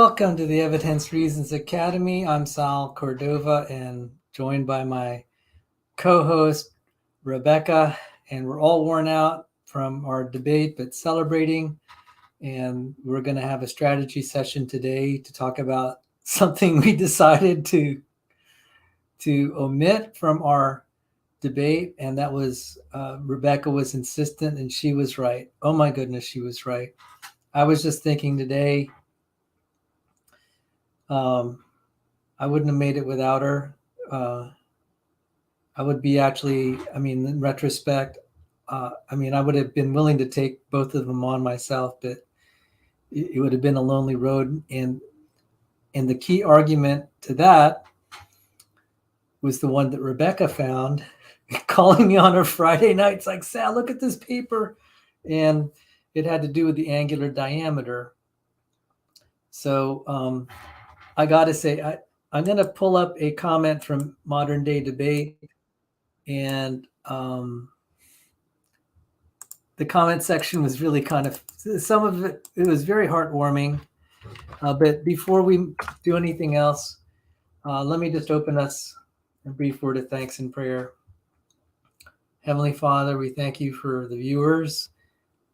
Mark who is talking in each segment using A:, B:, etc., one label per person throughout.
A: Welcome to the Evidence Reasons Academy. I'm Sal Cordova and joined by my co-host Rebekah, and we're all worn out from our debate but celebrating, and we're going to have a strategy session today to talk about something we decided to omit from our debate, and that was Rebekah was insistent and she was right. Oh my goodness, she was right. I was just thinking today, I wouldn't have made it without her. I would be in retrospect, I would have been willing to take both of them on myself, but it would have been a lonely road. And the key argument to that was the one that Rebekah found, calling me on her Friday nights like, Sal, look at this paper. And it had to do with the angular diameter. So I got to say, I'm going to pull up a comment from Modern Day Debate, and the comment section was really some of it was very heartwarming. But before we do anything else, let me just open us a brief word of thanks and prayer. Heavenly Father, we thank you for the viewers.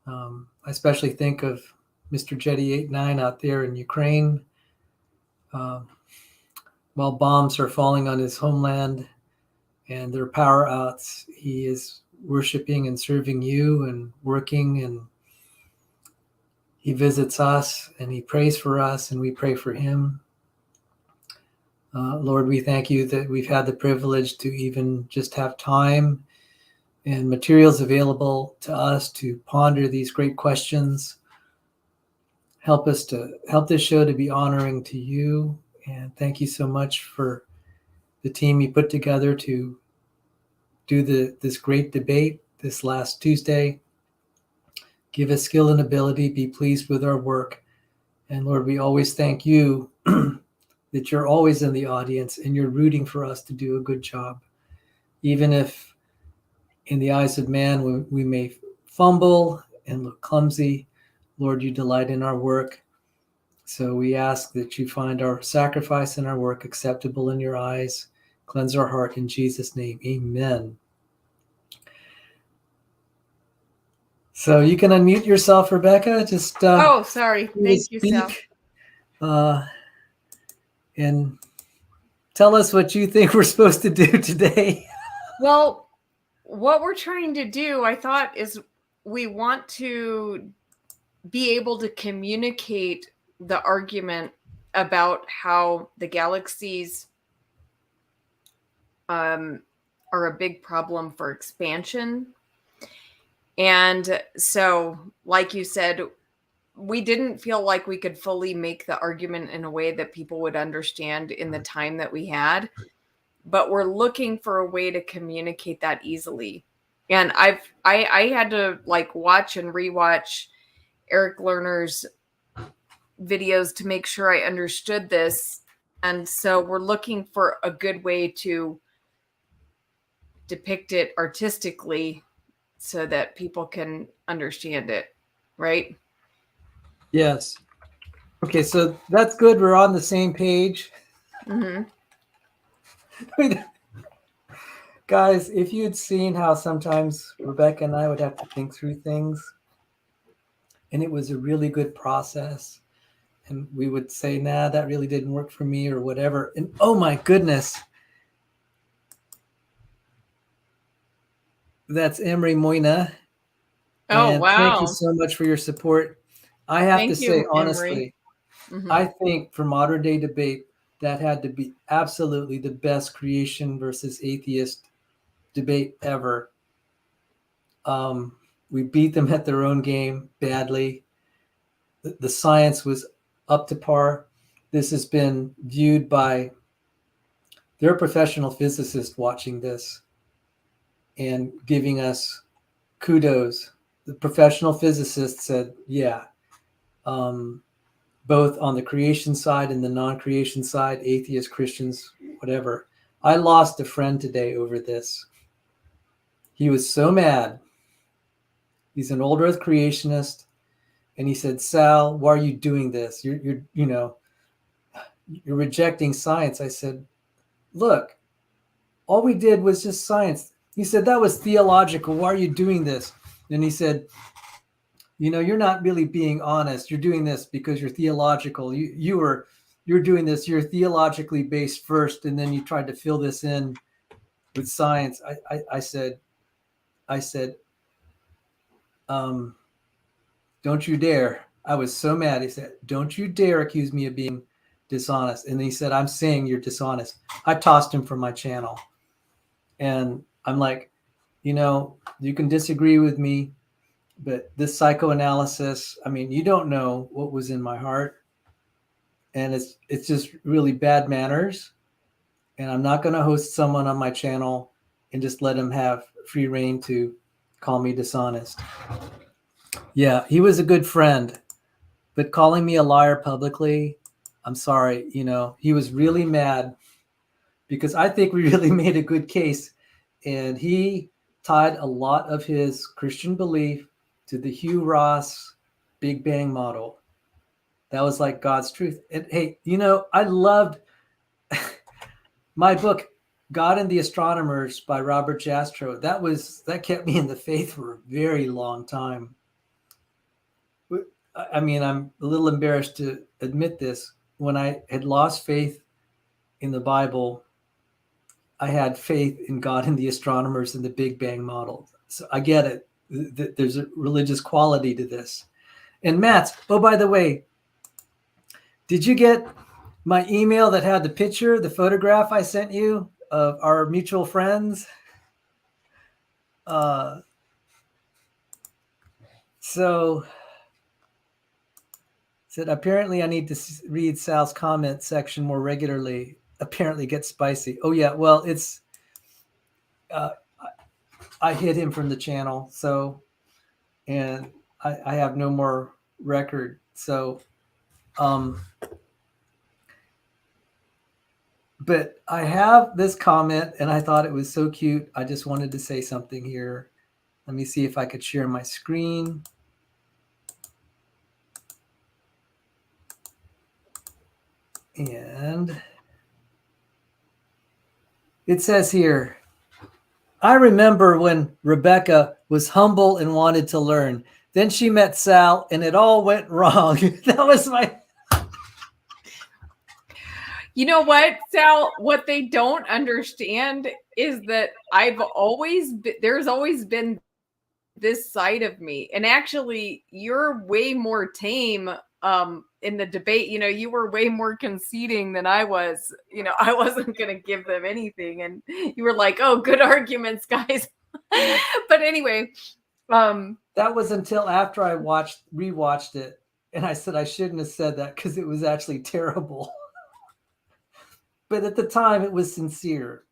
A: I especially think of Mr. Jetty 89 out there in Ukraine. While bombs are falling on his homeland and there are power outs, he is worshiping and serving you and working, and he visits us and he prays for us and we pray for him. Lord, we thank you that we've had the privilege to even just have time and materials available to us to ponder these great questions. Help this show to be honoring to you. And thank you so much for the team you put together to do this great debate this last Tuesday. Give us skill and ability, be pleased with our work. And Lord, we always thank you that you're always in the audience and you're rooting for us to do a good job. Even if in the eyes of man we may fumble and look clumsy, Lord, you delight in our work. So we ask that you find our sacrifice and our work acceptable in your eyes. Cleanse our heart in Jesus' name. Amen. So you can unmute yourself, Rebekah. Just
B: sorry. Thank you, Sal.
A: And tell us what you think we're supposed to do today.
B: Well, what we're trying to do, I thought, is we want to be able to communicate the argument about how the galaxies are a big problem for expansion. And so, like you said, we didn't feel like we could fully make the argument in a way that people would understand in the time that we had, but we're looking for a way to communicate that easily. And I had to watch and rewatch Eric Lerner's videos to make sure I understood this. And so we're looking for a good way to depict it artistically so that people can understand it, right?
A: Yes. Okay, so that's good. We're on the same page.
B: Mm-hmm.
A: Guys, if you'd seen how sometimes Rebekah and I would have to think through things, and it was a really good process, and we would say, nah, that really didn't work for me or whatever. And oh my goodness, that's Emery Moyna.
B: Oh,
A: and
B: wow.
A: Thank you so much for your support. I have to say, honestly,
B: mm-hmm.
A: I think for modern day debate, that had to be absolutely the best creation versus atheist debate ever. We beat them at their own game badly. The science was up to par. This has been viewed by their professional physicists watching this and giving us kudos. The professional physicist said, yeah, both on the creation side and the non-creation side, atheists, Christians, whatever. I lost a friend today over this. He was so mad. He's an old earth creationist. And he said, Sal, why are you doing this? You're you're rejecting science. I said, look, all we did was just science. He said, that was theological. Why are you doing this? And he said, you're not really being honest. You're doing this because you're theological. You're doing this. You're theologically based first, and then you tried to fill this in with science. I said, don't you dare. I was so mad. He said, don't you dare accuse me of being dishonest. And he said, I'm saying you're dishonest. I tossed him from my channel. And I'm like, you can disagree with me, but this psychoanalysis, I mean, you don't know what was in my heart. And it's just really bad manners. And I'm not going to host someone on my channel and just let him have free reign to call me dishonest. Yeah, he was a good friend, but calling me a liar publicly, I'm sorry, he was really mad because I think we really made a good case. And he tied a lot of his Christian belief to the Hugh Ross Big Bang model. That was like God's truth. And hey, I loved my book, God and the Astronomers by Robert Jastrow. That kept me in the faith for a very long time. I mean, I'm a little embarrassed to admit this. When I had lost faith in the Bible, I had faith in God and the astronomers and the Big Bang model. So I get it. There's a religious quality to this. And Matt, oh, by the way, did you get my email that had the photograph I sent you of our mutual friends? So said, apparently I need to read Sal's comment section more regularly. Apparently get spicy. Oh yeah, well, it's I hid him from the channel, so, and I have no more record. So but I have this comment and I thought it was so cute. I just wanted to say something here. Let me see if I could share my screen. And it says here, I remember when Rebekah was humble and wanted to learn. Then she met Sal and it all went wrong. That was my...
B: You know what, Sal? What they don't understand is that there's always been this side of me. And actually, you're way more tame in the debate. You were way more conceding than I was. I wasn't going to give them anything. And you were like, oh, good arguments, guys. But anyway.
A: That was until after I rewatched it. And I said I shouldn't have said that because it was actually terrible. But at the time, it was sincere.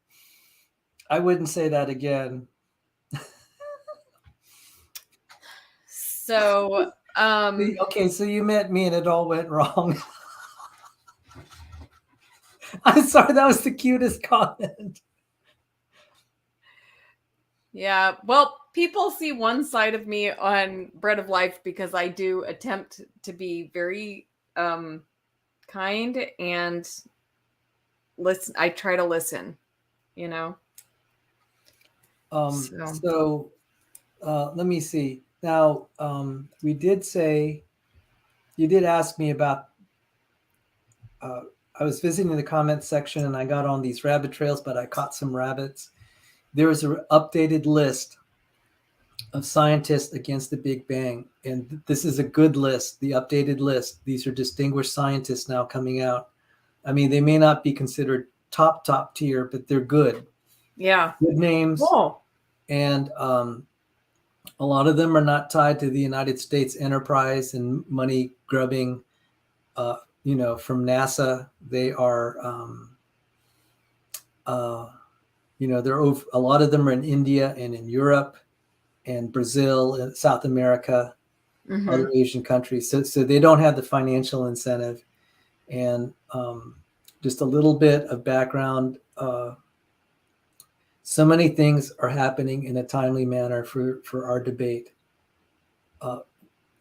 A: I wouldn't say that again.
B: So,
A: okay, so you met me and it all went wrong. I'm sorry, that was the cutest comment.
B: Yeah, well, people see one side of me on Bread of Life because I do attempt to be very kind and listen. I try to listen,
A: So let me see. Now, you did ask me about, I was visiting the comments section and I got on these rabbit trails, but I caught some rabbits. There was an updated list of scientists against the Big Bang. And this is a good list, the updated list. These are distinguished scientists now coming out. I mean, they may not be considered top tier, but they're good.
B: Yeah.
A: Good names.
B: Cool.
A: And a lot of them are not tied to the United States enterprise and money grubbing, from NASA. They are, a lot of them are in India and in Europe and Brazil and South America, other Asian countries. So they don't have the financial incentive. And just a little bit of background. So many things are happening in a timely manner for our debate.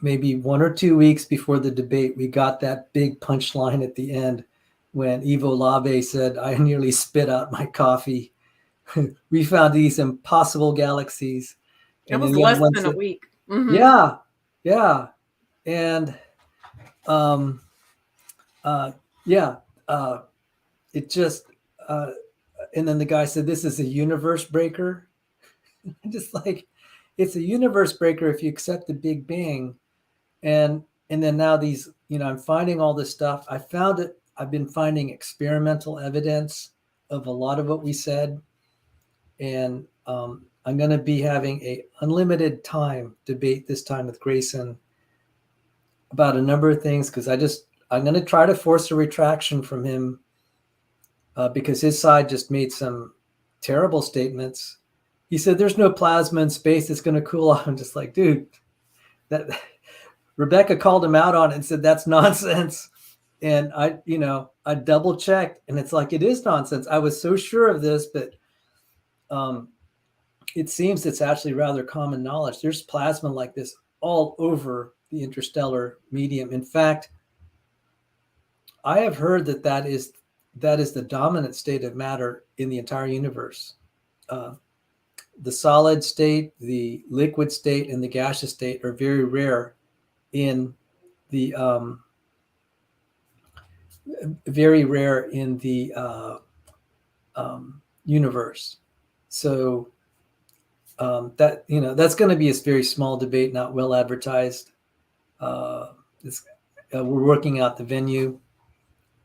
A: Maybe 1 or 2 weeks before the debate, we got that big punchline at the end when Ivo Labe said, I nearly spit out my coffee. We found these impossible galaxies.
B: It
A: And
B: was
A: then the other
B: less
A: one
B: than a
A: said,
B: week. Mhm.
A: yeah, yeah. And yeah, it just, and then the guy said, this is a universe breaker. Just like, it's a universe breaker if you accept the Big Bang. And then now these, I'm finding all this stuff. I found it. I've been finding experimental evidence of a lot of what we said. And I'm going to be having a unlimited time debate this time with Grayson about a number of things, because I'm going to try to force a retraction from him because his side just made some terrible statements. He said, there's no plasma in space that's going to cool off. I'm just like, dude, that Rebekah called him out on it and said, that's nonsense. And I double checked, and it's like, it is nonsense. I was so sure of this, but it seems it's actually rather common knowledge. There's plasma like this all over the interstellar medium. In fact, I have heard that is the dominant state of matter in the entire universe. The solid state, the liquid state, and the gaseous state are very rare in the universe. So that's going to be a very small debate, not well advertised. We're working out the venue,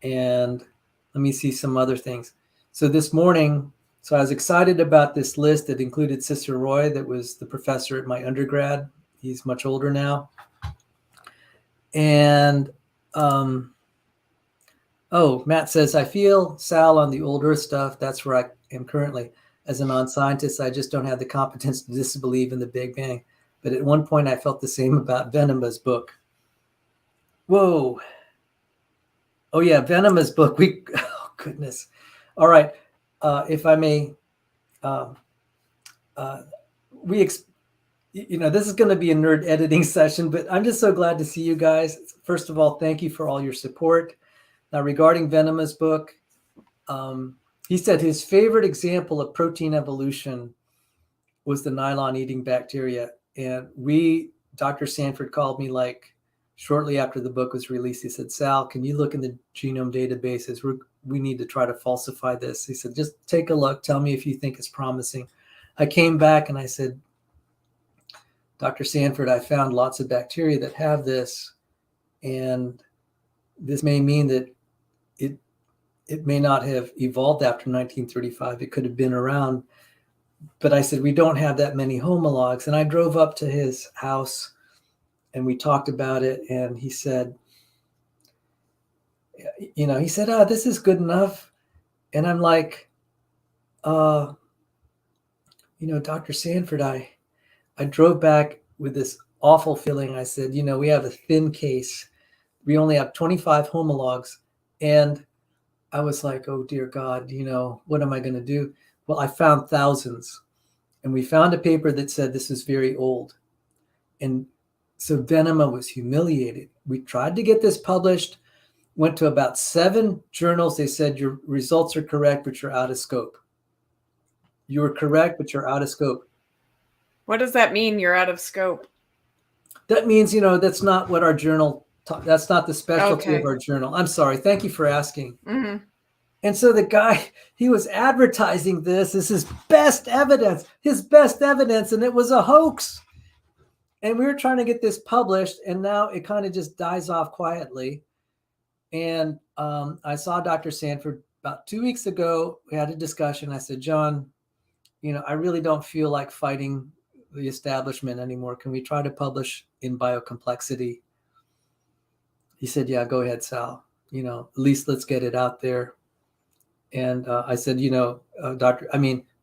A: and let me see some other things. So this morning, I was excited about this list that included Sister Roy, that was the professor at my undergrad. He's much older now. And Matt says, I feel Sal on the old Earth stuff. That's where I am currently. As a non-scientist, I just don't have the competence to disbelieve in the Big Bang. But at one point, I felt the same about Venema's book. Whoa. Oh, yeah, Venema's book. Oh, goodness. All right. If I may, this is going to be a nerd editing session, but I'm just so glad to see you guys. First of all, thank you for all your support. Now, regarding Venema's book, he said his favorite example of protein evolution was the nylon-eating bacteria. And Dr. Sanford called me like shortly after the book was released. He said, Sal, can you look in the genome databases? We need to try to falsify this. He said, just take a look. Tell me if you think it's promising. I came back and I said, Dr. Sanford, I found lots of bacteria that have this. And this may mean that it may not have evolved after 1935. It could have been around. But I said, we don't have that many homologs. And I drove up to his house and we talked about it. And he said, this is good enough. And I'm like, Dr. Sanford, I drove back with this awful feeling. I said, we have a thin case. We only have 25 homologs. And I was like, oh, dear God, what am I going to do? Well, I found thousands. And we found a paper that said this is very old. And so Venema was humiliated. We tried to get this published, went to about 7 journals. They said, your results are correct, but you're out of scope. You were correct, but you're out of scope.
B: What does that mean, you're out of scope?
A: That means, that's not what our journal, that's not the specialty of our journal. I'm sorry. Thank you for asking.
B: Mm-hmm.
A: And so the guy, he was advertising this as his best evidence, and it was a hoax. And we were trying to get this published, and now it kind of just dies off quietly. And I saw Dr. Sanford about 2 weeks ago. We had a discussion. I said, John, I really don't feel like fighting the establishment anymore. Can we try to publish in biocomplexity? He said, yeah, go ahead, Sal. At least let's get it out there. And I said, Doctor,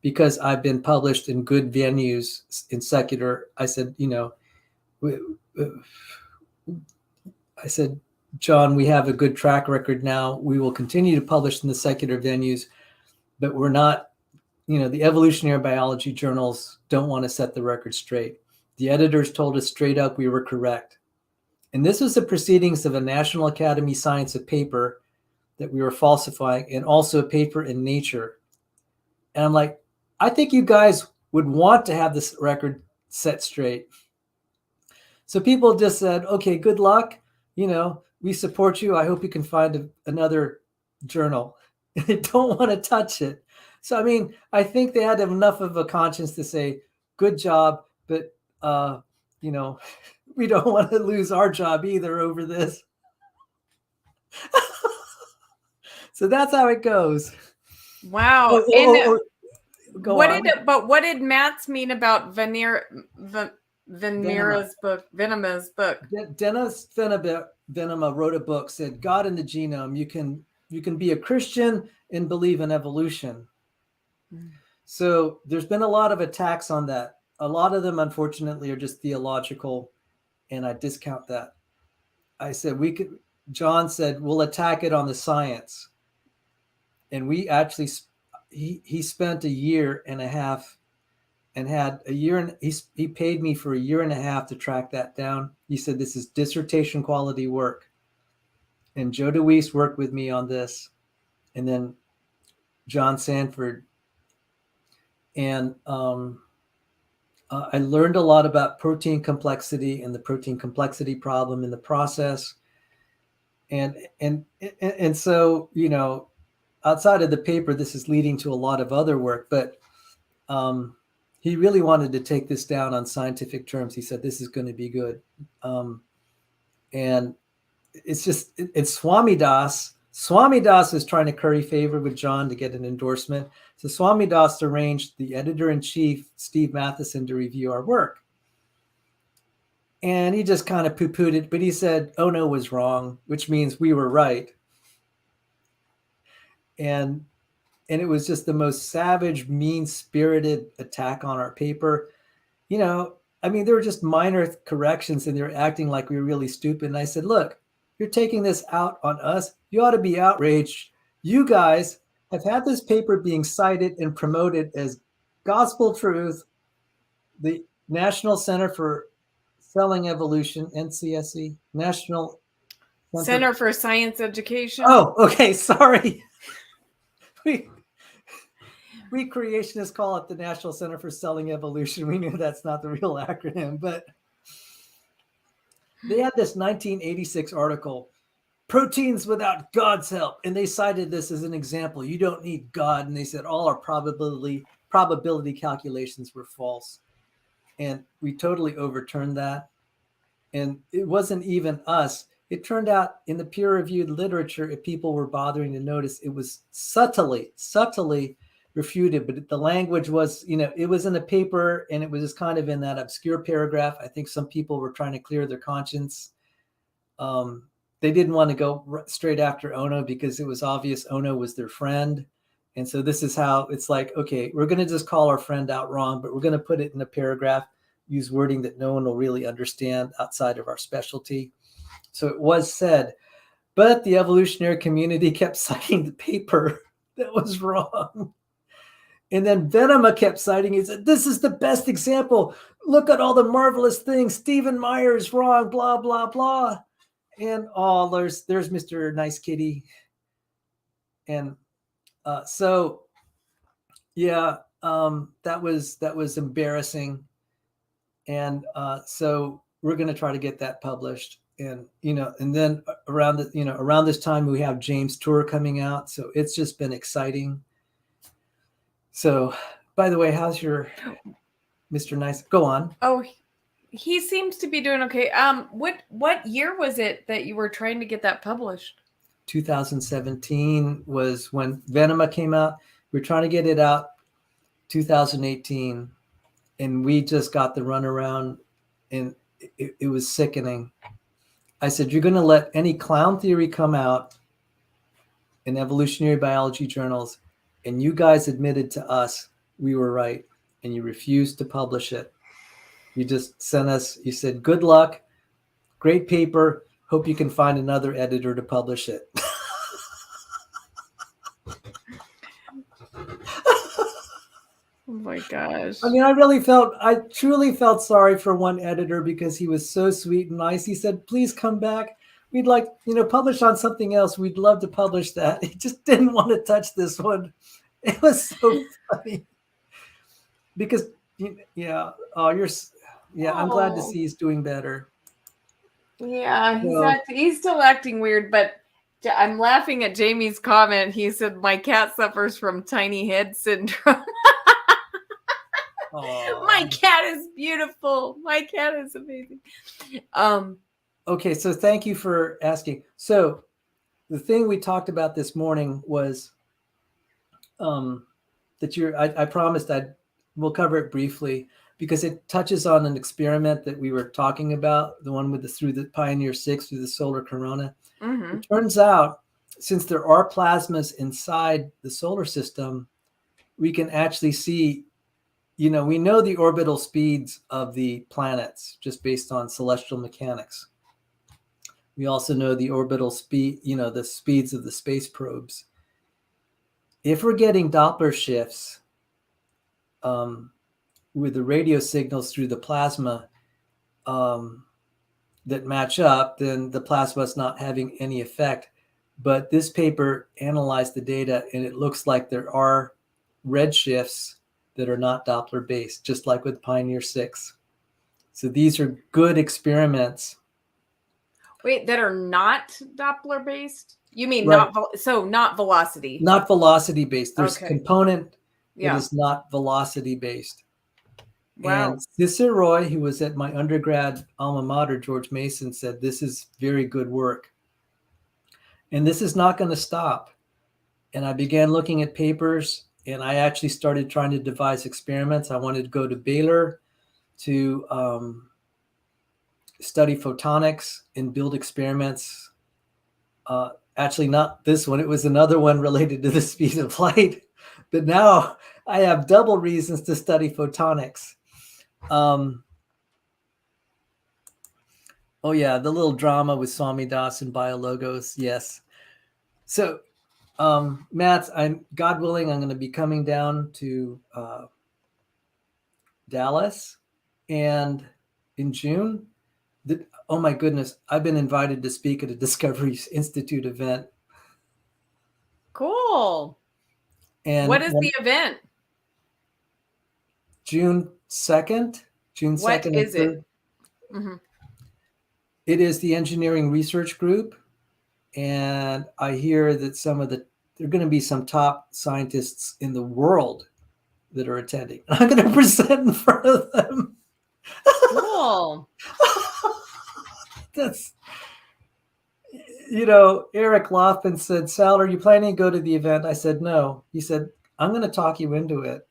A: because I've been published in good venues in secular, I said, I said, John, we have a good track record now. We will continue to publish in the secular venues, but we're not, the evolutionary biology journals don't want to set the record straight. The editors told us straight up we were correct. And this was the proceedings of a National Academy Science of paper that we were falsifying, and also a paper in Nature. And I'm like, I think you guys would want to have this record set straight. So people just said, okay, good luck. We support you. I hope you can find another journal. They don't want to touch it. So, I mean, I think they had enough of a conscience to say, good job, but, we don't want to lose our job either over this. So that's how it goes.
B: Wow. What did Matt's mean about Venema's book?
A: Dennis Venema wrote a book, said God in the Genome. You can be a Christian and believe in evolution. So there's been a lot of attacks on that. A lot of them, unfortunately, are just theological, and I discount that. I said John said, we'll attack it on the science. And we actually, he spent a year and a half and had a year, and he paid me for a year and a half to track that down. He said, this is dissertation quality work. And Joe DeWeese worked with me on this. And then John Sanford. And I learned a lot about protein complexity and the protein complexity problem in the process. And so, outside of the paper, this is leading to a lot of other work, but he really wanted to take this down on scientific terms. He said, this is going to be good. And it's Swami Das. Swami Das is trying to curry favor with John to get an endorsement. So Swami Das arranged the editor-in-chief, Steve Matheson, to review our work. And he just kind of poo-pooed it, but he said, Ono was wrong, which means we were right. And it was just the most savage, mean-spirited attack on our paper. There were just minor corrections, and they were acting like we were really stupid. And I said, look, you're taking this out on us. You ought to be outraged. You guys have had this paper being cited and promoted as gospel truth. The National Center for Selling Evolution, NCSE, National
B: Center for Science Education.
A: Oh, okay. Sorry. We creationists call it the National Center for Selling Evolution. We knew that's not the real acronym, but they had this 1986 article, Proteins Without God's Help. And they cited this as an example. You don't need God. And they said all our probability calculations were false. And we totally overturned that. And it wasn't even us. It turned out in the peer-reviewed literature, if people were bothering to notice, it was subtly refuted. But the language was, it was in a paper, and it was just kind of in that obscure paragraph. I think some people were trying to clear their conscience. They didn't want to go straight after Ono because it was obvious Ono was their friend. And so this is how it's like, okay, we're going to just call our friend out wrong, but we're going to put it in a paragraph, use wording that no one will really understand outside of our specialty. So it was said, but the evolutionary community kept citing the paper that was wrong. And then Venema kept citing it. He said, this is the best example. Look at all the marvelous things. Stephen Meyer's wrong, blah, blah, blah. And there's Mr. Nice Kitty. And that was embarrassing. And so we're going to try to get that published. And, and then around this time, we have James' tour coming out. So it's just been exciting. So, by the way, how's your Mr. Nice? Go on.
B: Oh, he seems to be doing okay. What year was it that you were trying to get that published?
A: 2017 was when Venema came out. We were trying to get it out 2018, and we just got the runaround, and it was sickening. I said, you're going to let any clown theory come out in evolutionary biology journals, and you guys admitted to us we were right, and you refused to publish it. You just sent us, you said, good luck, great paper, hope you can find another editor to publish it.
B: Oh my gosh.
A: I mean, I truly felt sorry for one editor because he was so sweet and nice. He said, please come back. we'd like, publish on something else. We'd love to publish that. He just didn't want to touch this one. It was so funny because, I'm glad to see he's doing better.
B: Yeah, he's still acting weird, but I'm laughing at Jamie's comment. He said, my cat suffers from tiny head syndrome. My cat is beautiful. My cat is amazing.
A: Okay, so thank you for asking. So the thing we talked about this morning was that I promised we'll cover it briefly because it touches on an experiment that we were talking about, the one through the Pioneer 6 through the solar corona.
B: Mm-hmm.
A: It turns out, since there are plasmas inside the solar system, we can actually see, we know the orbital speeds of the planets just based on celestial mechanics. We also know the orbital speed, the speeds of the space probes. If we're getting Doppler shifts with the radio signals through the plasma that match up, then the plasma is not having any effect. But this paper analyzed the data, and it looks like there are red shifts that are not Doppler based, just like with Pioneer 6. So these are good experiments.
B: Wait, that are not Doppler based? You mean
A: Right.
B: not velocity?
A: Not velocity based. There's
B: Okay.
A: a component that is not velocity based.
B: Wow.
A: And Ciceroy, who was at my undergrad alma mater, George Mason, said this is very good work. And this is not going to stop. And I began looking at papers, and I actually started trying to devise experiments. I wanted to go to Baylor to study photonics and build experiments. Actually, not this one. It was another one related to the speed of light. But now I have double reasons to study photonics. The little drama with Swami Das and Biologos. Yes. So, Matt, God willing, I'm going to be coming down to Dallas, and in June, oh my goodness, I've been invited to speak at a Discovery Institute event.
B: Cool. And what is the event?
A: June 2nd.
B: What is it? Mm-hmm.
A: It is the engineering research group. And I hear that there are going to be some top scientists in the world that are attending. I'm going to present in front of them.
B: Cool.
A: That's, Eric Loftman said, Sal, are you planning to go to the event? I said, no. He said, I'm going to talk you into it.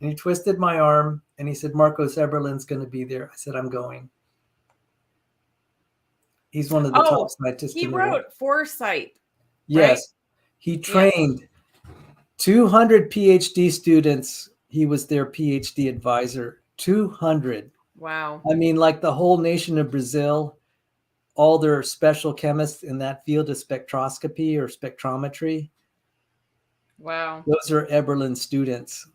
A: And he twisted my arm and he said, Marcos Eberlin's going to be there. I said, I'm going. He's one of the top scientists.
B: He wrote Foresight.
A: Yes.
B: Right?
A: He trained 200 PhD students. He was their PhD advisor. 200.
B: Wow.
A: I mean, like the whole nation of Brazil, all their special chemists in that field of spectroscopy or spectrometry.
B: Wow.
A: Those are Eberlin students.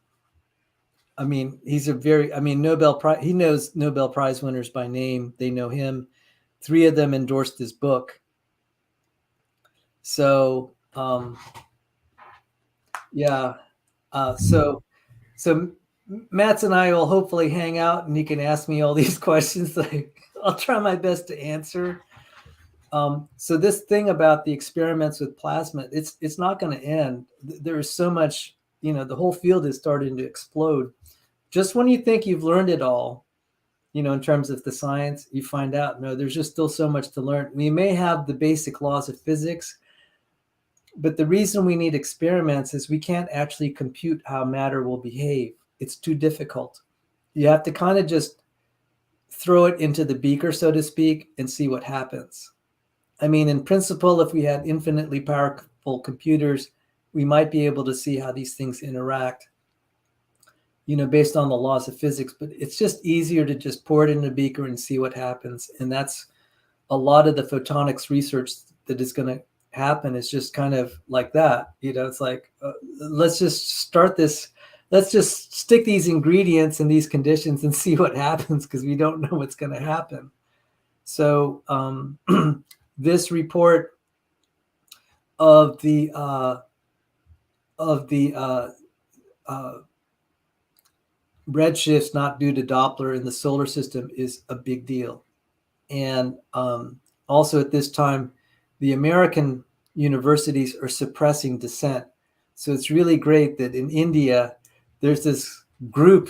A: I mean, Nobel Prize. He knows Nobel Prize winners by name. They know him. 3 of them endorsed his book. So, so Matt's and I will hopefully hang out, and he can ask me all these questions that I'll try my best to answer. So this thing about the experiments with plasma, it's not going to end. There is so much, the whole field is starting to explode. Just when you think you've learned it all, in terms of the science, you find out, no, there's just still so much to learn. We may have the basic laws of physics, but the reason we need experiments is we can't actually compute how matter will behave. It's too difficult. You have to kind of just throw it into the beaker, so to speak, and see what happens. I mean, in principle, if we had infinitely powerful computers, we might be able to see how these things interact, based on the laws of physics. But it's just easier to just pour it in a beaker and see what happens. And that's a lot of the photonics research that is going to happen. Is just kind of like that. It's like, let's just start this. Let's just stick these ingredients in these conditions and see what happens, because we don't know what's going to happen. So this report of the redshifts not due to Doppler in the solar system is a big deal. And also at this time, the American universities are suppressing dissent. So it's really great that in India, there's this group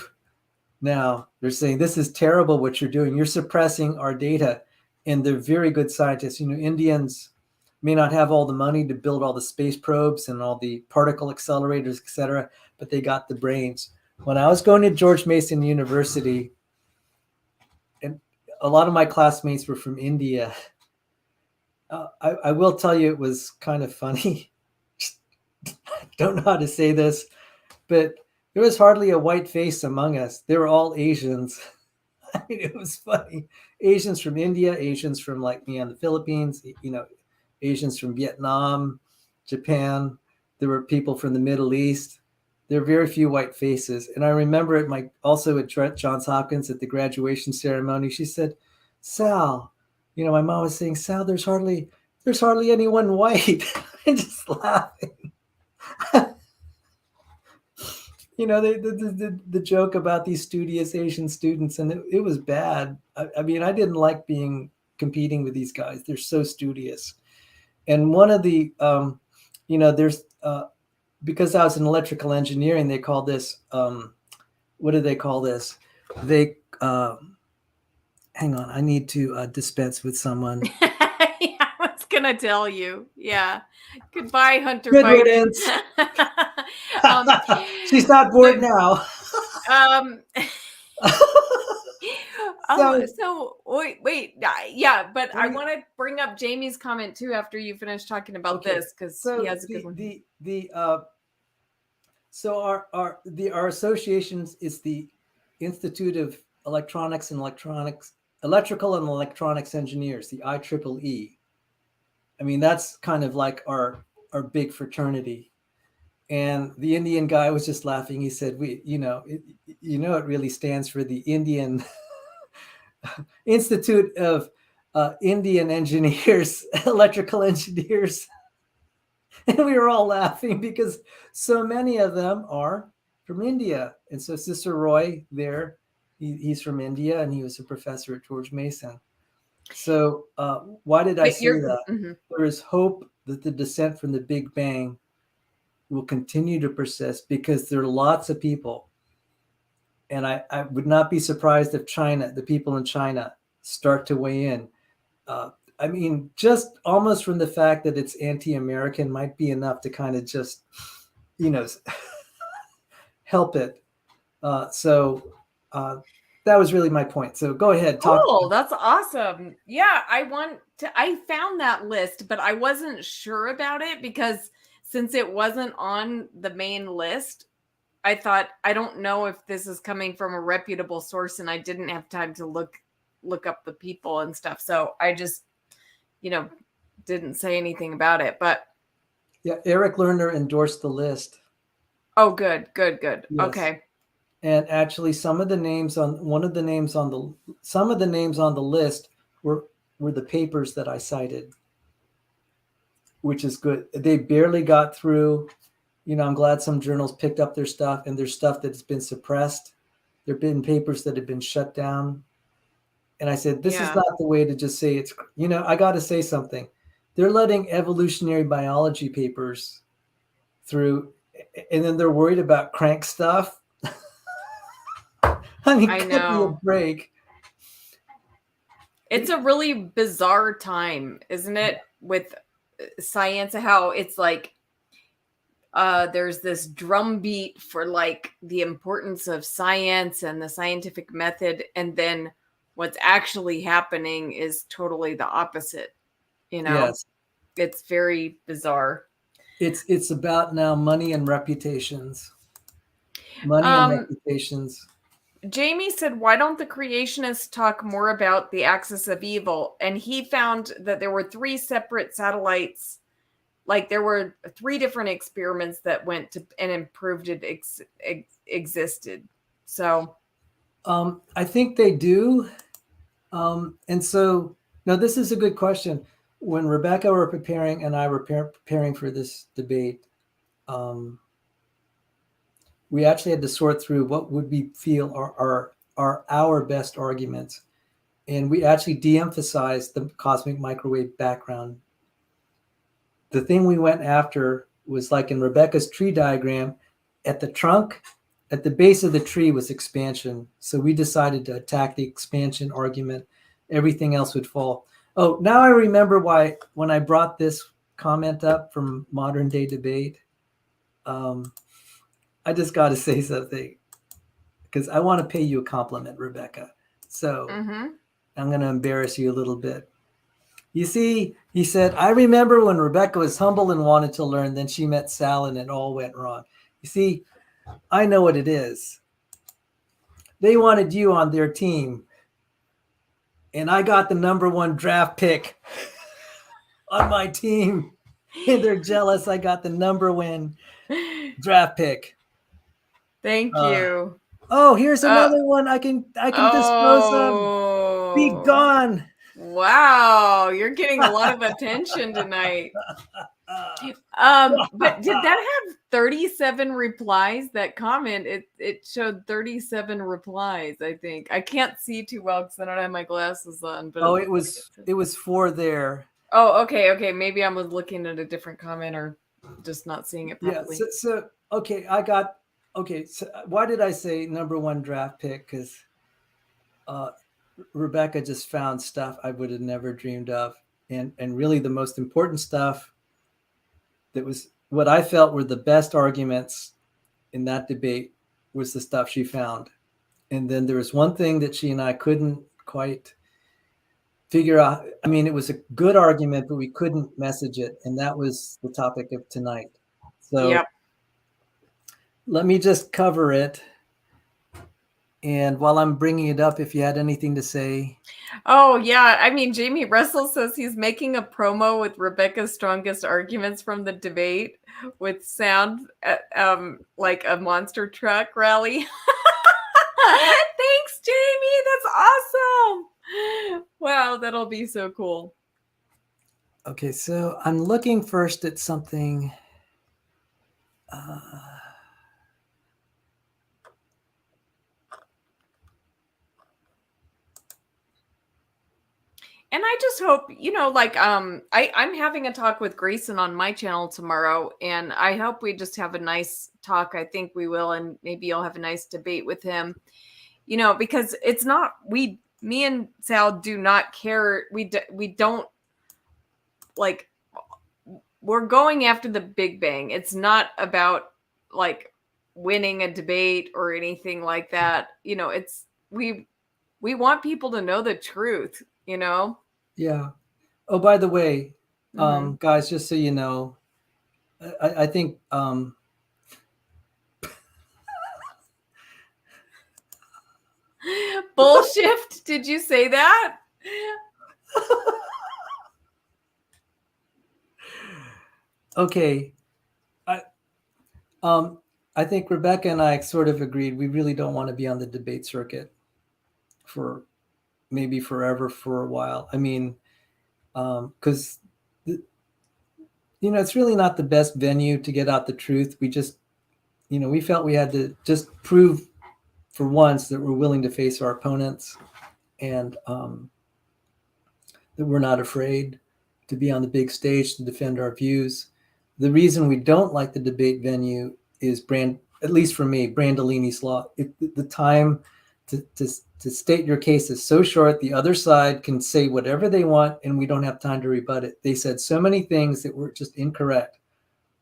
A: now. They're saying, this is terrible what you're doing. You're suppressing our data. And they're very good scientists. You know, Indians may not have all the money to build all the space probes and all the particle accelerators, et cetera, but they got the brains. When I was going to George Mason University, and a lot of my classmates were from India, I will tell you it was kind of funny. I don't know how to say this, but there was hardly a white face among us. They were all Asians. I mean, it was funny. Asians from India, Asians from like me on the Philippines, you know, Asians from Vietnam, Japan. There were people from the Middle East. There are very few white faces. And I remember also at Johns Hopkins at the graduation ceremony, she said, Sal, you know, my mom was saying, Sal, there's hardly anyone white. And just laughing. You know, the joke about these studious Asian students, and it was bad. I mean, I didn't like competing with these guys. They're so studious. And one of the, you know, there's, because I was in electrical engineering, they call this, what do they call this? They, hang on, I need to dispense with someone.
B: Yeah, I was going to tell you. Yeah. Goodbye, Hunter
A: Good
B: Biden.
A: riddance. She's not bored now.
B: So wait, yeah, but I want to bring up Jamie's comment too after you finish talking about this, because he has a good one.
A: So our associations is the Institute of Electrical and Electronics Engineers, the IEEE. I mean, that's kind of like our big fraternity. And the Indian guy was just laughing. He said, it really stands for the Indian Institute of Indian Engineers, Electrical Engineers. And we were all laughing because so many of them are from India. And so Sister Roy there, he's from India, and he was a professor at George Mason. So why did I say that? Mm-hmm. There is hope that the descent from the Big Bang will continue to persist because there are lots of people. And I would not be surprised if the people in China start to weigh in. I mean, just almost from the fact that it's anti-American might be enough to kind of just, you know, help it. So that was really my point. So go ahead.
B: Cool. That's awesome. Yeah, I found that list, but I wasn't sure about it because since it wasn't on the main list, I thought, I don't know if this is coming from a reputable source, and I didn't have time to look up the people and stuff. So I just, you know, didn't say anything about it. But
A: yeah, Eric Lerner endorsed the list.
B: Oh, good. Yes. Okay.
A: And actually, some of the names on the list were the papers that I cited, which is good. They barely got through. You know, I'm glad some journals picked up their stuff, and there's stuff that's been suppressed. There have been papers that have been shut down. And I said, this is not the way to just say it's, you know, I got to say something. They're letting evolutionary biology papers through, and then they're worried about crank stuff. I mean, give me a break.
B: It's a really bizarre time, isn't it? With science, how it's like, there's this drumbeat for like the importance of science and the scientific method, and then what's actually happening is totally the opposite. You know, yes. It's very bizarre.
A: It's about now money and reputations. And reputations.
B: Jamie said, why don't the creationists talk more about the axis of evil? And he found that there were 3 separate satellites. Like there were 3 different experiments that went to and proved it existed. So
A: I think they do. And so No, this is a good question. When Rebekah were preparing and I were preparing for this debate, we actually had to sort through what would we feel are our best arguments. And we actually de-emphasized the cosmic microwave background. The thing we went after was like in Rebekah's tree diagram, at the trunk, at the base of the tree was expansion. So we decided to attack the expansion argument. Everything else would fall. Oh, now I remember why when I brought this comment up from modern day debate, I just got to say something because I want to pay you a compliment, Rebekah. So I'm going to embarrass you a little bit. You see, he said, I remember when Rebekah was humble and wanted to learn, then she met Sal and it all went wrong. You see, I know what it is. They wanted you on their team. And I got the #1 draft pick on my team. And they're jealous I got the #1 draft pick.
B: Thank you.
A: Oh, here's another one I can dispose of. Be gone.
B: Wow, you're getting a lot of attention tonight. But did that have 37 replies? That comment, it showed 37 replies, I think. I can't see too well because I don't have my glasses on. But
A: it was 4 there.
B: Oh, okay. Maybe I was looking at a different comment or just not seeing it properly.
A: Yeah, so okay, so why did I say #1 draft pick? Because Rebekah just found stuff I would have never dreamed of. And really the most important stuff that was what I felt were the best arguments in that debate was the stuff she found. And then there was one thing that she and I couldn't quite figure out. I mean, it was a good argument, but we couldn't message it. And that was the topic of tonight. So let me just cover it. And while I'm bringing it up, if you had anything to say.
B: Oh, yeah. I mean, Jamie Russell says he's making a promo with Rebekah's strongest arguments from the debate with sound like a monster truck rally. Thanks, Jamie. That's awesome. Wow, that'll be so cool.
A: Okay, so I'm looking first at something.
B: And I just hope, like I'm having a talk with Grayson on my channel tomorrow, and I hope we just have a nice talk. I think we will, and maybe you'll have a nice debate with him. Because it's not me and Sal do not care. We don't like. We're going after the Big Bang. It's not about like winning a debate or anything like that. It's we want people to know the truth.
A: Yeah. Oh, by the way, guys, just so you know, I think
B: bullshift. Did you say that?
A: Okay. I think Rebekah and I sort of agreed we really don't want to be on the debate circuit for maybe forever, for a while. I mean, because it's really not the best venue to get out the truth. We just, we felt we had to just prove for once that we're willing to face our opponents and that we're not afraid to be on the big stage to defend our views. The reason we don't like the debate venue is at least for me, Brandolini's law. The time to state your case is so short. The other side can say whatever they want and we don't have time to rebut it. They said so many things that were just incorrect.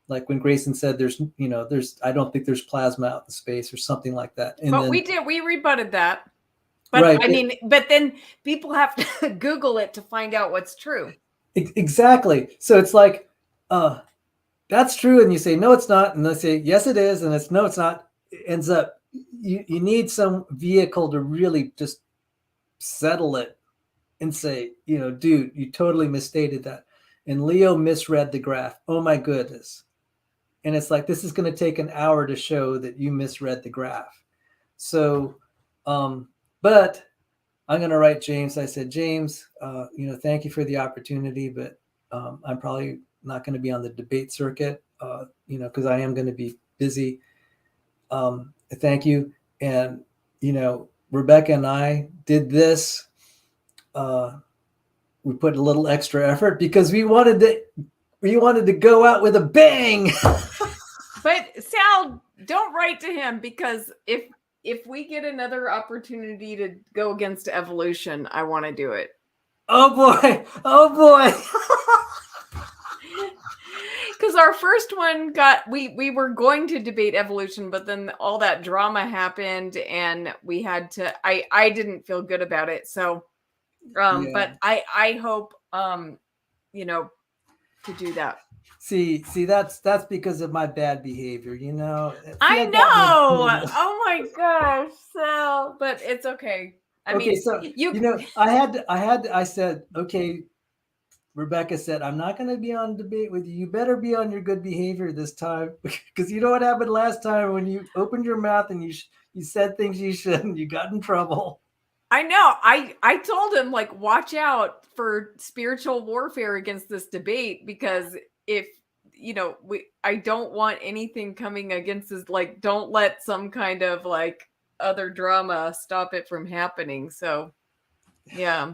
A: Like when Grayson said I don't think there's plasma out in space or something like that. And
B: but we rebutted that. But right, but then people have to Google it to find out what's true.
A: Exactly. So it's like, that's true. And you say, no, it's not. And they say, yes, it is. And it's no, it's not. It ends up, you need some vehicle to really just settle it and say, dude, you totally misstated that. And Leo misread the graph. Oh my goodness. And it's like, this is going to take an hour to show that you misread the graph. So, but I'm going to write James. I said, James, thank you for the opportunity, but I'm probably not going to be on the debate circuit, because I am going to be busy. Thank you. And, Rebekah and I did this. We put a little extra effort because we wanted to go out with a bang.
B: But Sal, don't write to him, because if we get another opportunity to go against evolution, I want to do it.
A: Oh boy.
B: Because our first one we were going to debate evolution, but then all that drama happened and we had to, I didn't feel good about it. So, but I hope, to do that.
A: See, that's because of my bad behavior,
B: I know. Oh my gosh, Sal, but it's okay.
A: I said, okay, Rebekah said, I'm not going to be on debate with you. You better be on your good behavior this time, because you know what happened last time when you opened your mouth and you said things you shouldn't, you got in trouble.
B: I know. I told him, like, watch out for spiritual warfare against this debate, because if I don't want anything coming against this, like, don't let some kind of like other drama stop it from happening. So yeah.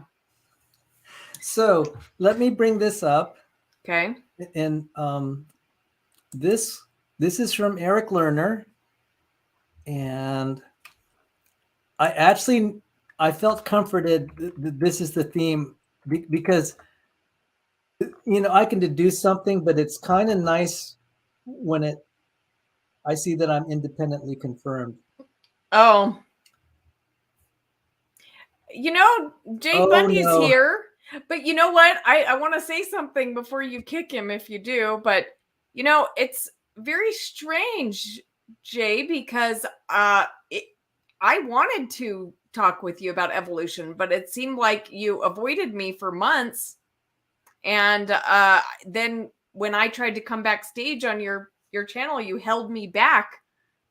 A: So let me bring this up.
B: Okay.
A: And this is from Eric Lerner, and I felt comforted that this is the theme, because I can deduce something, but it's kind of nice when I see that I'm independently confirmed.
B: Oh, Jay Bundy's here, but you know what? I want to say something before you kick him, if you do, but it's very strange, Jay, because I wanted to talk with you about evolution, but it seemed like you avoided me for months. And then when I tried to come backstage on your channel, you held me back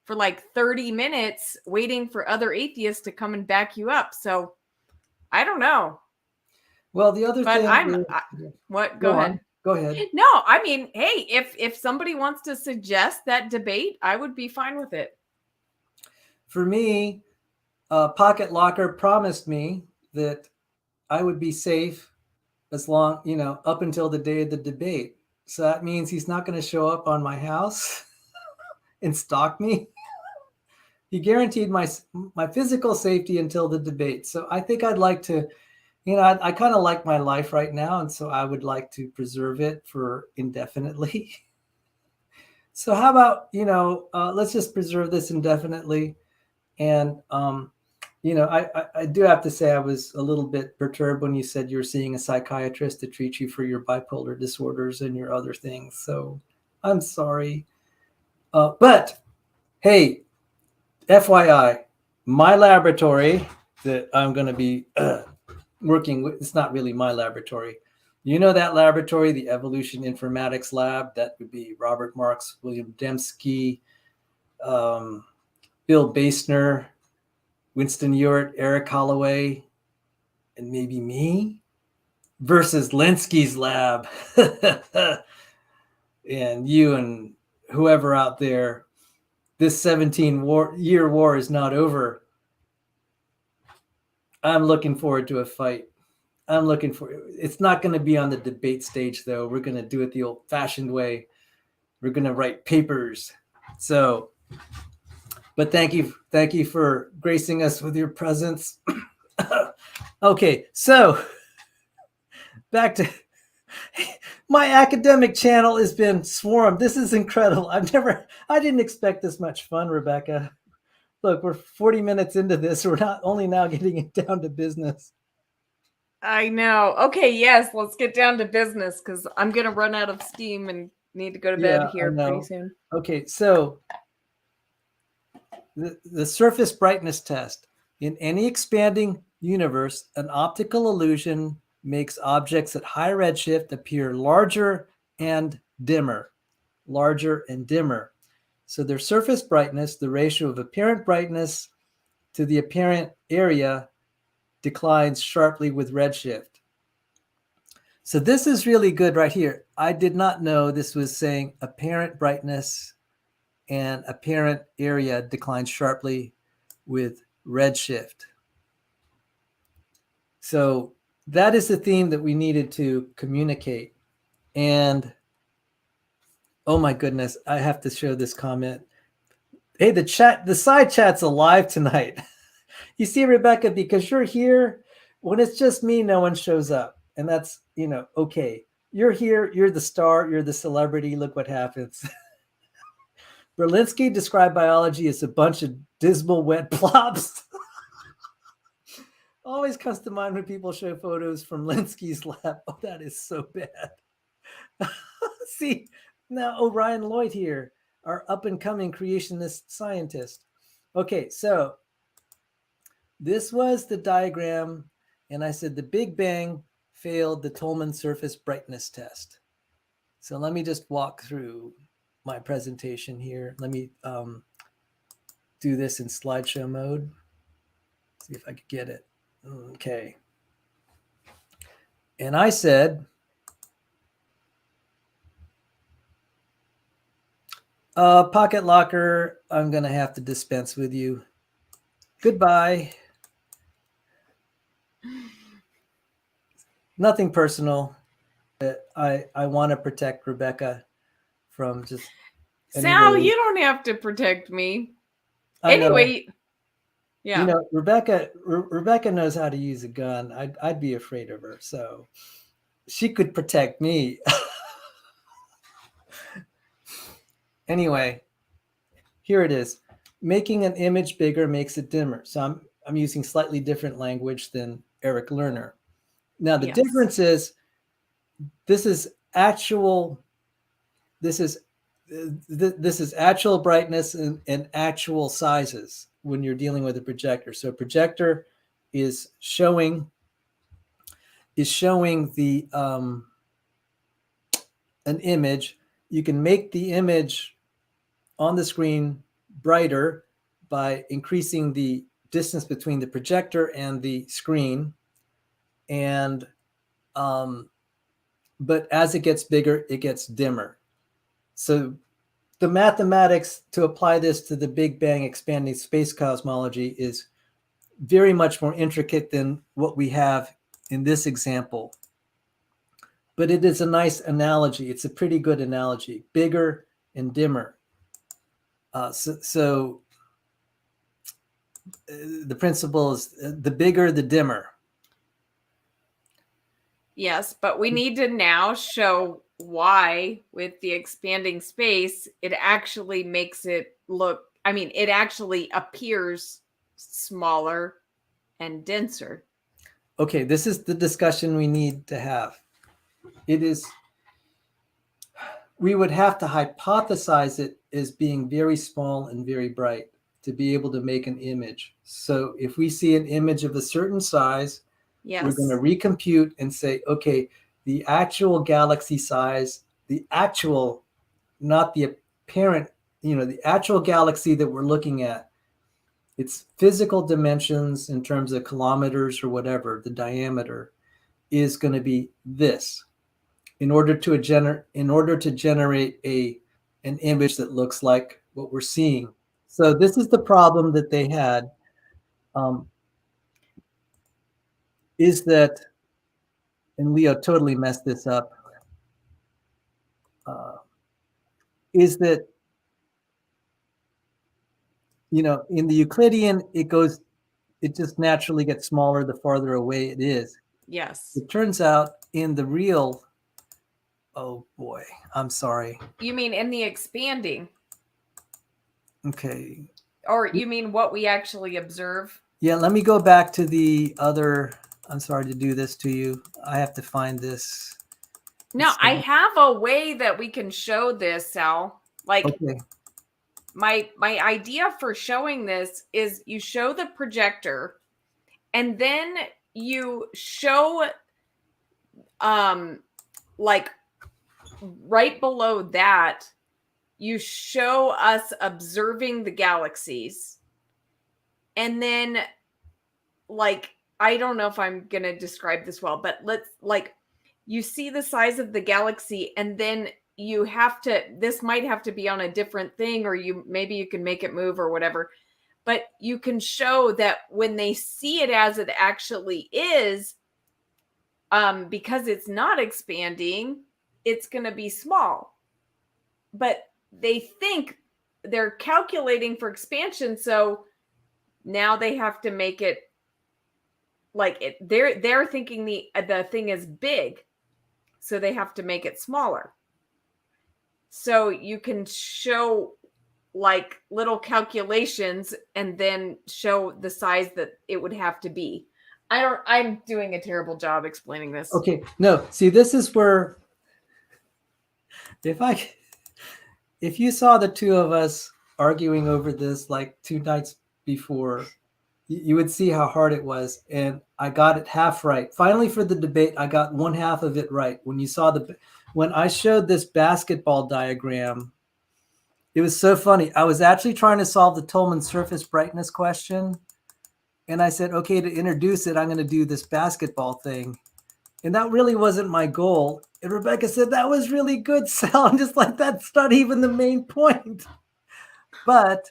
B: for like 30 minutes waiting for other atheists to come and back you up. So I don't know.
A: Well, the other thing...
B: What? Go ahead.
A: Go ahead.
B: No, I mean, hey, if somebody wants to suggest that debate, I would be fine with it.
A: For me, Pocket Locker promised me that I would be safe as long, up until the day of the debate. So that means he's not going to show up on my house and stalk me. He guaranteed my physical safety until the debate. So I think I'd like to, I kind of like my life right now. And so I would like to preserve it for indefinitely. So how about, let's just preserve this indefinitely. And, I do have to say I was a little bit perturbed when you said you were seeing a psychiatrist to treat you for your bipolar disorders and your other things. So I'm sorry. But hey, FYI, my laboratory that I'm going to be working with, it's not really my laboratory. That laboratory, the Evolution Informatics Lab, that would be Robert Marks, William Dembski, Bill Basner, Winston Ewart, Eric Holloway, and maybe me, versus Lenski's lab. And you and whoever out there. This 17-year war is not over. I'm looking forward to a fight. It's not going to be on the debate stage, though. We're going to do it the old-fashioned way. We're going to write papers. So, but thank you for gracing us with your presence. Okay, so back to my academic channel has been swarmed. This is incredible. I didn't expect this much fun, Rebekah. Look, we're 40 minutes into this. We're not only now getting it down to business.
B: I know. Okay, yes, let's get down to business, because I'm going to run out of steam and need to go to bed here pretty soon.
A: Okay, so the surface brightness test. In any expanding universe, an optical illusion makes objects at high redshift appear larger and dimmer. So their surface brightness, the ratio of apparent brightness to the apparent area, declines sharply with redshift. So this is really good right here. I did not know this was saying apparent brightness and apparent area declines sharply with redshift. So that is the theme that we needed to communicate. And oh my goodness, I have to show this comment. Hey, the side chat's alive tonight. You see, Rebekah, because you're here, when it's just me, no one shows up. And that's, okay. You're here, you're the star, you're the celebrity, look what happens. Berlinski described biology as a bunch of dismal wet plops. Always comes to mind when people show photos from Linsky's lab. Oh, that is so bad. See, now Orion Lloyd here, our up-and-coming creationist scientist. Okay, so this was the diagram, and I said the Big Bang failed the Tolman surface brightness test. So let me just walk through my presentation here. Let me do this in slideshow mode. See if I could get it. Okay. And I said, Pocket Locker, I'm going to have to dispense with you. Goodbye. Nothing personal. I want to protect Rebekah from just...
B: Sal, you don't have to protect me. Anyway, yeah.
A: Rebekah knows how to use a gun. I'd be afraid of her. So she could protect me. Anyway, here it is. Making an image bigger makes it dimmer. So I'm using slightly different language than Eric Lerner. Now the difference is this is actual brightness and actual sizes when you're dealing with a projector. So a projector is showing the an image. You can make the image on the screen brighter by increasing the distance between the projector and the screen. And but as it gets bigger, it gets dimmer. So the mathematics to apply this to the Big Bang expanding space cosmology is very much more intricate than what we have in this example. But it is a nice analogy. It's a pretty good analogy, bigger and dimmer. So the principle is the bigger, the dimmer.
B: Yes, but we need to now show why with the expanding space, it actually makes it look, it actually appears smaller and denser.
A: Okay, this is the discussion we need to have. We would have to hypothesize it as being very small and very bright to be able to make an image. So if we see an image of a certain size, we're going to recompute and say, okay, the actual galaxy size, the actual, not the apparent, the actual galaxy that we're looking at, its physical dimensions in terms of kilometers or whatever, the diameter is going to be this. In order to generate an image that looks like what we're seeing. So this is the problem that they had, is that, and Leo totally messed this up, is that, in the Euclidean, it just naturally gets smaller the farther away it is.
B: Yes.
A: It turns out in the real, oh boy, I'm sorry.
B: You mean in the expanding?
A: Okay.
B: Or you mean what we actually observe?
A: Yeah, let me go back to the other. I'm sorry to do this to you. I have to find this.
B: No, I have a way that we can show this, Sal. Like, okay. My idea for showing this is you show the projector and then you show like right below that, you show us observing the galaxies. And then like I don't know if I'm going to describe this well, but let's like, you see the size of the galaxy and then you have to, this might have to be on a different thing, or maybe you can make it move or whatever, but you can show that when they see it as it actually is, because it's not expanding, it's going to be small, but they think they're calculating for expansion. So now they have to make it like it, they're thinking the thing is big, so they have to make it smaller. So you can show like little calculations and then show the size that it would have to be. I'm doing a terrible job explaining this.
A: Okay, no, see, this is where if you saw the two of us arguing over this like 2 nights before, you would see how hard it was. And I got it half right. Finally, for the debate, I got 1/2 of it right. When I showed this basketball diagram, it was so funny. I was actually trying to solve the Tolman surface brightness question. And I said, okay, to introduce it, I'm going to do this basketball thing. And that really wasn't my goal. And Rebekah said, that was really good, Sal. I'm just like, that's not even the main point. But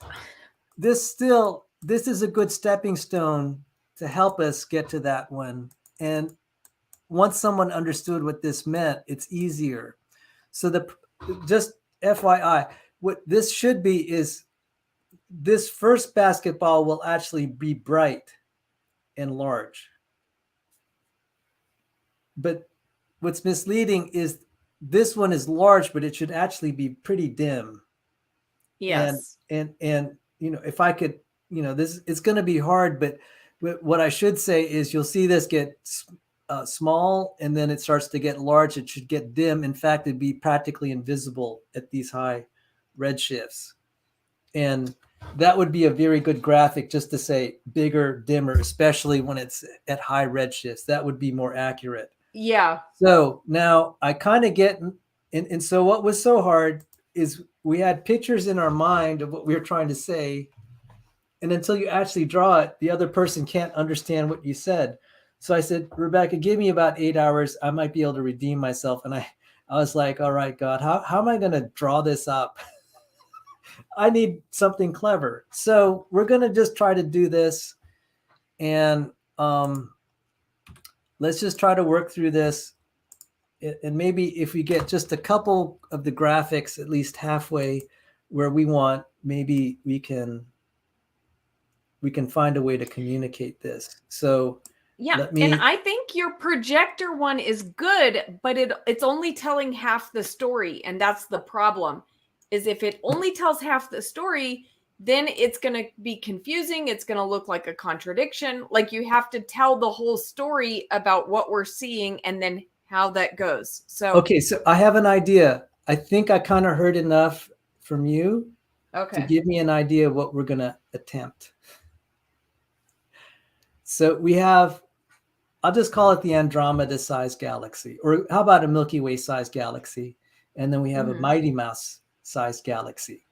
A: this is a good stepping stone to help us get to that one. And once someone understood what this meant, it's easier. So just FYI, what this should be is this first basketball will actually be bright and large. But what's misleading is this one is large, but it should actually be pretty dim.
B: Yes.
A: And if I could, this, it's going to be hard, but what I should say is you'll see this get small and then it starts to get large. It should get dim. In fact, it'd be practically invisible at these high redshifts. And that would be a very good graphic just to say bigger, dimmer, especially when it's at high redshifts. That would be more accurate.
B: Yeah.
A: So now I kind of get, and so what was so hard is we had pictures in our mind of what we were trying to say. And until you actually draw it, the other person can't understand what you said. So I said, Rebekah, give me about 8 hours. I might be able to redeem myself. And I was like, all right, God, how am I going to draw this up? I need something clever. So we're going to just try to do this. And let's just try to work through this. And maybe if we get just a couple of the graphics, at least halfway where we want, maybe we can find a way to communicate this. So
B: yeah, and I think your projector one is good, but it's only telling half the story. And that's the problem, is if it only tells half the story, then it's going to be confusing. It's going to look like a contradiction. Like you have to tell the whole story about what we're seeing and then how that goes. So
A: okay, so I have an idea. I think I kind of heard enough from you to give me an idea of what we're going to attempt. So we have, I'll just call it the Andromeda-sized galaxy, or how about a Milky Way-sized galaxy? And then we have a Mighty Mouse-sized galaxy.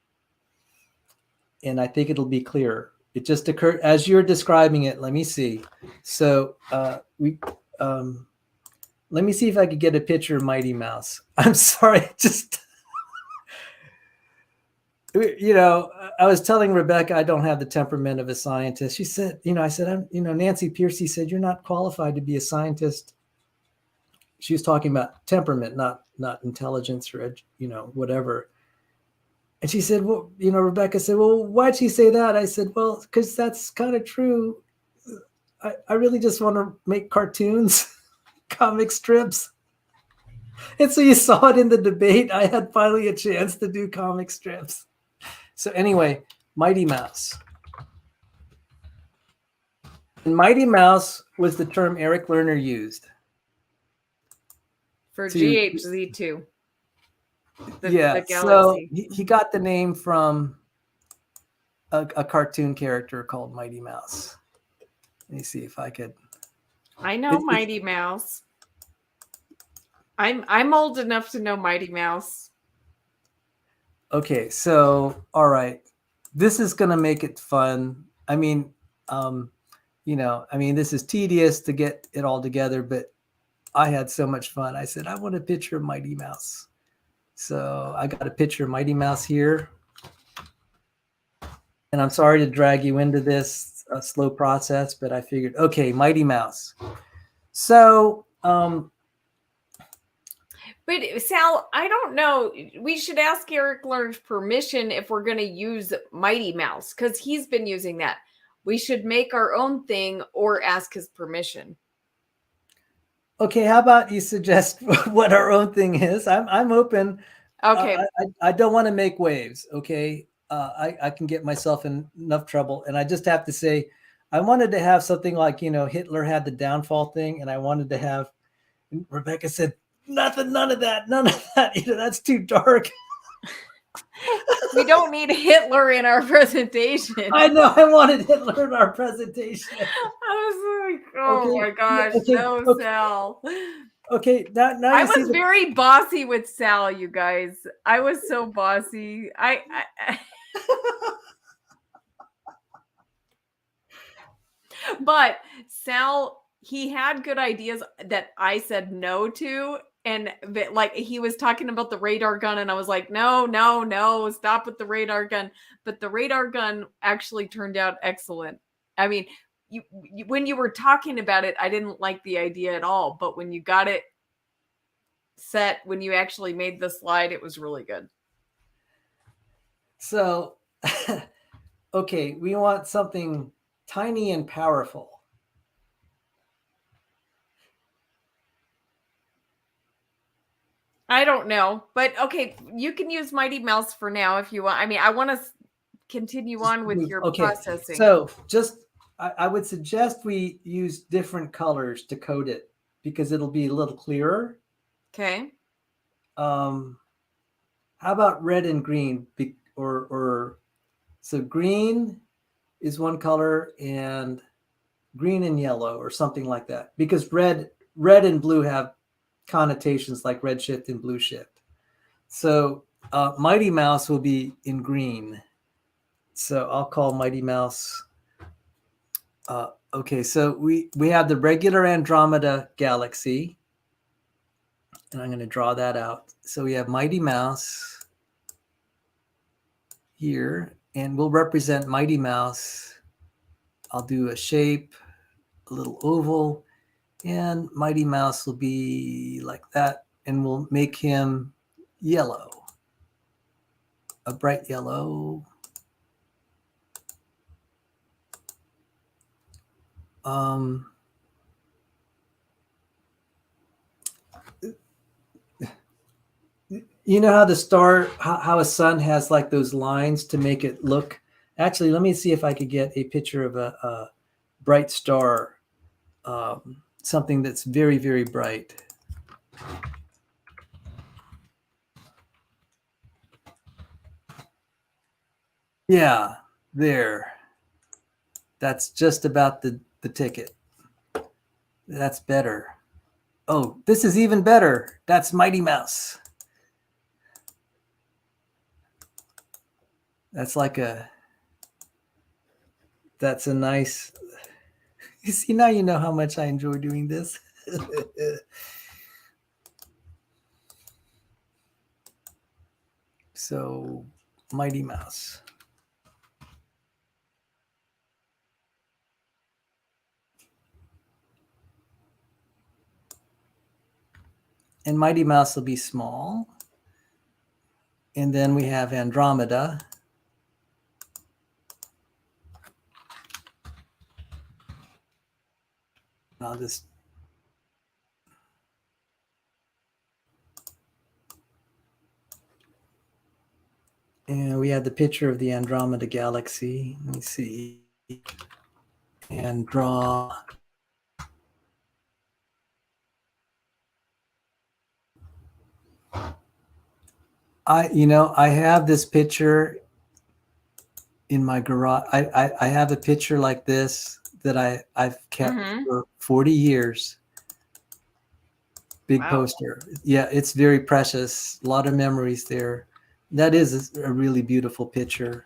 A: And I think it'll be clearer. It just occurred as you're describing it. Let me see. So let me see if I could get a picture of Mighty Mouse. I'm sorry, just I was telling Rebekah I don't have the temperament of a scientist. She said, I said, Nancy Piercy said, you're not qualified to be a scientist. She was talking about temperament, not intelligence or, whatever. And she said, well, Rebekah said, well, why'd she say that? I said, well, because that's kind of true. I really just want to make cartoons, comic strips. And so you saw it in the debate. I had finally a chance to do comic strips. So anyway, Mighty Mouse. And Mighty Mouse was the term Eric Lerner used.
B: For GHZ2.
A: The so he got the name from a cartoon character called Mighty Mouse. Let me see if I could.
B: I know Mighty Mouse. I'm old enough to know Mighty Mouse.
A: Okay, so all right, this is gonna make it fun. I mean, I mean, this is tedious to get it all together, but I had so much fun. I said, I want a picture of Mighty Mouse. So I got a picture of Mighty Mouse here. And I'm sorry to drag you into this slow process, but I figured, okay, Mighty Mouse. So,
B: but Sal, I don't know. We should ask Eric Lerner's permission if we're going to use Mighty Mouse, because he's been using that. We should make our own thing or ask his permission.
A: Okay, how about you suggest what our own thing is? I'm open.
B: Okay.
A: I don't want to make waves. Okay, I can get myself in enough trouble, and I just have to say, I wanted to have something like Hitler had the downfall thing, and I wanted to have. Rebekah said, none of that. That's too dark.
B: We don't need Hitler in our presentation.
A: I know. I wanted Hitler in our presentation.
B: I was like, oh my gosh, no, Sal.
A: Okay, now
B: I was very bossy with Sal, you guys. I was so bossy. But Sal, he had good ideas that I said no to. And like he was talking about the radar gun, and I was like, no, stop with the radar gun. But the radar gun actually turned out excellent. I mean, you when you were talking about it, I didn't like the idea at all. But when you got it set, when you actually made the slide, it was really good.
A: So, okay, we want something tiny and powerful.
B: I don't know, but okay, you can use Mighty Mouse for now if you want. I mean, I want to continue on with your processing.
A: So I would suggest we use different colors to code it because it'll be a little clearer.
B: Okay.
A: How about red and green? So green is one color, and green and yellow, or something like that, because red and blue have connotations like red shift and blue shift. So Mighty Mouse will be in green. So I'll call Mighty Mouse. Okay, so we have the regular Andromeda galaxy, and I'm going to draw that out. So we have Mighty Mouse here, and we'll represent Mighty Mouse. I'll do a shape, a little oval, and Mighty Mouse will be like that, and we'll make him yellow, a bright yellow. You know how the star, how a sun has like those lines to make it look. Actually, let me see if I could get a picture of a bright star, something that's very, very bright. Yeah, there. That's just about the ticket. That's better. Oh, this is even better. That's Mighty Mouse. That's that's a nice, you see, now you know how much I enjoy doing this. So, Mighty Mouse. And Mighty Mouse will be small. And then we have Andromeda. I'll just. And we have the picture of the Andromeda galaxy. Let me see. And draw. I have this picture in my garage. I have a picture like this that I've kept for 40 years. Big poster. Yeah, it's very precious. A lot of memories there. That is a really beautiful picture.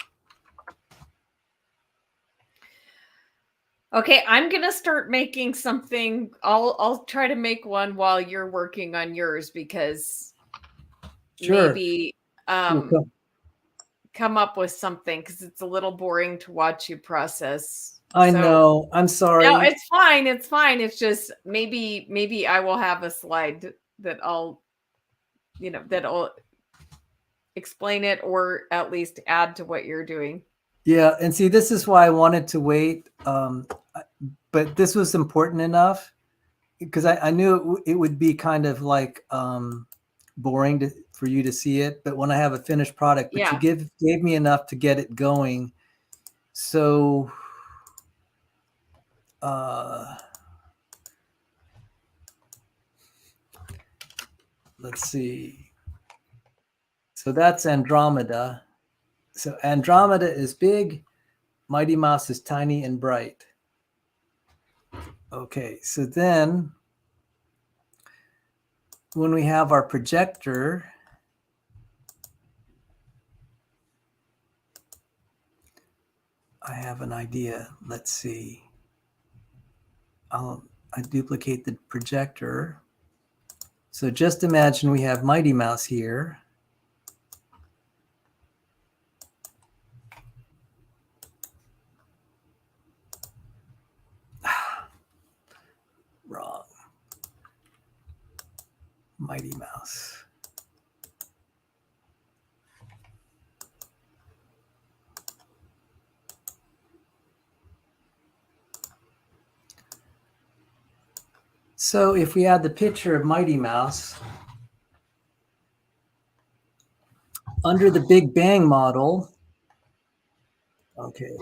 B: Okay, I'm gonna start making something. I'll try to make one while you're working on yours, because
A: Sure.
B: maybe
A: Cool.
B: come up with something, because it's a little boring to watch you process.
A: I
B: So
A: know. I'm sorry.
B: no, it's fine. It's fine. It's just maybe I will have a slide that that'll explain it, or at least add to what you're doing.
A: Yeah, and see, this is why I wanted to wait. But this was important enough because I knew it would be kind of like boring for you to see it. But when I have a finished product, but you
B: Yeah.
A: gave me enough to get it going. So let's see. So that's Andromeda. So Andromeda is big. Mighty Mouse is tiny and bright. Okay, so then when we have our projector, I have an idea. Let's see. I duplicate the projector. So just imagine we have Mighty Mouse here. Wrong. Mighty Mouse. So if we add the picture of Mighty Mouse under the Big Bang model, okay.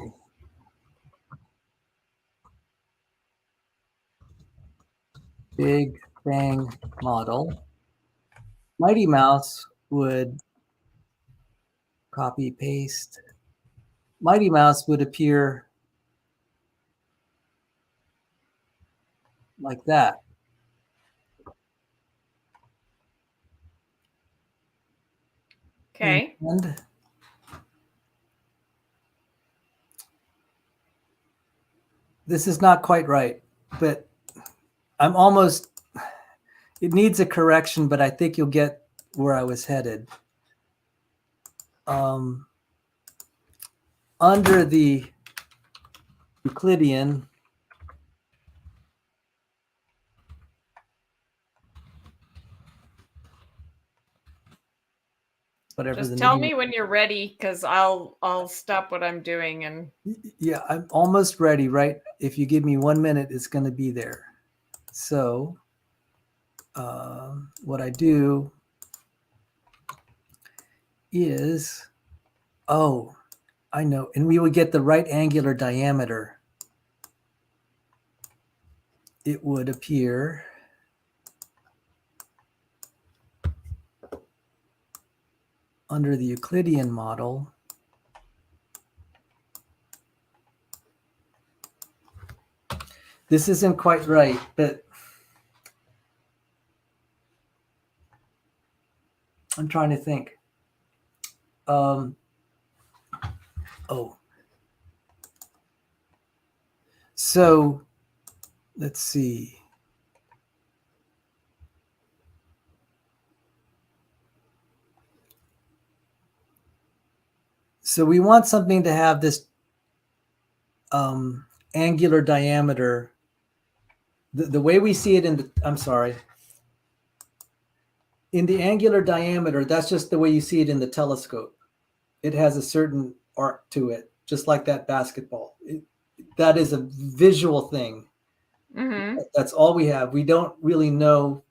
A: Big Bang model, Mighty Mouse would copy, paste. Mighty Mouse would appear like that.
B: Okay.
A: And this is not quite right, but I'm almost, it needs a correction, but I think you'll get where I was headed. Under the Euclidean, whatever
B: Just
A: the
B: tell
A: name.
B: me when you're ready, because I'll stop what I'm doing. And
A: yeah, I'm almost ready, right? If you give me 1 minute, it's going to be there. So what I do is, oh, I know, and we would get the right angular diameter. It would appear under the Euclidean model. This isn't quite right, but I'm trying to think. Oh, so let's see. So we want something to have this angular diameter. The way we see it in the, I'm sorry. In the angular diameter, that's just the way you see it in the telescope. It has a certain arc to it, just like that basketball. That is a visual thing.
B: mm-hmm.
A: That's all we have. We don't really know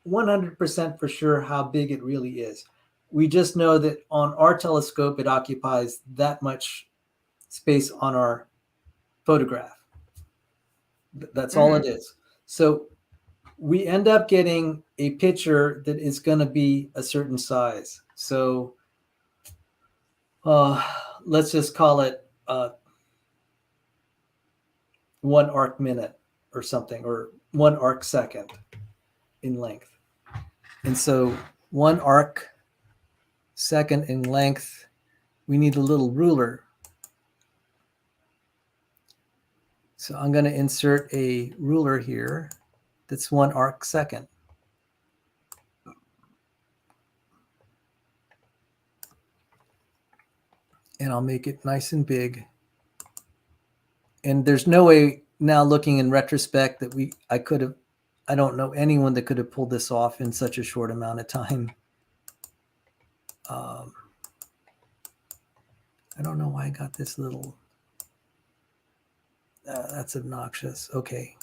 A: 100% for sure how big it really is. We just know that on our telescope, it occupies that much space on our photograph. That's all it is. So we end up getting a picture that is going to be a certain size. So let's just call it 1 arc minute or something, or 1 arc second in length. And so 1 arc second in length, we need a little ruler. So I'm going to insert a ruler here that's 1 arcsecond. And I'll make it nice and big. And there's no way now, looking in retrospect, that I don't know anyone that could have pulled this off in such a short amount of time. I don't know why I got this little, that's obnoxious. Okay.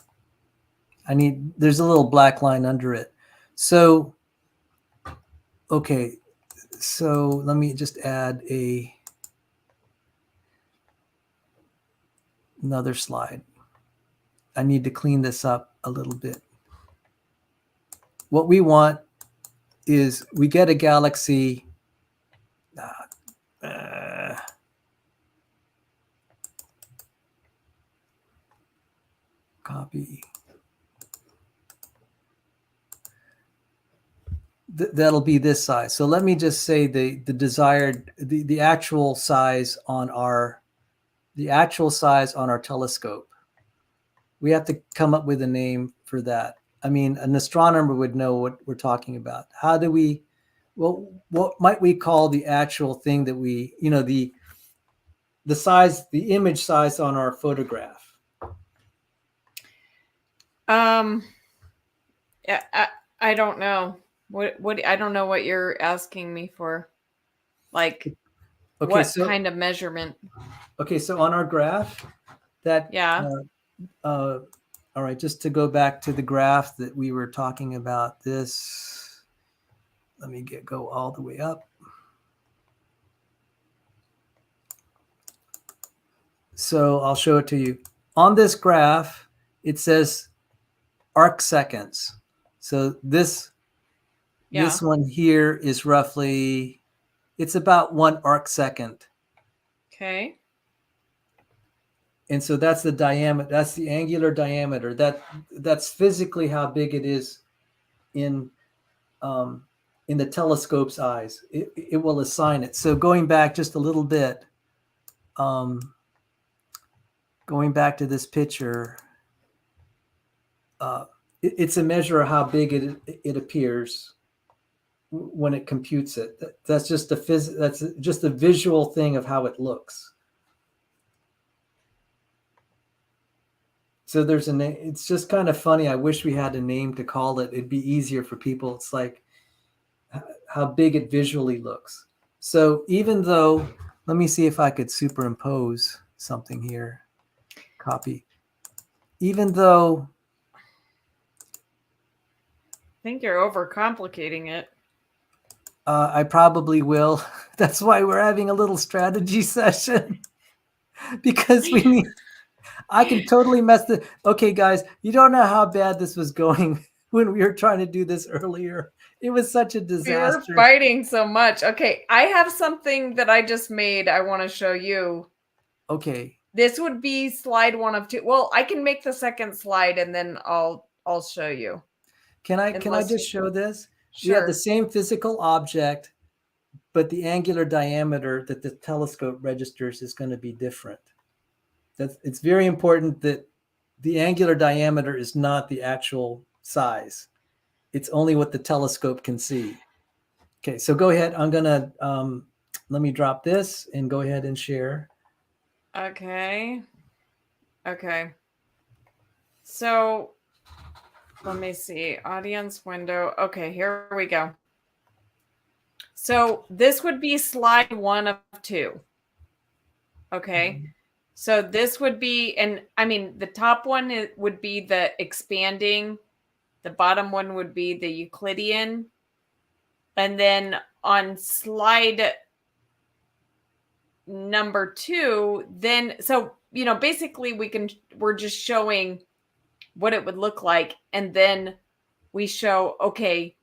A: There's a little black line under it. So, okay. So let me just add another slide. I need to clean this up a little bit. What we want is we get a galaxy. Copy. That'll be this size. So let me just say the actual size on our telescope. We have to come up with a name for that. I mean, an astronomer would know what we're talking about. How do we, well, what might we call the actual thing that we, the size, the image size on our photograph?
B: I don't know. What I don't know what you're asking me for. Like, okay, what kind of measurement?
A: Okay, so on our graph, that all right, just to go back to the graph that we were talking about, this, let me go all the way up. So I'll show it to you. On this graph, it says arcseconds. So this one here is roughly, it's about 1 arcsecond.
B: Okay.
A: And so that's the diameter, that's the angular diameter. That's physically how big it is in the telescope's eyes. It will assign it. So going back just a little bit, going back to this picture, it's a measure of how big it appears when it computes it. That's just a visual thing of how it looks. So there's a name. It's just kind of funny. I wish we had a name to call it. It'd be easier for people. It's like how big it visually looks. So even though, let me see if I could superimpose something here. Copy. Even though,
B: I think you're overcomplicating it.
A: I probably will. That's why we're having a little strategy session. Because we need, I can totally mess the, okay, guys, you don't know how bad this was going when we were trying to do this earlier. It was such a disaster.
B: We were fighting so much. Okay, I have something that I just made I want to show you.
A: Okay.
B: This would be slide 1 of 2. Well, I can make the second slide and then I'll show you.
A: Can I just show this?
B: Sure.
A: We have the same physical object, but the angular diameter that the telescope registers is going to be different. It's very important that the angular diameter is not the actual size. It's only what the telescope can see. Okay, so go ahead. I'm going to, let me drop this and go ahead and share.
B: Okay. So let me see. Audience window. Okay, here we go. So this would be slide 1 of 2. Okay. Mm-hmm. So this would be, and I mean, the top one would be the expanding. The bottom one would be the Euclidean. And then on slide number 2, then, so, basically we're just showing what it would look like. And then we show, okay,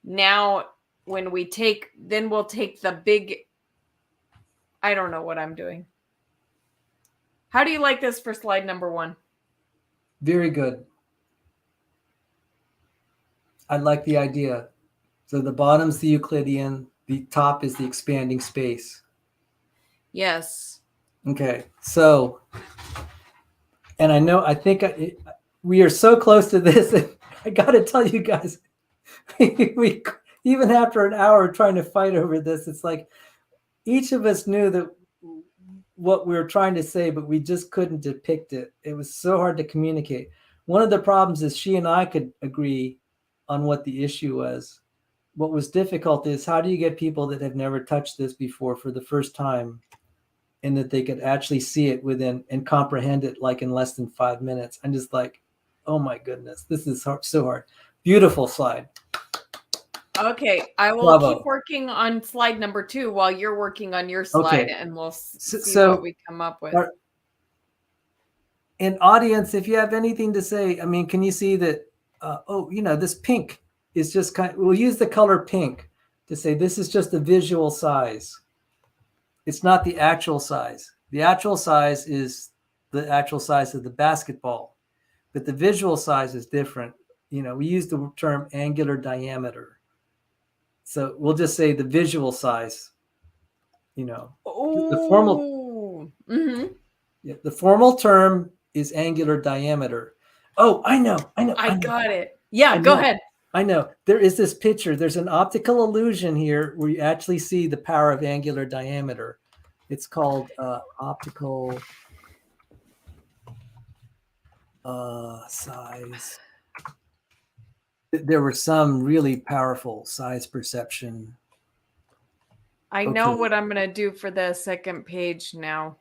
B: now when we'll take the big, I don't know what I'm doing. How do you like this for slide number 1?
A: Very good. I like the idea. So the bottom's the Euclidean, the top is the expanding space.
B: Yes.
A: Okay, so And we are so close to this. I got to tell you guys, we even after an hour trying to fight over this, it's like each of us knew that what we were trying to say, but we just couldn't depict it. It was so hard to communicate. One of the problems is she and I could agree on what the issue was. What was difficult is how do you get people that have never touched this before for the first time, and that they could actually see it within and comprehend it like in less than 5 minutes. I'm just like, oh my goodness, this is so hard. Beautiful slide.
B: Okay, I will
A: Bravo.
B: keep working on slide number 2 while you're working on your slide,
A: Okay.
B: and we'll see
A: So
B: what we come up with.
A: In audience, if you have anything to say, I mean, can you see that? This pink is just we'll use the color pink to say this is just a visual size. It's not the actual size. The actual size is the actual size of the basketball, but the visual size is different. We use the term angular diameter. So we'll just say the visual size, the formal.
B: Mm-hmm.
A: Yeah, the formal term is angular diameter. Oh, I know.
B: I got it. Yeah, go ahead.
A: I know. There is this picture. There's an optical illusion here where you actually see the power of angular diameter. It's called optical size. There were some really powerful size perception.
B: I know what I'm going to do for the second page now.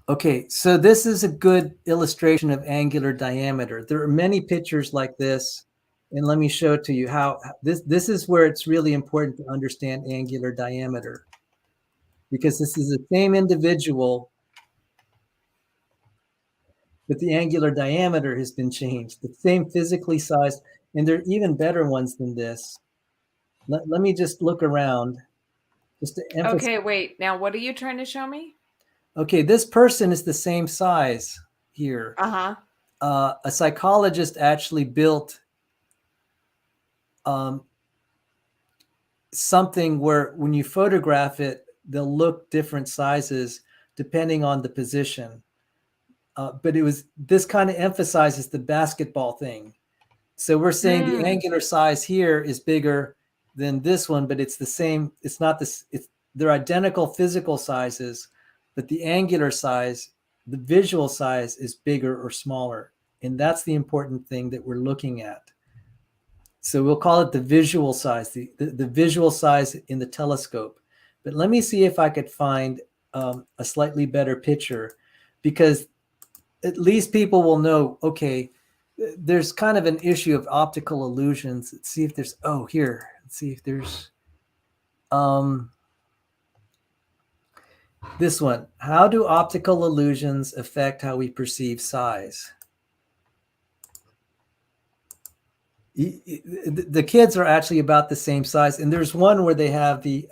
A: Okay, so this is a good illustration of angular diameter. There are many pictures like this, and let me show it to you how this is where it's really important to understand angular diameter, because this is the same individual, but the angular diameter has been changed. The same physically sized, and there are even better ones than this. Let me just look around just to emphasize.
B: Okay, wait. Now, what are you trying to show me?
A: Okay, this person is the same size here. A psychologist actually built something where when you photograph it, they'll look different sizes depending on the position. But this kind of emphasizes the basketball thing. So we're saying the angular size here is bigger than this one, but it's the same. It's not this. They're identical physical sizes, but the angular size, the visual size is bigger or smaller. And that's the important thing that we're looking at. So we'll call it the visual size, the visual size in the telescope. But let me see if I could find a slightly better picture, because at least people will know, okay, there's kind of an issue of optical illusions. Let's see if there's, here. Let's see if there's this one. How do optical illusions affect how we perceive size? The kids are actually about the same size, and there's one where they have the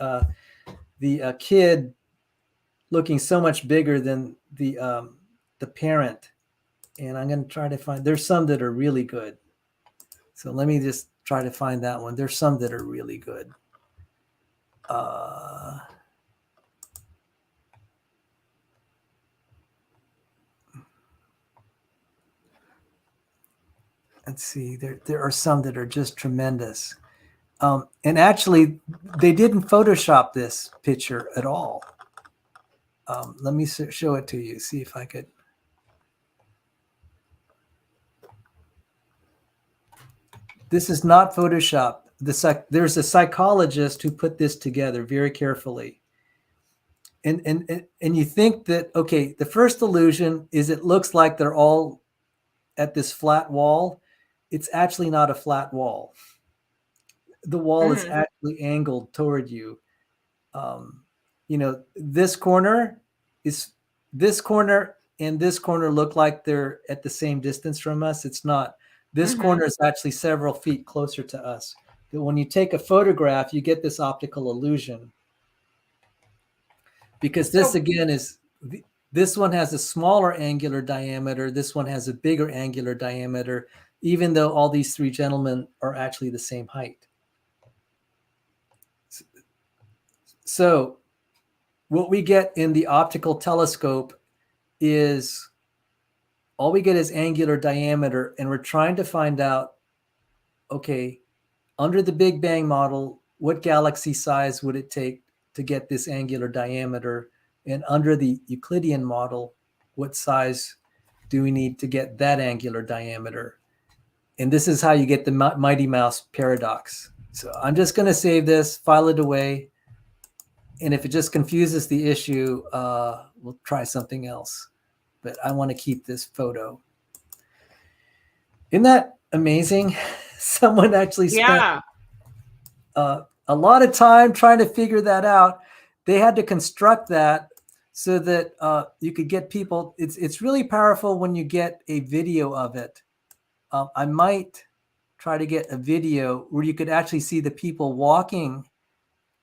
A: kid looking so much bigger than the parent, and I'm going to try to find. There's some that are really good, so let me just try to find that one. There's some that are really good. Let's see. There are some that are just tremendous. And actually, they didn't Photoshop this picture at all. Let me show it to you. See if I could. This is not Photoshop. There's a psychologist who put this together very carefully. And you think that, okay, the first illusion is it looks like they're all at this flat wall. It's actually not a flat wall. The wall is actually angled toward you. This corner and this corner look like they're at the same distance from us. It's not. This corner is actually several feet closer to us. But when you take a photograph, you get this optical illusion. Because this again this one has a smaller angular diameter. This one has a bigger angular diameter, even though all these three gentlemen are actually the same height. So what we get in the optical telescope is all we get is angular diameter, and we're trying to find out, okay, under the Big Bang model, what galaxy size would it take to get this angular diameter? And under the Euclidean model, what size do we need to get that angular diameter? And this is how you get the Mighty Mouse paradox. So I'm just going to save this, file it away. And if it just confuses the issue, we'll try something else. But I want to keep this photo. Isn't that amazing? Someone actually spent a lot of time trying to figure that out. They had to construct that so that you could get people. It's really powerful when you get a video of it. I might try to get a video where you could actually see the people walking.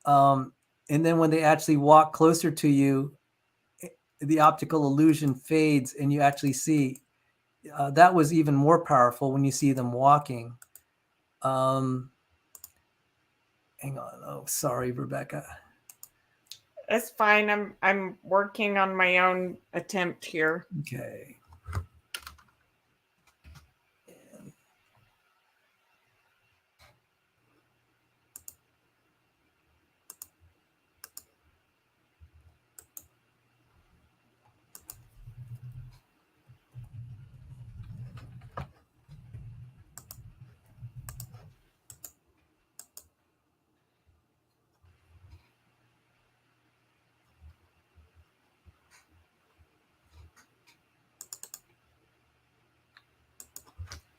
A: And then when they actually walk closer to you, the optical illusion fades and you actually see. That was even more powerful when you see them walking. Hang on. Oh, sorry, Rebekah.
B: It's fine. I'm working on my own attempt here.
A: Okay.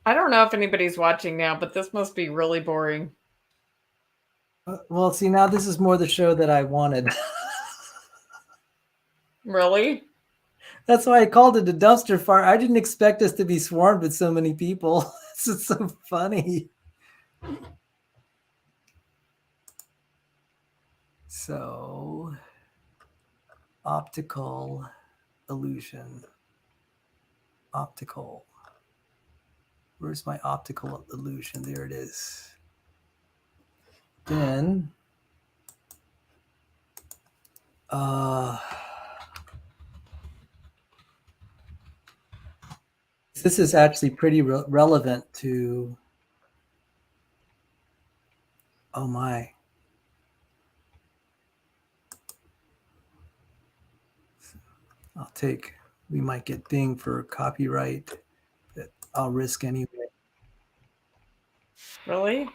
B: I don't know if anybody's watching now, but this must be really boring.
A: Well, see, now this is more the show that I wanted.
B: Really?
A: That's why I called it a dumpster fire. I didn't expect us to be swarmed with so many people. This is so funny. So, optical illusion. Optical. Where's my optical illusion? There it is. Then, this is actually pretty relevant to, oh my. We might get dinged for copyright, but I'll risk anyway.
B: Really?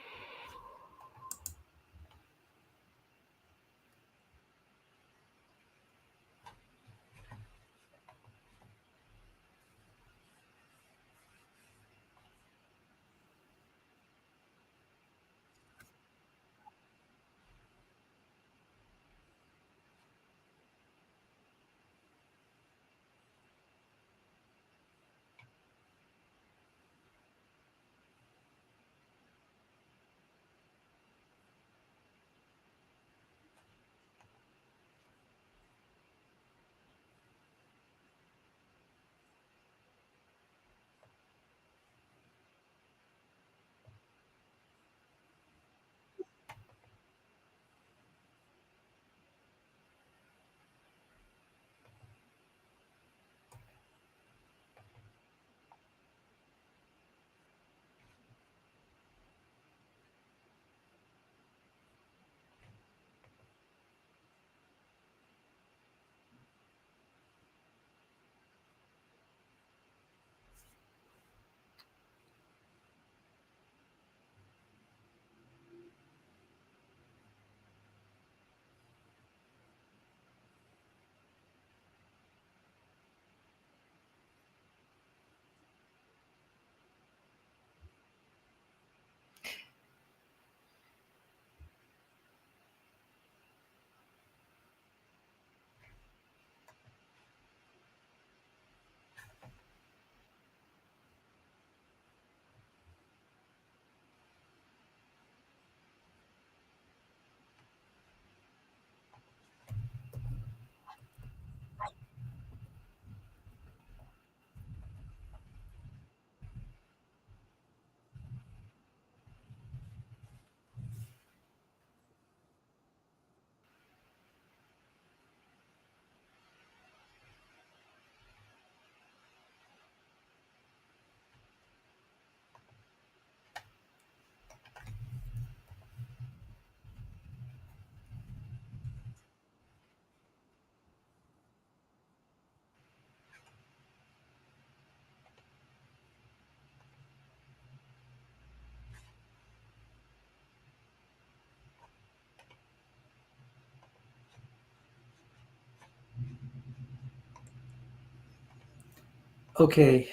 A: Okay,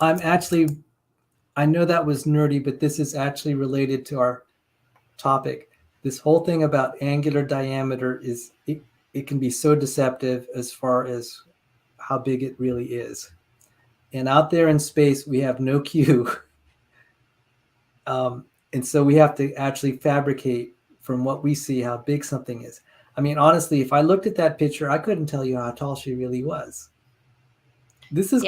A: I know that was nerdy, but this is actually related to our topic. This whole thing about angular diameter it can be so deceptive as far as how big it really is. And out there in space, we have no cue. And so we have to actually fabricate from what we see how big something is. I mean, honestly, if I looked at that picture, I couldn't tell you how tall she really was. This is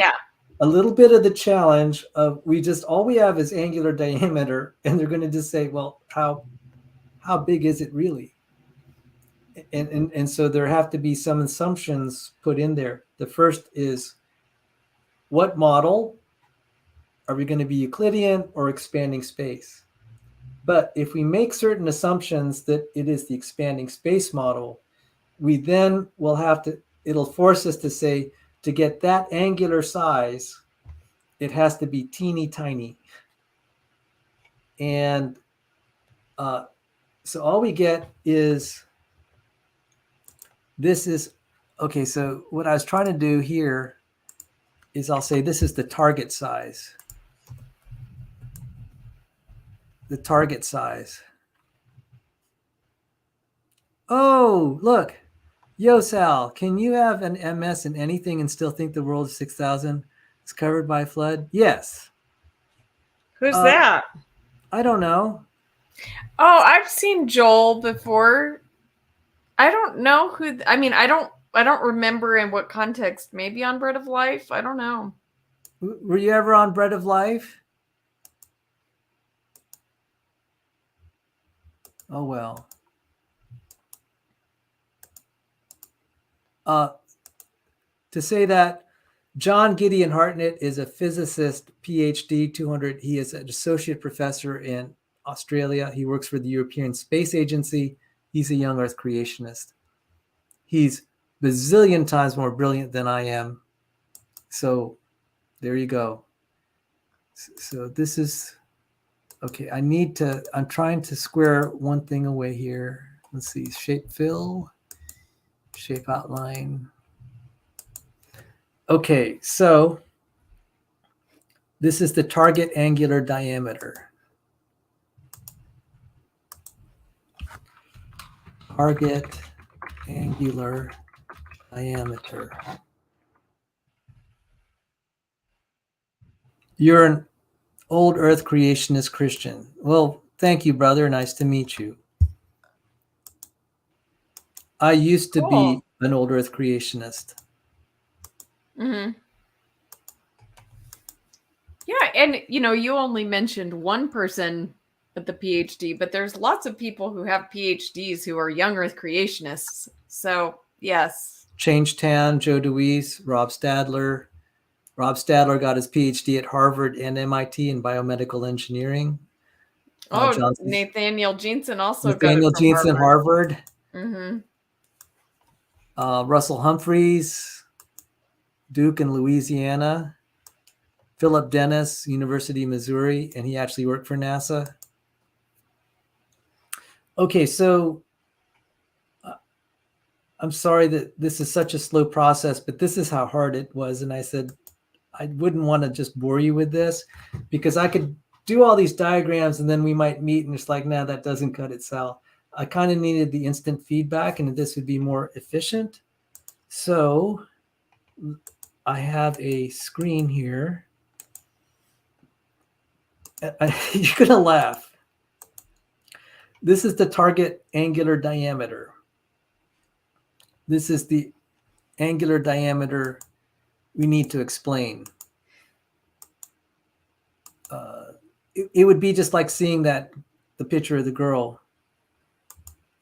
A: a little bit of the challenge of all we have is angular diameter, and they're going to just say, well, how big is it really? And so there have to be some assumptions put in there. The first is, what model? Are we going to be Euclidean or expanding space? But if we make certain assumptions that it is the expanding space model, we then will have to, it'll force us to say, to get that angular size, it has to be teeny tiny. And so all we get is, this is, okay, so what I was trying to do here is I'll say this is the target size. The target size. Oh, look. Yo, Sal, can you have an MS in anything and still think the world is 6,000? It's covered by flood? Yes.
B: Who's that?
A: I don't know.
B: Oh, I've seen Joel before. I don't know who. I mean, I don't remember in what context. Maybe on Bread of Life. I don't know.
A: Were you ever on Bread of Life? Oh, well. To say that John Gideon Hartnett is a physicist, PhD, 200. He is an associate professor in Australia. He works for the European Space Agency. He's a young Earth creationist. He's bazillion times more brilliant than I am. So there you go. So this is, okay, I'm trying to square one thing away here. Let's see, shape fill, shape outline. Okay, so this is the target angular diameter. Target angular diameter. You're an old Earth creationist Christian. Well, thank you, brother. Nice to meet you. I used to be an old Earth creationist.
B: Mm-hmm. Yeah, and you only mentioned one person with the PhD, but there's lots of people who have PhDs who are young Earth creationists. So yes.
A: Change Tan, Joe DeWeese, Rob Stadler. Rob Stadler got his PhD at Harvard and MIT in biomedical engineering.
B: Nathaniel Jeanson also
A: Nathaniel
B: got it from
A: Jeanson, Harvard.
B: Mm-hmm.
A: Russell Humphreys, Duke in Louisiana. Philip Dennis, University of Missouri, and he actually worked for NASA. Okay, so I'm sorry that this is such a slow process, but this is how hard it was. And I said, I wouldn't want to just bore you with this, because I could do all these diagrams and then we might meet and it's like, nah, that doesn't cut it, Sal. I kind of needed the instant feedback and this would be more efficient. So I have a screen here. You're going to laugh. This is the target angular diameter. This is the angular diameter we need to explain. It would be just like seeing the picture of the girl.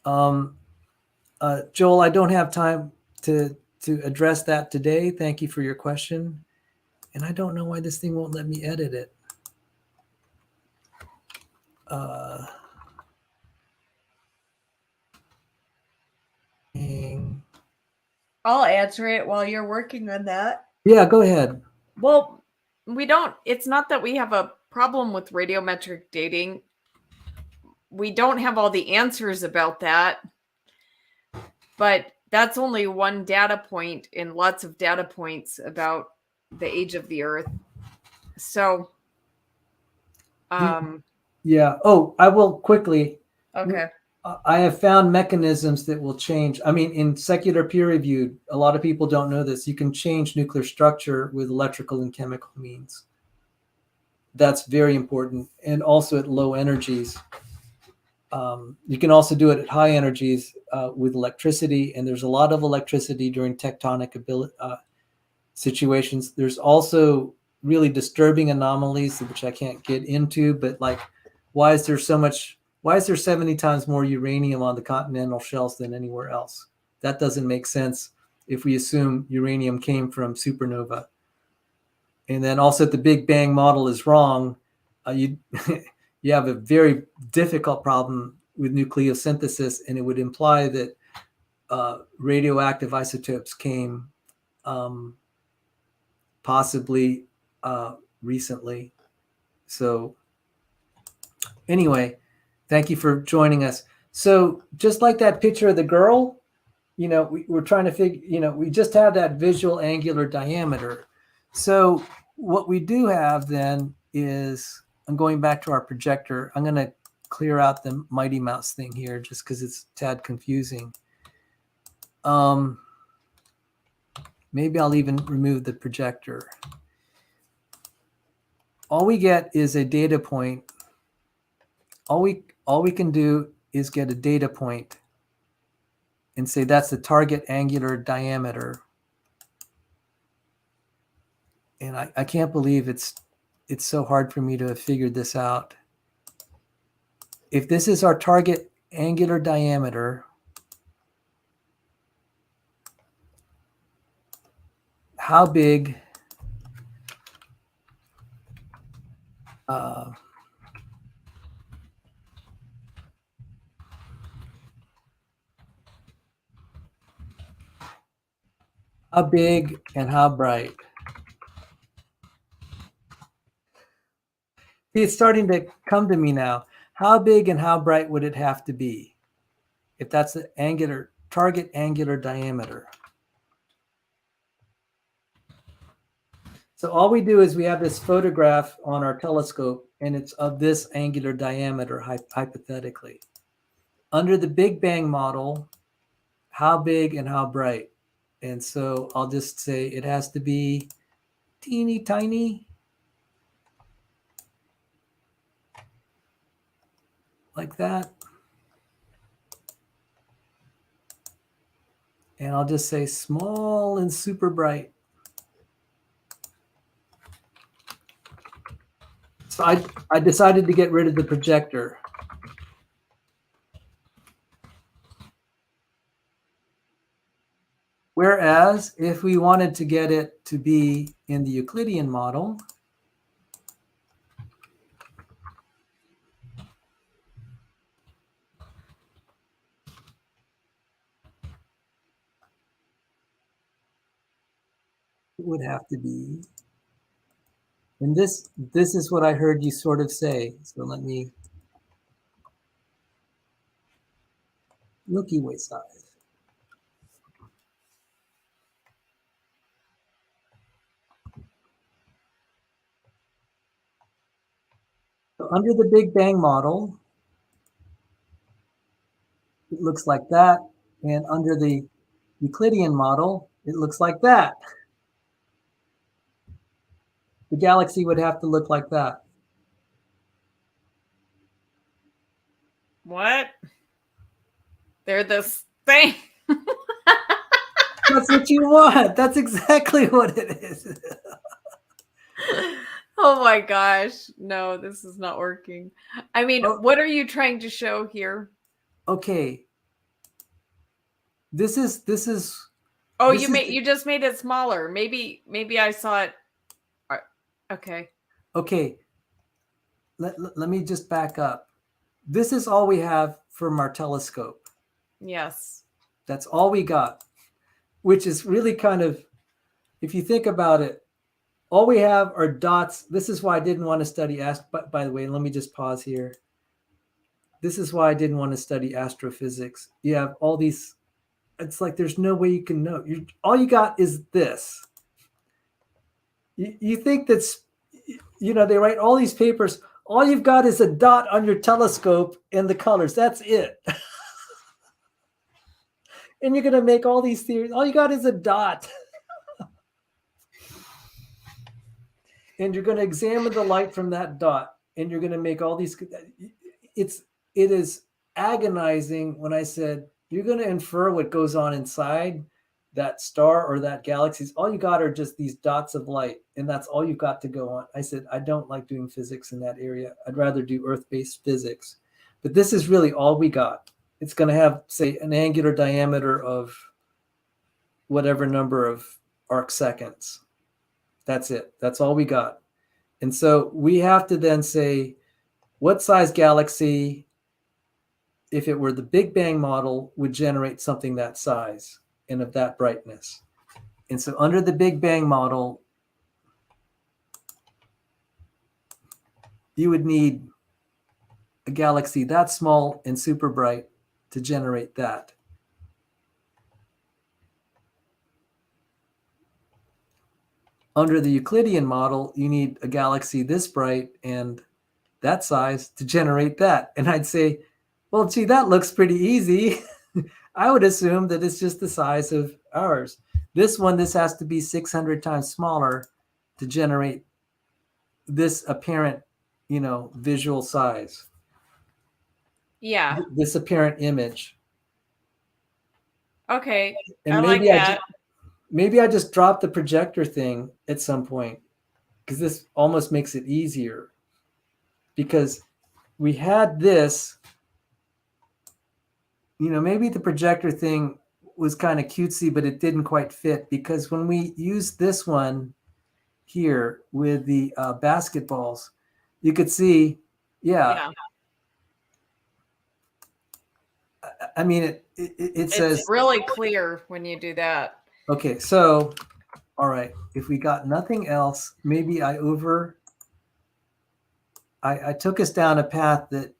A: Joel, I don't have time to address that today. Thank you for your question. And I don't know why this thing won't let me edit it.
B: I'll answer it while you're working on that.
A: Yeah, go ahead.
B: Well, it's not that we have a problem with radiometric dating. We don't have all the answers about that. But that's only one data point in lots of data points about the age of the Earth. So,
A: yeah. Oh, I will quickly.
B: okay.
A: I have found mechanisms that will change. I mean, in secular peer reviewed, a lot of people don't know this. You can change nuclear structure with electrical and chemical means. That's very important. And also at low energies. You can also do it at high energies with electricity. And there's a lot of electricity during tectonic situations. There's also really disturbing anomalies, which I can't get into, but like, why is there 70 times more uranium on the continental shelves than anywhere else? That doesn't make sense if we assume uranium came from supernova. And then also the Big Bang model is wrong. You have a very difficult problem with nucleosynthesis, and it would imply that radioactive isotopes came possibly recently. So anyway, thank you for joining us. So just like that picture of the girl, we're trying to figure, we just have that visual angular diameter. So what we do have then is, I'm going back to our projector. I'm going to clear out the Mighty Mouse thing here just because it's a tad confusing. Maybe I'll even remove the projector. All we get is a data point. All we can do is get a data point and say that's the target angular diameter. And I can't believe it's so hard for me to have figured this out. If this is our target angular diameter, how big and how bright? See, it's starting to come to me now. How big and how bright would it have to be if that's the target angular diameter? So all we do is we have this photograph on our telescope, and it's of this angular diameter, hypothetically. Under the Big Bang model, how big and how bright? And so I'll just say it has to be teeny tiny, like that. And I'll just say small and super bright. So I decided to get rid of the projector. Whereas if we wanted to get it to be in the Euclidean model, it would have to be, and this is what I heard you sort of say. So let me, Milky Way size. So under the Big Bang model, it looks like that. And under the Euclidean model, it looks like that. The galaxy would have to look like that.
B: What? They're this thing.
A: That's what you want. That's exactly what it is.
B: Oh my gosh. No, this is not working. I mean, what are you trying to show here?
A: Okay. This is.
B: Oh, you just made it smaller. Maybe I saw it. Okay.
A: Okay. Let me just back up. This is all we have from our telescope.
B: Yes.
A: That's all we got, which is really kind of, if you think about it, all we have are dots. This is why I didn't want to study by the way, let me just pause here. This is why I didn't want to study astrophysics. You have all these it's like there's no way you can know. All you got is this. You think that's, they write all these papers. All you've got is a dot on your telescope and the colors. That's it. And you're going to make all these theories. All you got is a dot. And you're going to examine the light from that dot. And you're going to make all these. It is agonizing when I said, you're going to infer what goes on inside that star or that galaxies. All you got are just these dots of light. And that's all you got to go on. I said, I don't like doing physics in that area. I'd rather do Earth-based physics. But this is really all we got. It's going to have, say, an angular diameter of whatever number of arc seconds. That's it. That's all we got. And so we have to then say, what size galaxy, if it were the Big Bang model, would generate something that size and of that brightness? And so under the Big Bang model, you would need a galaxy that small and super bright to generate that. Under the Euclidean model, you need a galaxy this bright and that size to generate that. And I'd say, well, gee, that looks pretty easy. I would assume that it's just the size of ours. This has to be 600 times smaller to generate this apparent, visual size.
B: Yeah.
A: This apparent image.
B: Okay.
A: And
B: I like that.
A: Maybe I just dropped the projector thing at some point, because this almost makes it easier. Because we had this, maybe the projector thing was kind of cutesy, but it didn't quite fit, because when we used this one here with the basketballs, you could see, yeah. I mean, it says.
B: It's really clear when you do that.
A: Okay, so, all right, if we got nothing else, maybe I took us down a path that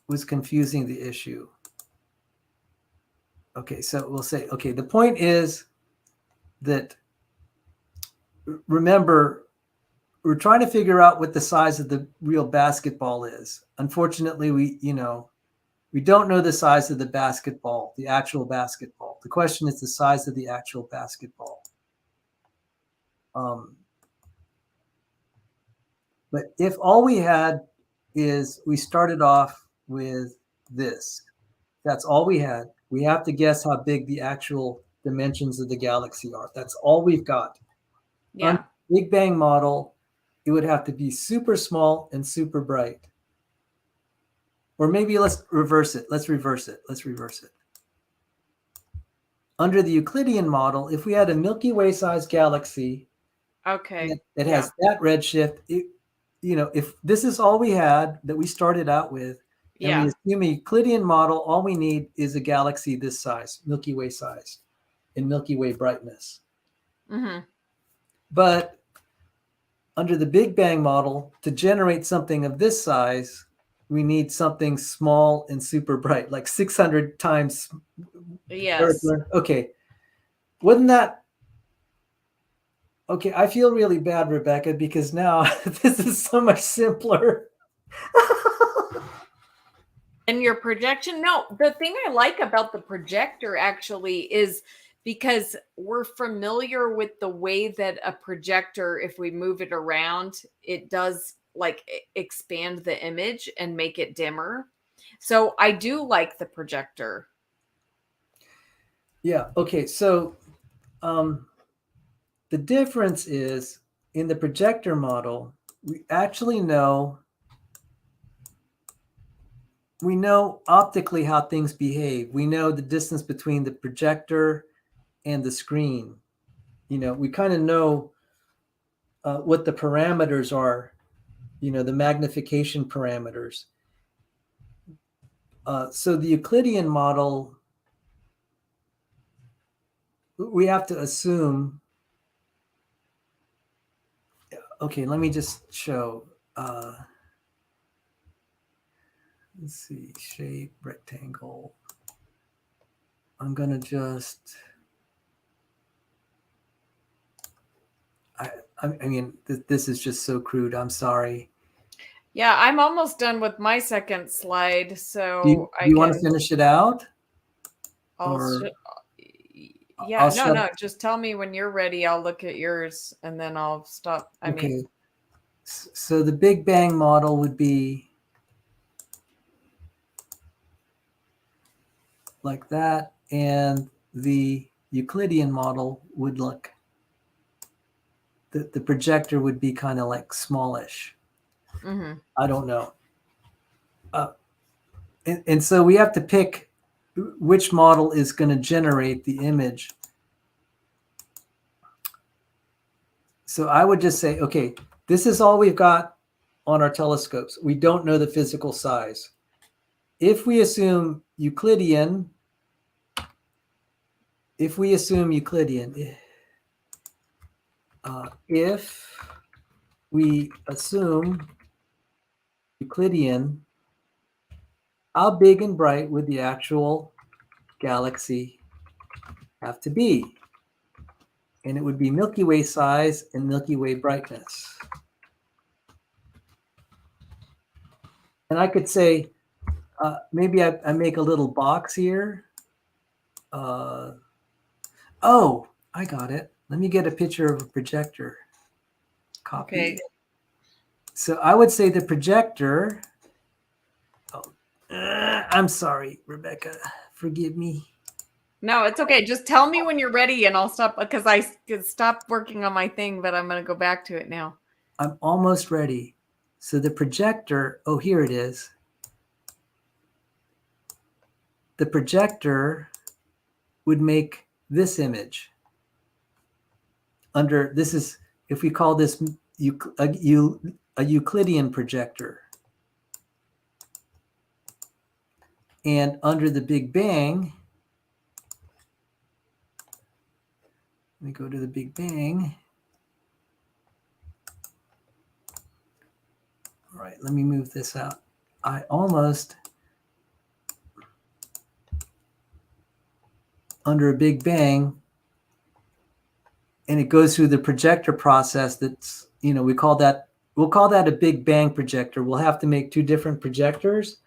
A: was confusing the issue. Okay, so we'll say, okay, the point is that, remember, we're trying to figure out what the size of the real basketball is. Unfortunately, we don't know the size of the basketball, the actual basketball. The question is the size of the actual basketball. But if all we had is we started off with this, that's all we had. We have to guess how big the actual dimensions of the galaxy are. That's all we've got.
B: Yeah.
A: On Big Bang model, it would have to be super small and super bright. Or maybe let's reverse it. Let's reverse it. Under the Euclidean model, if we had a Milky Way sized galaxy,
B: okay,
A: that has that redshift, if this is all we had that we started out with, and we assume a Euclidean model, all we need is a galaxy this size, Milky Way size, in Milky Way brightness.
B: Mm-hmm.
A: But under the Big Bang model, to generate something of this size, we need something small and super bright, like 600 times.
B: Yes.
A: Okay. Wasn't that? Okay, I feel really bad, Rebekah, because now this is so much simpler.
B: And your projection? No, the thing I like about the projector actually is because we're familiar with the way that a projector, if we move it around, it does like expand the image and make it dimmer. So I do like the projector.
A: Yeah. Okay. So the difference is in the projector model, we actually know optically how things behave. We know the distance between the projector and the screen. We kind of know what the parameters are, the magnification parameters. So the Euclidean model, we have to assume. Okay, let me just show. Let's see, shape, rectangle. I'm going to just, I mean, this is just so crude. I'm sorry.
B: Yeah, I'm almost done with my second slide, so
A: Do you want to finish it out?
B: Yeah, no, just tell me when you're ready. I'll look at yours and then I'll stop.
A: Okay. So the Big Bang model would be like that, and the Euclidean model would look, the projector would be kind of like smallish.
B: Mm-hmm.
A: I don't know. And so we have to pick which model is going to generate the image. So I would just say, okay, this is all we've got on our telescopes. We don't know the physical size. If we assume Euclidean, if we assume Euclidean, how big and bright would the actual galaxy have to be? And it would be Milky Way size and Milky Way brightness. And I could say, maybe I make a little box here. Oh, I got it. Let me get a picture of a projector. Copy.
B: Okay.
A: So I would say the projector. I'm sorry, Rebecca. Forgive me.
B: No, it's okay. Just tell me when you're ready and I'll stop, because I stopped working on my thing, but I'm going to go back to it now.
A: I'm almost ready. So the projector, oh, here it is. The projector would make this image. This is, if we call this a Euclidean projector. And under the Big Bang, let me go to the Big Bang. All right, let me move this out. I almost, under a Big Bang, and it goes through the projector process that's, we'll call that a Big Bang projector. We'll have to make two different projectors.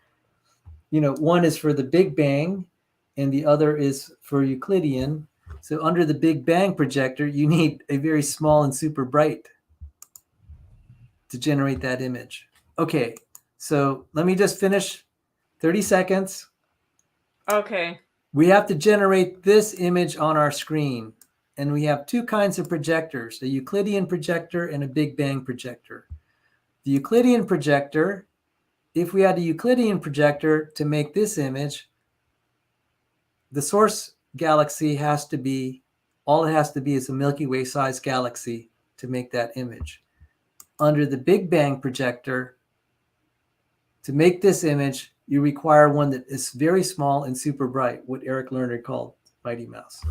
A: One is for the Big Bang and the other is for Euclidean. So under the Big Bang projector, you need a very small and super bright to generate that image. Okay, so let me just finish 30 seconds.
B: Okay.
A: We have to generate this image on our screen. And we have two kinds of projectors, a Euclidean projector and a Big Bang projector. The Euclidean projector, if we had a Euclidean projector to make this image, the source galaxy has to be, all it has to be is a Milky Way sized galaxy to make that image. Under the Big Bang projector, to make this image, you require one that is very small and super bright, what Eric Lerner called Mighty Mouse.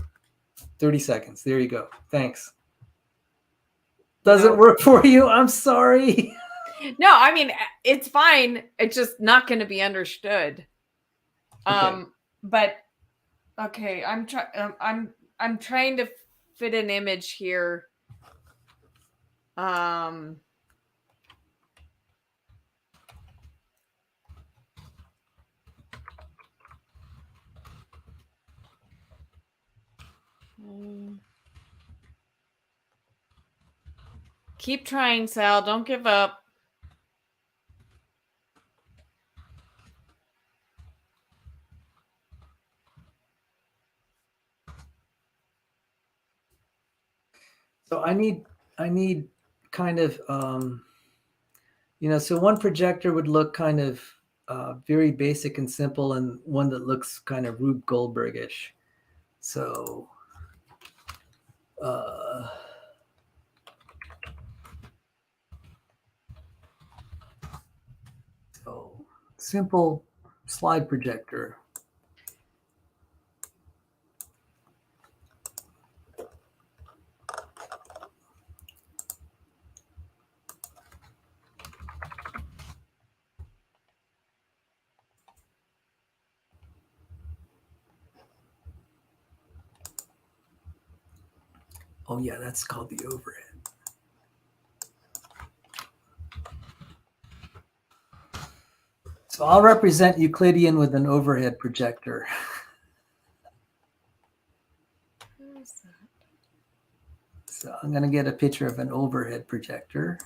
A: 30 seconds. There you go. Thanks. Does it work for you? I'm sorry.
B: No, I mean, it's fine. It's just not going to be understood.
A: Okay.
B: But okay, I'm trying to fit an image here. Keep trying, Sal. Don't give up.
A: So I need kind of, so one projector would look kind of very basic and simple, and one that looks kind of Rube Goldberg-ish. So, simple slide projector. Oh yeah, that's called the overhead. So I'll represent Euclidean with an overhead projector. So I'm going to get a picture of an overhead projector.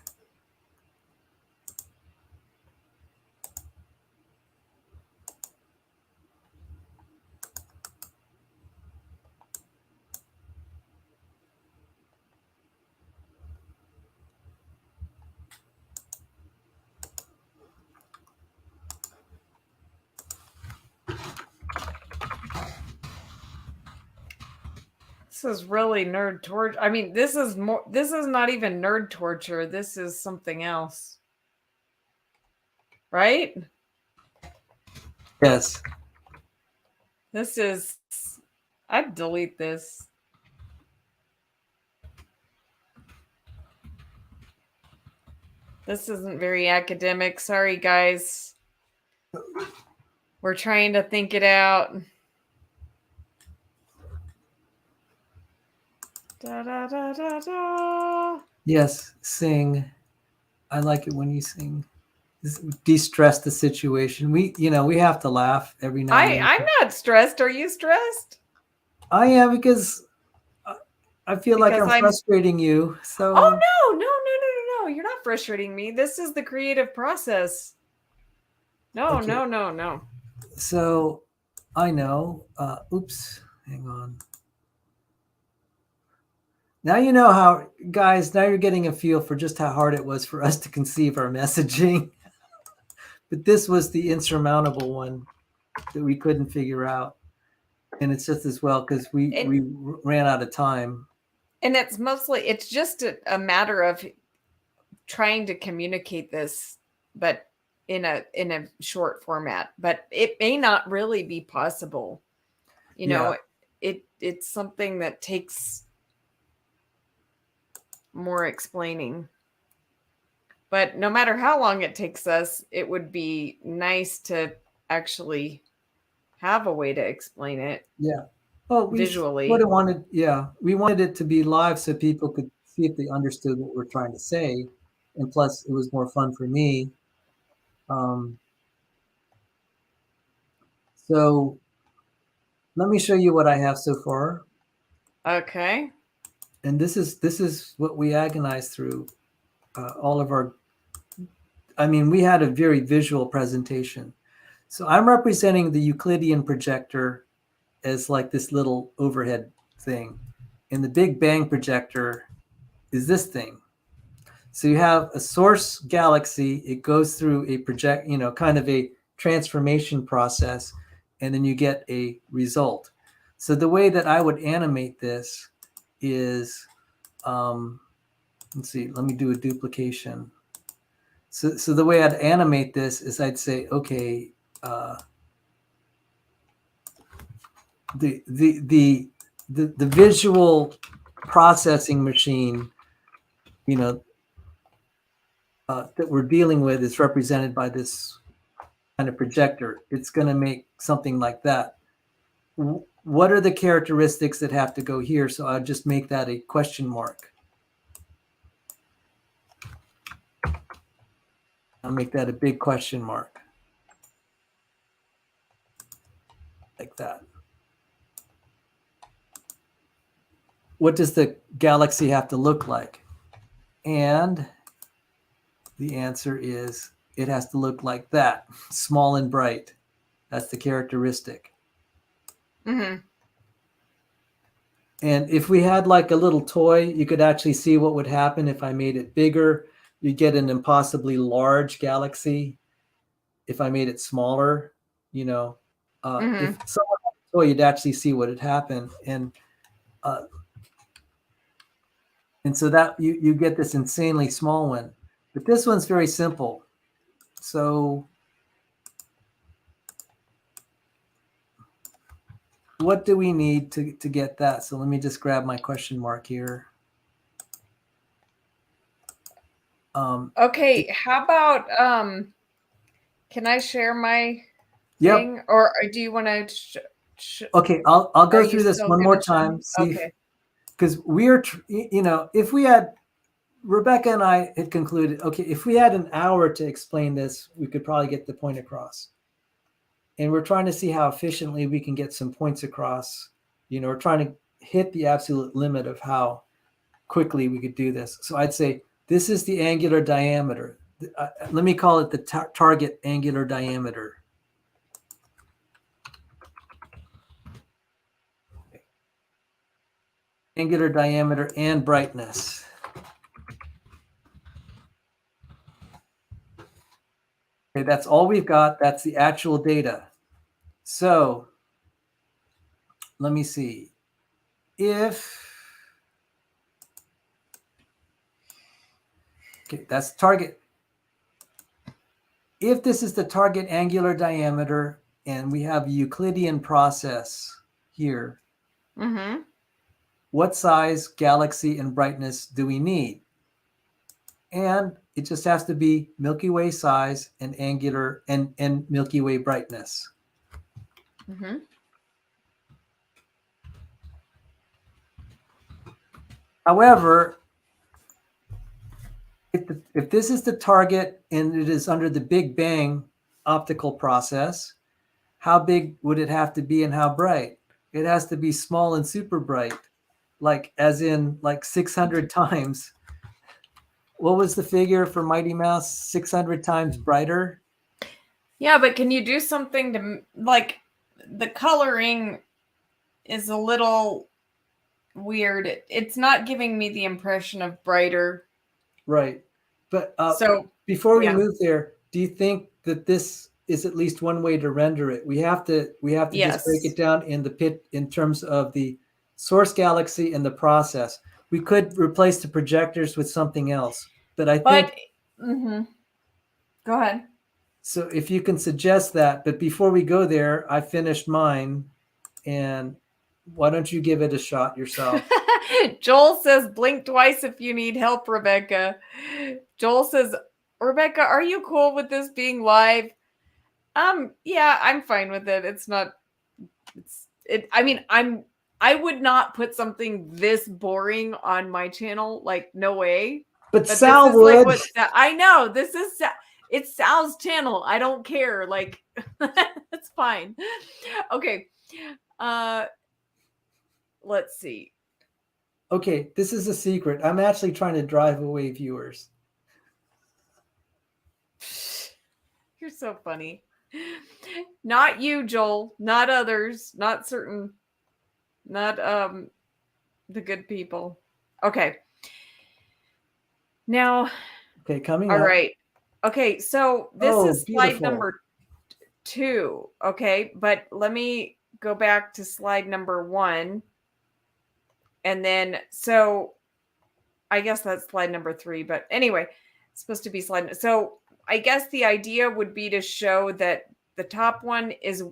B: This is really nerd torture. I mean, this is not even nerd torture. This is something else. Right?
A: Yes.
B: I'd delete this. This isn't very academic. Sorry, guys. We're trying to think it out. Da, da, da, da, da.
A: Yes, sing. I like it when you sing. De-stress the situation. We have to laugh every now and then.
B: I'm not stressed. Are you stressed?
A: I am, because I feel like I'm frustrating you. So.
B: Oh no! You're not frustrating me. This is the creative process. No,
A: Okay.
B: No.
A: So, I know. Oops. Hang on. Now you know how, guys. Now you're getting a feel for just how hard it was for us to conceive our messaging. But this was the insurmountable one that we couldn't figure out, and it's just as well because we ran out of time.
B: And it's just a matter of trying to communicate this, but in a short format. But it may not really be possible. You know, it's something that takes more explaining. But no matter how long it takes us, it would be nice to actually have a way to explain it.
A: Yeah. Well,
B: visually.
A: We wanted it to be live so people could see if they understood what we're trying to say, and plus it was more fun for me. So let me show you what I have so far.
B: Okay.
A: And this is what we agonized through. All of our. I mean, we had a very visual presentation. So I'm representing the Euclidean projector as like this little overhead thing. And the Big Bang projector is this thing. So you have a source galaxy, it goes through a kind of a transformation process, and then you get a result. So the way that I would animate this is, let's see, let me do a duplication. So the way I'd animate this is I'd say, okay, the visual processing machine, that we're dealing with is represented by this kind of projector. It's going to make something like that. What are the characteristics that have to go here? So I'll just make that a question mark. I'll make that a big question mark. Like that. What does the galaxy have to look like? And the answer is it has to look like that, small and bright. That's the characteristic.
B: Mm-hmm.
A: And if we had like a little toy, you could actually see what would happen if I made it bigger. You'd get an impossibly large galaxy. If I made it smaller, if someone had a toy, you'd actually see what had happened. And so that you get this insanely small one. But this one's very simple. So what do we need to get that? So let me just grab my question mark here.
B: Okay, how about can I share my thing, or do you want to?
A: Okay, I'll go through this one more time. See,
B: okay.
A: because if we had, Rebekah and I had concluded, okay, if we had an hour to explain this, we could probably get the point across. And we're trying to see how efficiently we can get some points across. We're trying to hit the absolute limit of how quickly we could do this. So I'd say this is the angular diameter. Let me call it the target angular diameter. Angular diameter and brightness. Okay, that's all we've got. That's the actual data. So let me see. That's target. If this is the target angular diameter and we have a Euclidean process here, what size, galaxy, and brightness do we need? And it just has to be Milky Way size and angular and Milky Way brightness. However, if this is the target and it is under the Big Bang optical process, how big would it have to be and how bright? It has to be small and super bright, as in 600 times. What was the figure for Mighty Mouse? 600 times brighter?
B: Yeah, but can you do something to, the coloring is a little weird. It's not giving me the impression of brighter.
A: Right. But
B: so
A: before we move there, do you think that this is at least one way to render it? We have to just break it down in terms of the source galaxy and the process. We could replace the projectors with something else, but I think.
B: Go ahead.
A: So if you can suggest that, but before we go there, I finished mine, and why don't you give it a shot yourself?
B: Joel says, blink twice if you need help, Rebekah. Joel says, Rebekah, are you cool with this being live? Yeah, I'm fine with it. I would not put something this boring on my channel. No way.
A: But Sal would.
B: I know. It's Sal's channel. I don't care. It's fine. Okay. Let's see.
A: Okay, this is a secret. I'm actually trying to drive away viewers.
B: You're so funny. Not you, Joel. Not others. Not certain. Not the good people. Okay. Now.
A: Okay, coming
B: all
A: up.
B: All right. Okay, so this is slide number 2. Okay, but let me go back to slide number 1. And then, so I guess that's slide number 3. But anyway, it's supposed to be slide. So I guess the idea would be to show that the top one is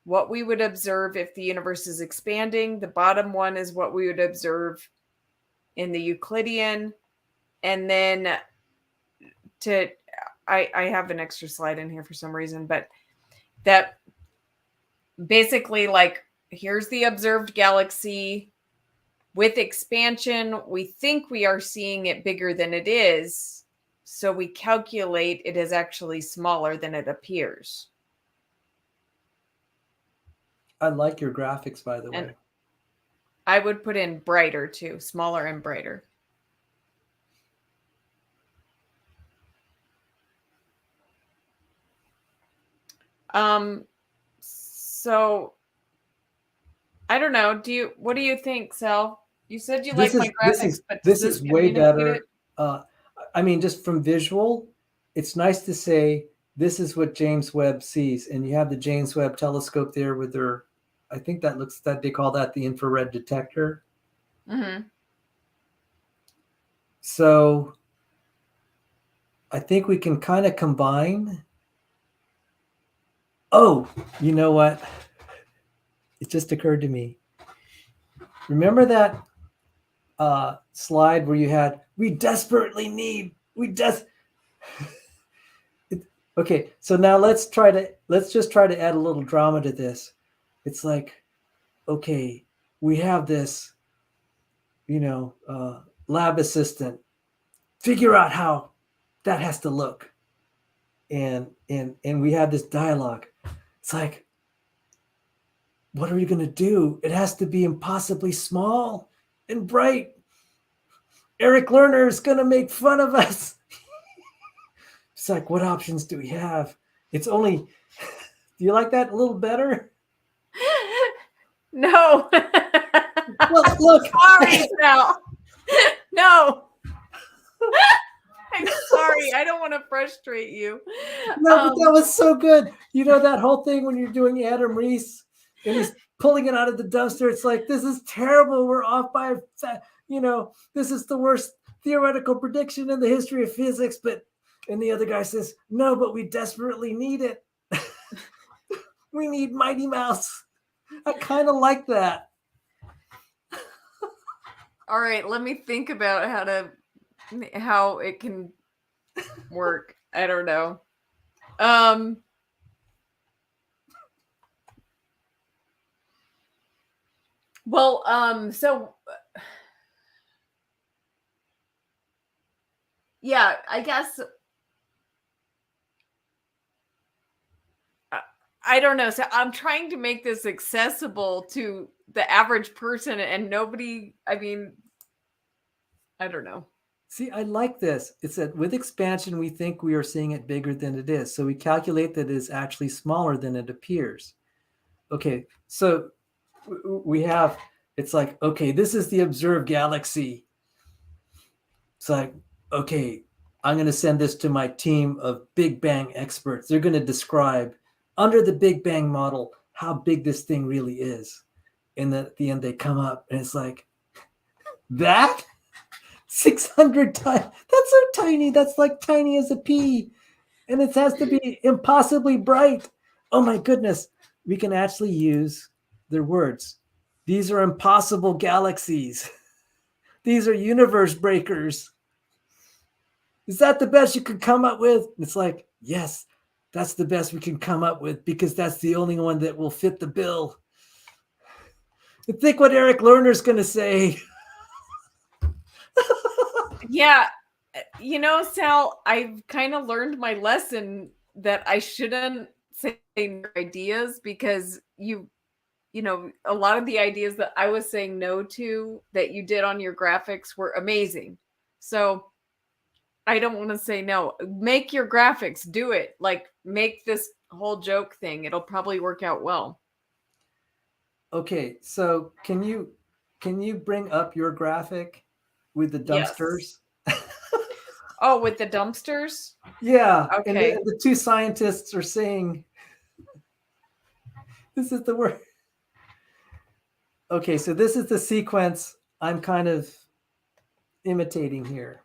B: what we would observe if the universe is expanding. The bottom one is what we would observe in the Euclidean. And then I have an extra slide in here for some reason, but that basically here's the observed galaxy. With expansion, we think we are seeing it bigger than it is. So we calculate it is actually smaller than it appears.
A: I like your graphics, by the way.
B: I would put in brighter too, smaller and brighter. So I don't know. What do you think, Sal? You said you like my graphics, but
A: this is way better. Just from visual, it's nice to say this is what James Webb sees, and you have the James Webb telescope there with their, I think that they call that the infrared detector. So I think we can kind of combine. Oh, you know what? It just occurred to me. Remember that slide where you had, okay, so now let's just try to add a little drama to this. It's okay, we have this lab assistant, figure out how that has to look. And we have this dialogue. It's like, what are we going to do? It has to be impossibly small and bright. Eric Lerner is going to make fun of us. It's like, what options do we have? It's only, do you like that a little better?
B: No.
A: Well, look.
B: Sorry, Sal. No. I'm sorry. I don't want to frustrate you.
A: No, but that was so good. You know that whole thing when you're doing Adam Reese and he's pulling it out of the dumpster. It's like, this is terrible. We're off by, this is the worst theoretical prediction in the history of physics. And the other guy says, no, but we desperately need it. We need Mighty Mouse. I kind of like that.
B: All right, let me think about how it can work. I don't know. So yeah, I guess I don't know. So I'm trying to make this accessible to the average person, and nobody, I mean, I don't know.
A: See, I like this. It's that with expansion, we think we are seeing it bigger than it is. So we calculate that it is actually smaller than it appears. Okay, so we have, it's like, okay, this is the observed galaxy. It's like, okay, I'm going to send this to my team of Big Bang experts. They're going to describe under the Big Bang model how big this thing really is. And then at the end, they come up and it's like, that? 600 times. That's so tiny. That's like tiny as a pea. And it has to be impossibly bright. Oh my goodness. We can actually use their words. These are impossible galaxies. These are universe breakers. Is that the best you could come up with? It's like, yes, that's the best we can come up with because that's the only one that will fit the bill. And think what Eric Lerner's going to say.
B: Yeah. Sal, I've kind of learned my lesson that I shouldn't say ideas because a lot of the ideas that I was saying no to that you did on your graphics were amazing. So I don't want to say no. Make your graphics, do it. Like make this whole joke thing. It'll probably work out well.
A: Okay, so can you bring up your graphic with the dumpsters?
B: Yes. Oh, with the dumpsters?
A: Yeah.
B: Okay.
A: And the two scientists are saying, this is the word. Okay, so this is the sequence I'm kind of imitating here.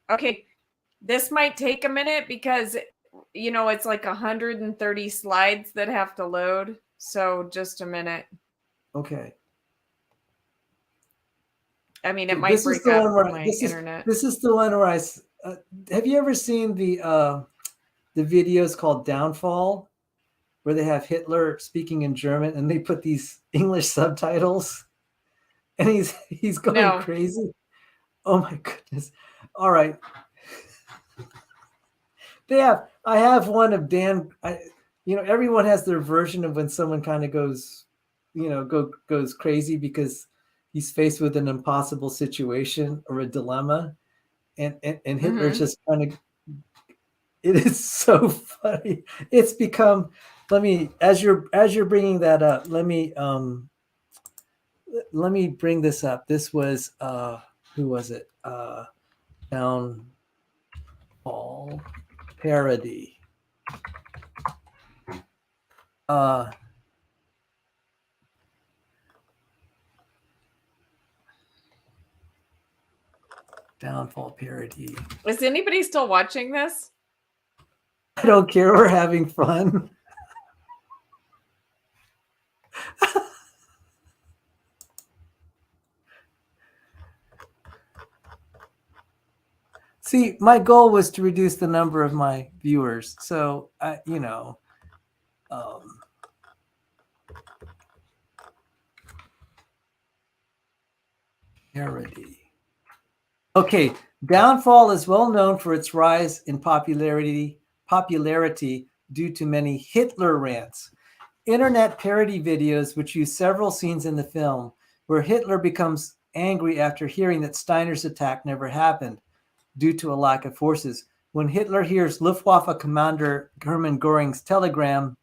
B: Okay, this might take a minute because, it's like 130 slides that have to load. So just a minute.
A: Okay.
B: I mean, it might break up on my internet.
A: This is the one where have you ever seen the videos called Downfall, where they have Hitler speaking in German and they put these English subtitles, and he's going crazy. Oh my goodness! All right, I have one of Dan. Everyone has their version of when someone kind of goes crazy because he's faced with an impossible situation or a dilemma, and Hitler's just kind of. It is so funny. It's become. As you're bringing that up, let me bring this up. This was who was it? Downfall parody. Downfall parody.
B: Is anybody still watching this?
A: I don't care. We're having fun. See, my goal was to reduce the number of my viewers. So, Parody. Okay, Downfall is well known for its rise in popularity due to many Hitler rants. Internet parody videos, which use several scenes in the film, where Hitler becomes angry after hearing that Steiner's attack never happened due to a lack of forces. When Hitler hears Luftwaffe Commander Hermann Göring's telegram,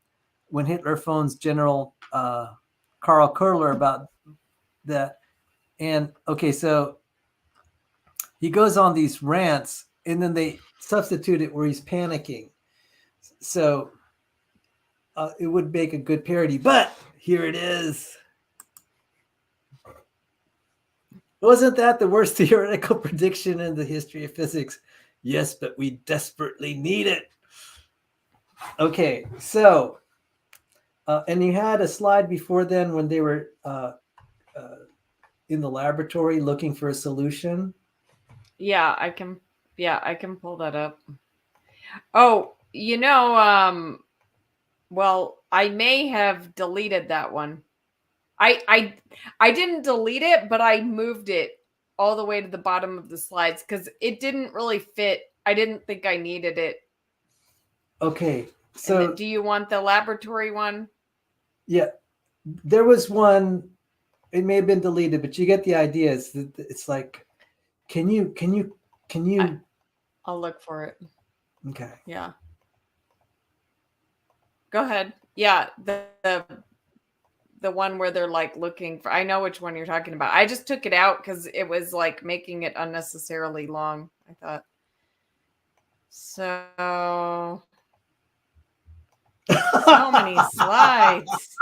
A: when Hitler phones General Karl Kurler about that. And okay, so he goes on these rants, and then they substitute it where he's panicking. So it would make a good parody, but here it is. Wasn't that the worst theoretical prediction in the history of physics? Yes, but we desperately need it. Okay, so, and you had a slide before then when they were in the laboratory looking for a solution.
B: Yeah, I can pull that up. Oh, well, I may have deleted that one. I didn't delete it, but I moved it all the way to the bottom of the slides because it didn't really fit. I didn't think I needed it.
A: Okay, so
B: do you want the laboratory one?
A: Yeah, there was one. It may have been deleted, but you get the idea. It's like, can you?
B: I'll look for it.
A: Okay.
B: Yeah. Go ahead. Yeah, the one where they're like looking for. I know which one you're talking about. I just took it out because it was like making it unnecessarily long. I thought. So many slides.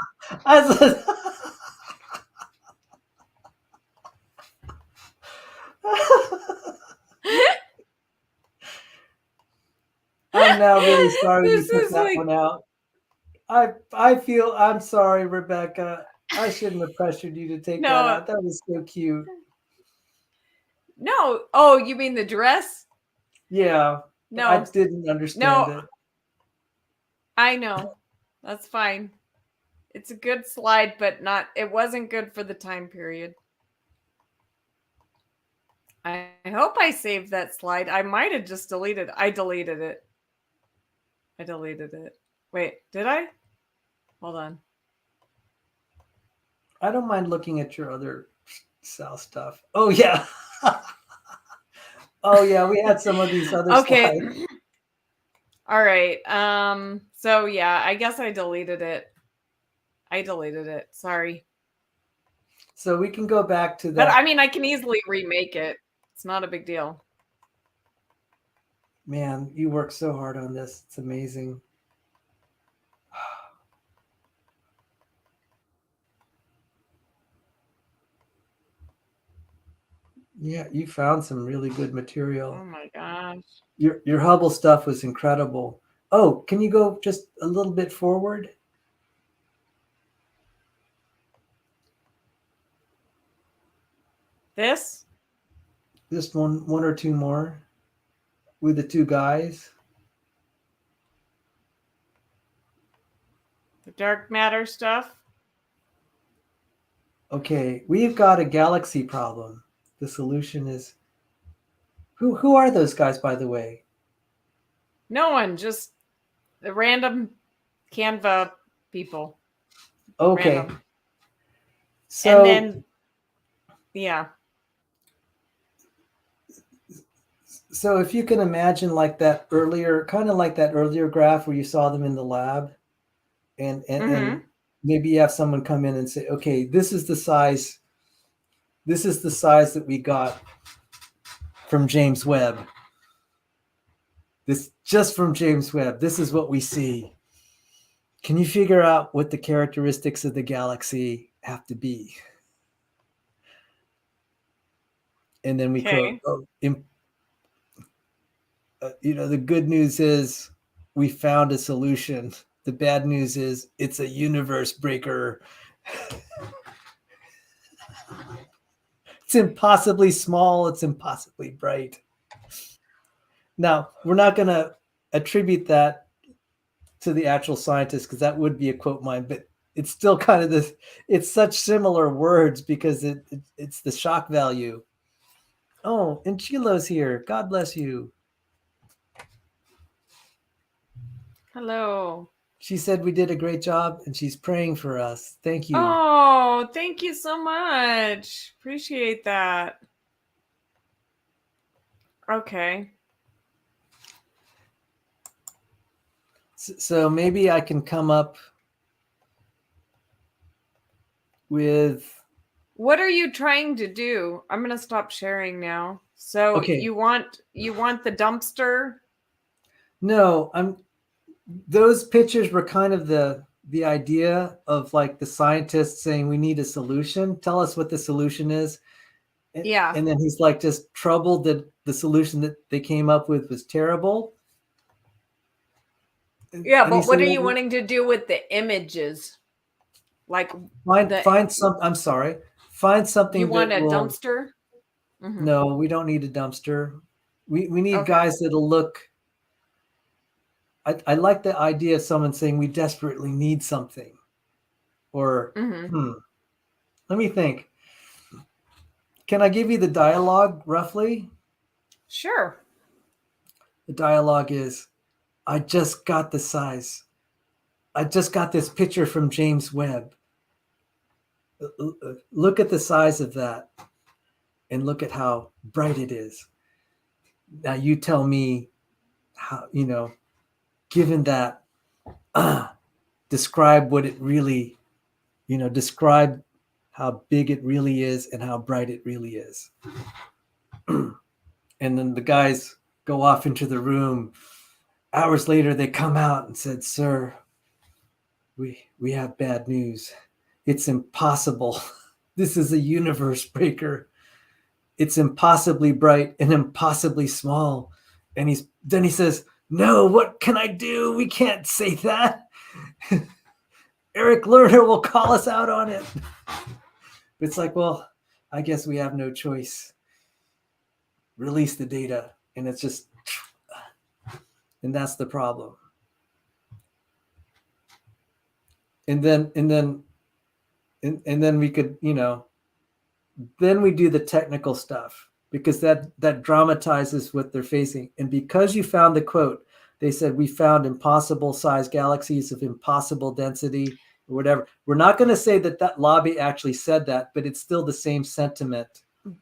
A: I'm now really sorry you took that one out. I'm sorry, Rebecca. I shouldn't have pressured you to take that out. That was so cute.
B: No. Oh, you mean the dress?
A: Yeah. No. I didn't understand it.
B: I know. That's fine. It's a good slide, but it wasn't good for the time period. I hope I saved that slide. I might have just deleted it. I deleted it. Wait, did I? Hold on.
A: I don't mind looking at your other Sal stuff. Oh, yeah. Oh, yeah. We had some of these other slides.
B: All right. So, yeah, I guess I deleted it. Sorry.
A: So we can go back to that.
B: But, I mean, I can easily remake it. It's not a big deal.
A: Man, you work so hard on this. It's amazing. Yeah, you found some really good material.
B: Oh my gosh.
A: Your Hubble stuff was incredible. Oh, can you go just a little bit forward?
B: This?
A: Just one or two more with the two guys.
B: The dark matter stuff?
A: Okay, we've got a galaxy problem. The solution is who are those guys, by the way?
B: No one, just the random Canva people.
A: Okay.
B: Random.
A: So,
B: and then, yeah.
A: So if you can imagine like that earlier graph where you saw them in the lab, and maybe you have someone come in and say, okay, this is the size that we got from James Webb. This just from James Webb. This is what we see. Can you figure out what the characteristics of the galaxy have to be? And then we quote, the good news is we found a solution. The bad news is it's a universe breaker. It's impossibly small. It's impossibly bright. Now, we're not going to attribute that to the actual scientist because that would be a quote mine, but it's still kind of this, it's such similar words because it's the shock value. Oh, and Chilo's here. God bless you.
B: Hello.
A: She said we did a great job and she's praying for us. Thank you.
B: Oh, thank you so much. Appreciate that. Okay.
A: So maybe I can come up with.
B: What are you trying to do? I'm going to stop sharing now. So
A: Okay.
B: you want the dumpster?
A: No, those pictures were kind of the idea of like the scientists saying we need a solution. Tell us what the solution is.
B: Yeah.
A: And then he's like just troubled that the solution that they came up with was terrible.
B: Yeah,
A: And
B: but what
A: said,
B: are you wanting to do with the images? Like
A: find some. I'm sorry. Find something.
B: You want
A: that
B: a
A: will,
B: dumpster? Mm-hmm.
A: No, we don't need a dumpster. We need
B: Okay.
A: guys that'll look. I like the idea of someone saying we desperately need something, or let me think. Can I give you the dialogue roughly?
B: Sure.
A: The dialogue is, I just got the size. I just got this picture from James Webb. Look at the size of that and look at how bright it is. Now you tell me how, given that, describe what it really, describe how big it really is and how bright it really is. And then the guys go off into the room. Hours later, they come out and said, "Sir, we have bad news. It's impossible. This is a universe breaker. It's impossibly bright and impossibly small." And then he says, "No, what can I do? We can't say that. Eric Lerner will call us out on it." It's like, well, I guess we have no choice. Release the data. And it's just, and that's the problem. And then we could, then we do the technical stuff because that dramatizes what they're facing. And because you found the quote, they said, we found impossible size galaxies of impossible density or whatever. We're not going to say that lobby actually said that, but it's still the same sentiment.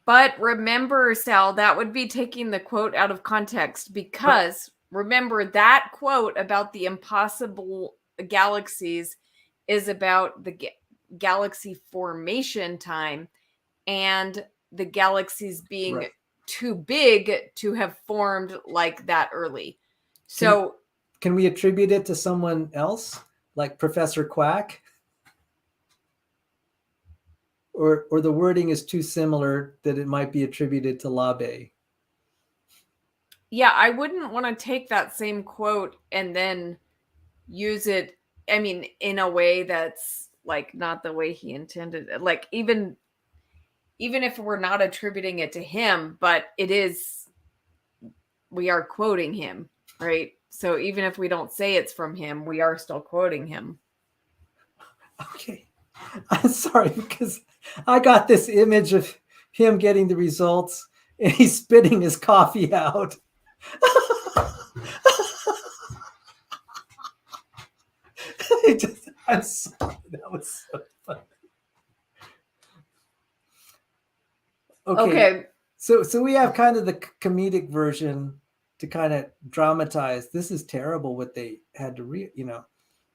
B: But remember, Sal, that would be taking the quote out of context because remember that quote about the impossible galaxies is about the galaxy formation time and the galaxies being too big to have formed like that early. So
A: can we attribute it to someone else, like Professor Quack? Or the wording is too similar that it might be attributed to Labe?
B: Yeah, I wouldn't want to take that same quote and then use it, I mean, in a way that's like not the way he intended it. Like even if we're not attributing it to him, but it is, we are quoting him, right? So even if we don't say it's from him, we are still quoting him.
A: Okay. I'm sorry, because I got this image of him getting the results and he's spitting his coffee out. I'm sorry, that was so funny. Okay. So we have kind of the comedic version to kind of dramatize. This is terrible what they had to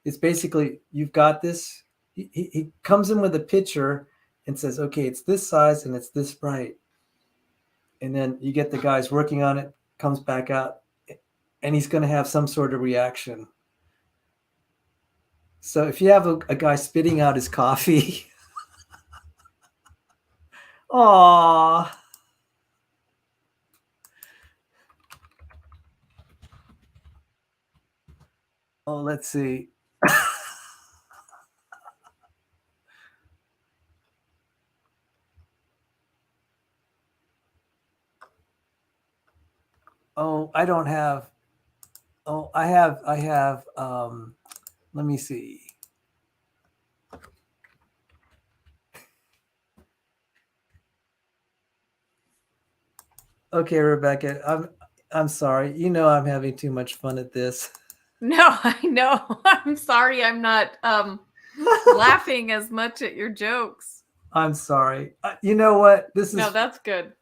A: it's basically, you've got this. He comes in with a picture and says, okay, it's this size and it's this bright. And then you get the guys working on it, comes back out, and he's going to have some sort of reaction. So if you have a guy spitting out his coffee, aw. Oh, let's see. Oh, I don't have. Oh, I have. Let me see. Okay, Rebecca, I'm sorry. You know I'm having too much fun at this.
B: No, I know. I'm sorry I'm not laughing as much at your jokes.
A: I'm sorry. You know what?
B: No, that's good.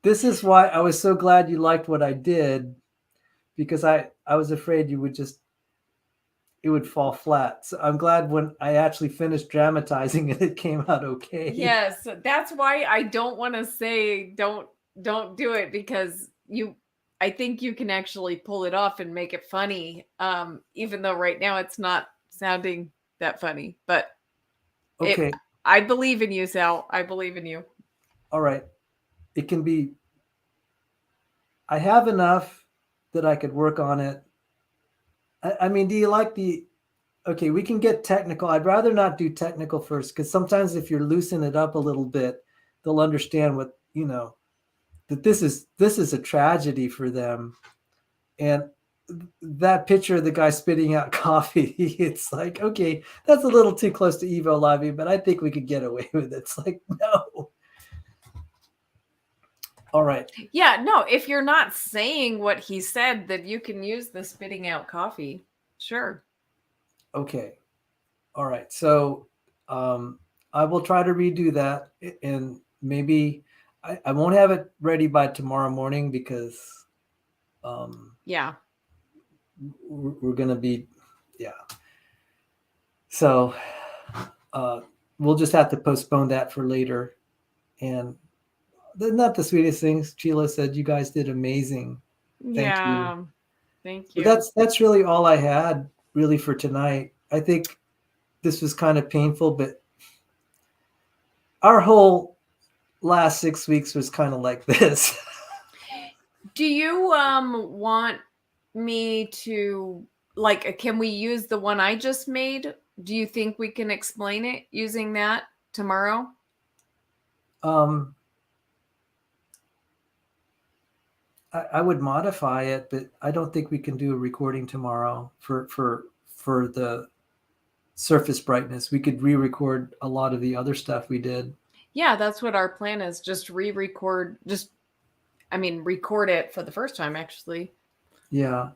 A: This is why I was so glad you liked what I did, because I was afraid you would just it would fall flat. So I'm glad when I actually finished dramatizing it, it came out okay.
B: Yes, that's why I don't want to say don't do it, because I think you can actually pull it off and make it funny, even though right now it's not sounding that funny. But
A: Okay.
B: I believe in you, Sal. I believe in you.
A: All right. It can be. I have enough that I could work on it. I mean, do you like the? Okay, we can get technical. I'd rather not do technical first, because sometimes if you're loosening it up a little bit, they'll understand what that this is a tragedy for them. And that picture of the guy spitting out coffee, it's like, okay, that's a little too close to Evo Live, but I think we could get away with it. It's like, no. All right.
B: Yeah, no, if you're not saying what he said, then you can use the spitting out coffee. Sure.
A: Okay. All right. So I will try to redo that, and maybe I won't have it ready by tomorrow morning, because
B: Yeah.
A: we're going to be, yeah. So we'll just have to postpone that for later. And not the sweetest things. Sheila said, you guys did amazing. Thank you.
B: Thank you.
A: But that's really all I had really for tonight. I think this was kind of painful, but our whole last 6 weeks was kind of like this.
B: Do you want me to, like, can we use the one I just made? Do you think we can explain it using that tomorrow?
A: I would modify it, but I don't think we can do a recording tomorrow for the surface brightness. We could re-record a lot of the other stuff we did.
B: Yeah, that's what our plan is. Just record it for the first time, actually.
A: Yeah.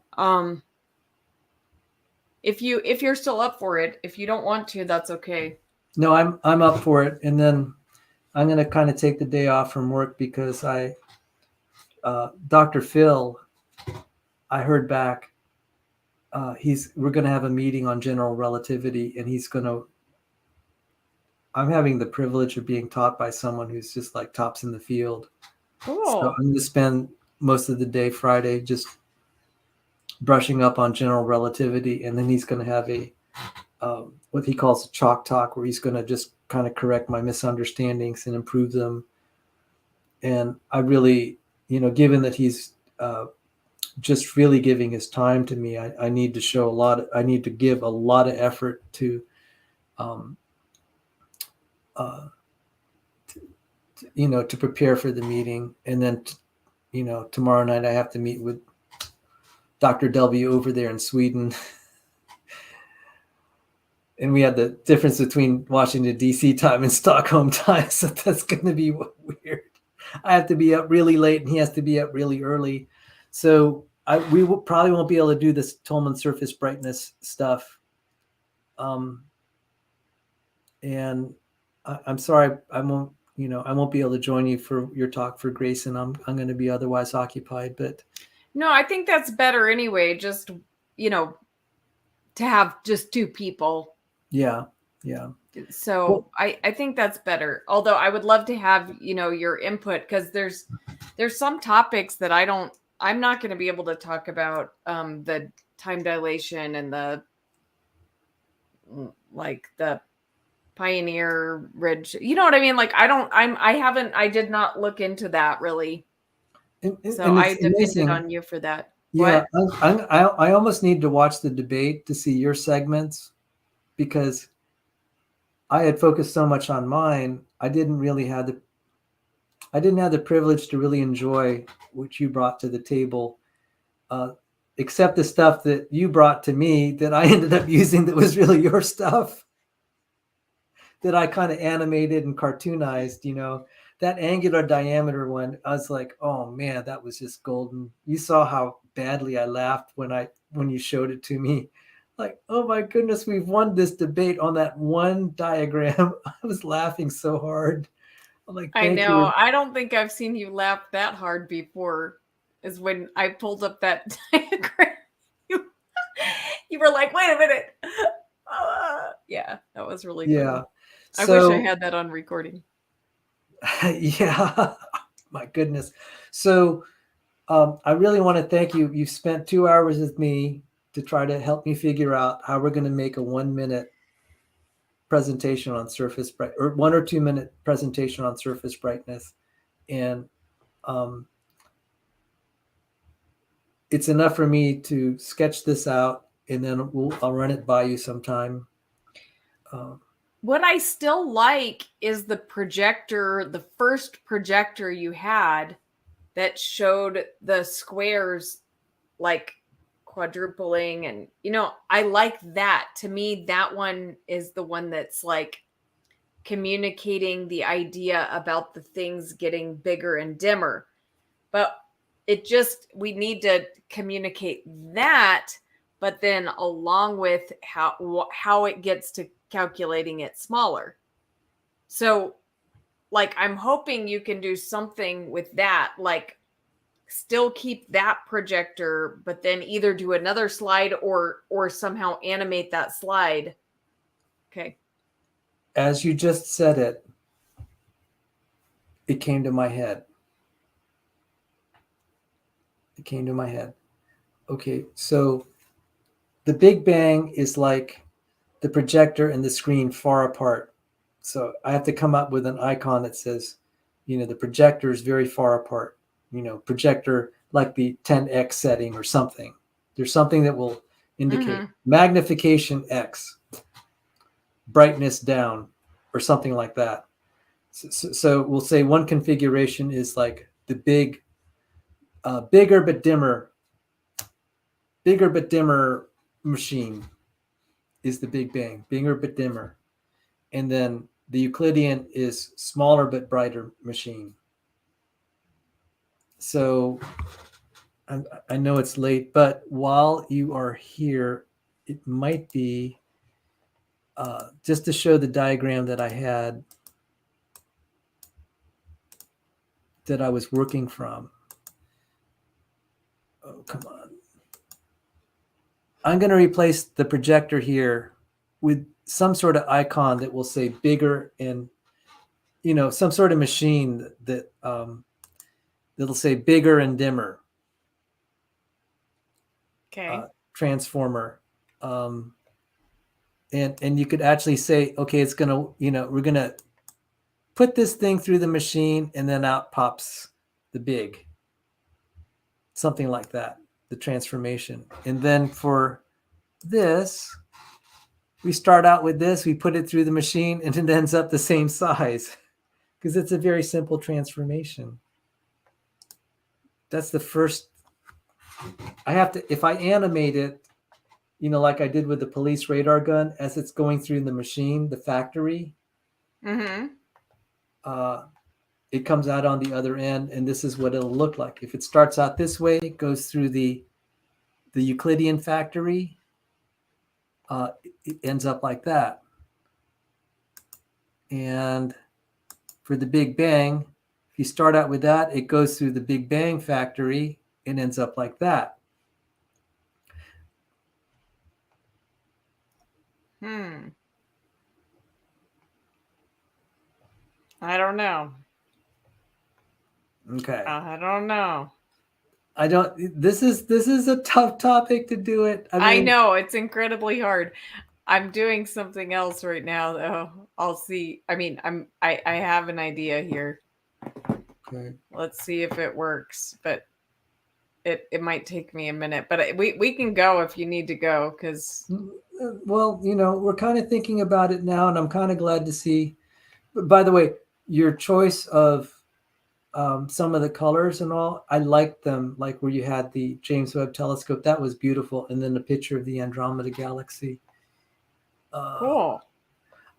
B: If you're still up for it, if you don't want to, that's okay.
A: No, I'm up for it. And then I'm going to kind of take the day off from work, because Dr. Phil, I heard back, we're going to have a meeting on general relativity, and I'm having the privilege of being taught by someone who's just like tops in the field.
B: Cool.
A: So I'm going to spend most of the day Friday just brushing up on general relativity, and then he's going to have a what he calls a chalk talk, where he's going to just kind of correct my misunderstandings and improve them. And I really, given that he's just really giving his time to me, I need to I need to give a lot of effort to to prepare for the meeting. And then tomorrow night I have to meet with Dr. W over there in Sweden. And we had the difference between Washington, D.C. time and Stockholm time. So that's going to be weird. I have to be up really late, and he has to be up really early. So we probably won't be able to do this Tolman surface brightness stuff. And I'm sorry, I won't be able to join you for your talk for Grayson. I'm going to be otherwise occupied. But
B: no, I think that's better anyway. Just to have just two people.
A: Yeah.
B: So well, I think that's better. Although I would love to have, your input, because there's some topics that I'm not going to be able to talk about, the time dilation and the Pioneer Ridge. You know what I mean? Like, I did not look into that really. So I depended on you for that.
A: Yeah. I almost need to watch the debate to see your segments, because I had focused so much on mine. I didn't have the privilege to really enjoy what you brought to the table, except the stuff that you brought to me that I ended up using that was really your stuff, that I kind of animated and cartoonized, that angular diameter one, I was like, oh man, that was just golden. You saw how badly I laughed when you showed it to me. Like, oh my goodness, we've won this debate on that one diagram. I was laughing so hard. I'm like,
B: I
A: thank
B: know.
A: you.
B: I don't think I've seen you laugh that hard before. Is when I pulled up that diagram. You, you were like, wait a minute. Yeah, that was really
A: Yeah.
B: funny. I wish I
A: So,
B: had that on recording.
A: yeah, my goodness. So, I really want to thank you. You've spent 2 hours with me to try to help me figure out how we're going to make a 1 minute presentation on surface bright, or 1 or 2 minute presentation on surface brightness. And it's enough for me to sketch this out, and then I'll run it by you sometime.
B: What I still like is the projector, the first projector you had that showed the squares like quadrupling. And, I like that. To me, that one is the one that's like communicating the idea about the things getting bigger and dimmer. But we need to communicate that, but then along with how it gets to calculating it smaller. So, like, I'm hoping you can do something with that, like still keep that projector, but then either do another slide or somehow animate that slide. Okay.
A: As you just said it, it came to my head. It came to my head. Okay, so the Big Bang is like the projector and the screen far apart. So I have to come up with an icon that says, the projector is very far apart. Projector like the 10x setting or something. There's something that will indicate magnification X, brightness down, or something like that. So we'll say one configuration is like the bigger but dimmer machine is the Big Bang, bigger but dimmer. And then the Euclidean is smaller but brighter machine. So I know it's late, but while you are here, it might be just to show the diagram that I had that I was working from. Oh, come on. I'm going to replace the projector here with some sort of icon that will say bigger and, some sort of machine that'll say bigger and dimmer.
B: Okay.
A: Transformer. And you could actually say, okay, it's going to, we're going to put this thing through the machine and then out pops the big. Something like that, the transformation. And then for this, we start out with this, we put it through the machine, and it ends up the same size because it's a very simple transformation. That's the first. If I animate it, like I did with the police radar gun, as it's going through the machine, the factory, it comes out on the other end, and this is what it'll look like. If it starts out this way, it goes through the Euclidean factory, it ends up like that. And for the Big Bang, if you start out with that, it goes through the Big Bang factory and ends up like that.
B: I don't know.
A: Okay.
B: I don't know.
A: This is a tough topic to do it.
B: I know, it's incredibly hard. I'm doing something else right now, though. I'll see. I have an idea here.
A: Okay.
B: Let's see if it works, but it might take me a minute. But we can go if you need to go, because.
A: Well, we're kind of thinking about it now, and I'm kind of glad to see. By the way, your choice of some of the colors and all, I liked them, like where you had the James Webb Telescope. That was beautiful. And then the picture of the Andromeda Galaxy.
B: Cool.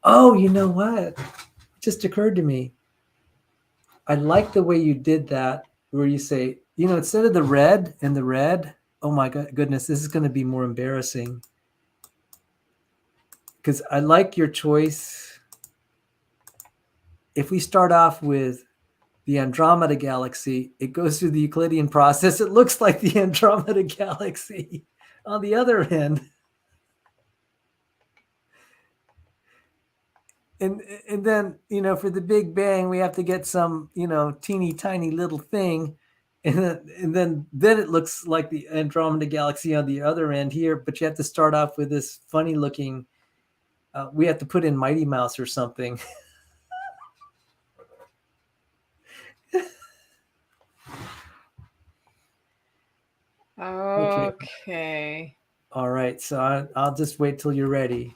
A: Oh, you know what? It just occurred to me. I like the way you did that, where you say, instead of the red and the red, oh my goodness, this is going to be more embarrassing. Because I like your choice. If we start off with the Andromeda Galaxy, it goes through the Euclidean process. It looks like the Andromeda Galaxy. On the other end, and then for the Big Bang, we have to get some teeny tiny little thing, and then it looks like the Andromeda Galaxy on the other end here. But you have to start off with this funny looking. We have to put in Mighty Mouse or something.
B: Okay.
A: All right, so I'll just wait till you're ready.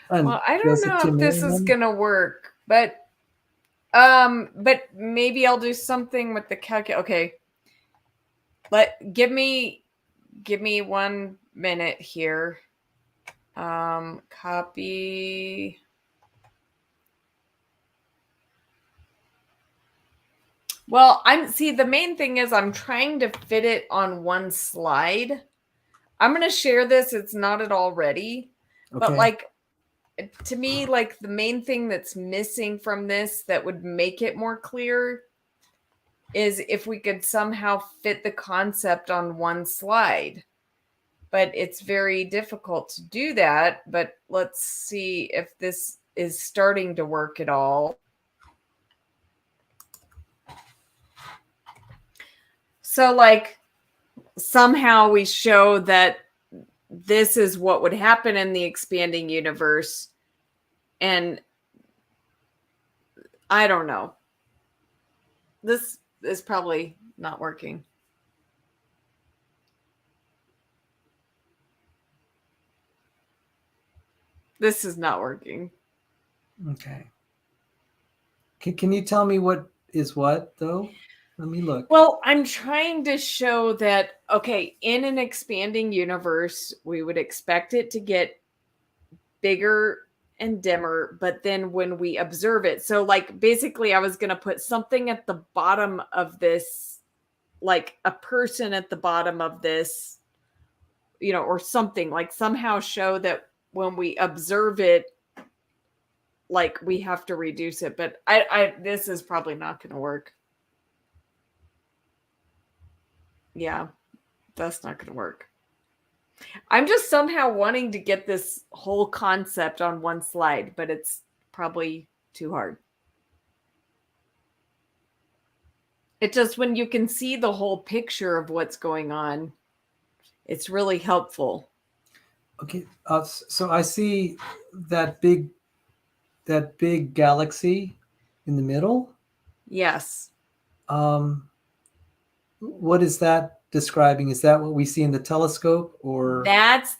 B: Well, I don't know if this is gonna work, but maybe I'll do something with the calculator. Okay, give me 1 minute here. Copy. Well, the main thing is I'm trying to fit it on one slide. I'm going to share this. It's not at all ready, but to me, the main thing that's missing from this that would make it more clear is if we could somehow fit the concept on one slide. But it's very difficult to do that. But let's see if this is starting to work at all. So somehow we show that this is what would happen in the expanding universe. And I don't know. This is probably not working. This is not working.
A: Okay. Can you tell me what is what, though? Let me look.
B: Well, I'm trying to show that, okay, in an expanding universe, we would expect it to get bigger and dimmer, but then when we observe it, so basically I was going to put something at the bottom of this, like a person at the bottom of this, or something, somehow show that when we observe it, we have to reduce it. But this is probably not going to work. Yeah, that's not going to work. I'm just somehow wanting to get this whole concept on one slide, but it's probably too hard. It just, when you can see the whole picture of what's going on, it's really helpful.
A: Okay, so I see that big galaxy in the middle.
B: Yes.
A: What is that describing? Is that what we see in the telescope, or
B: that's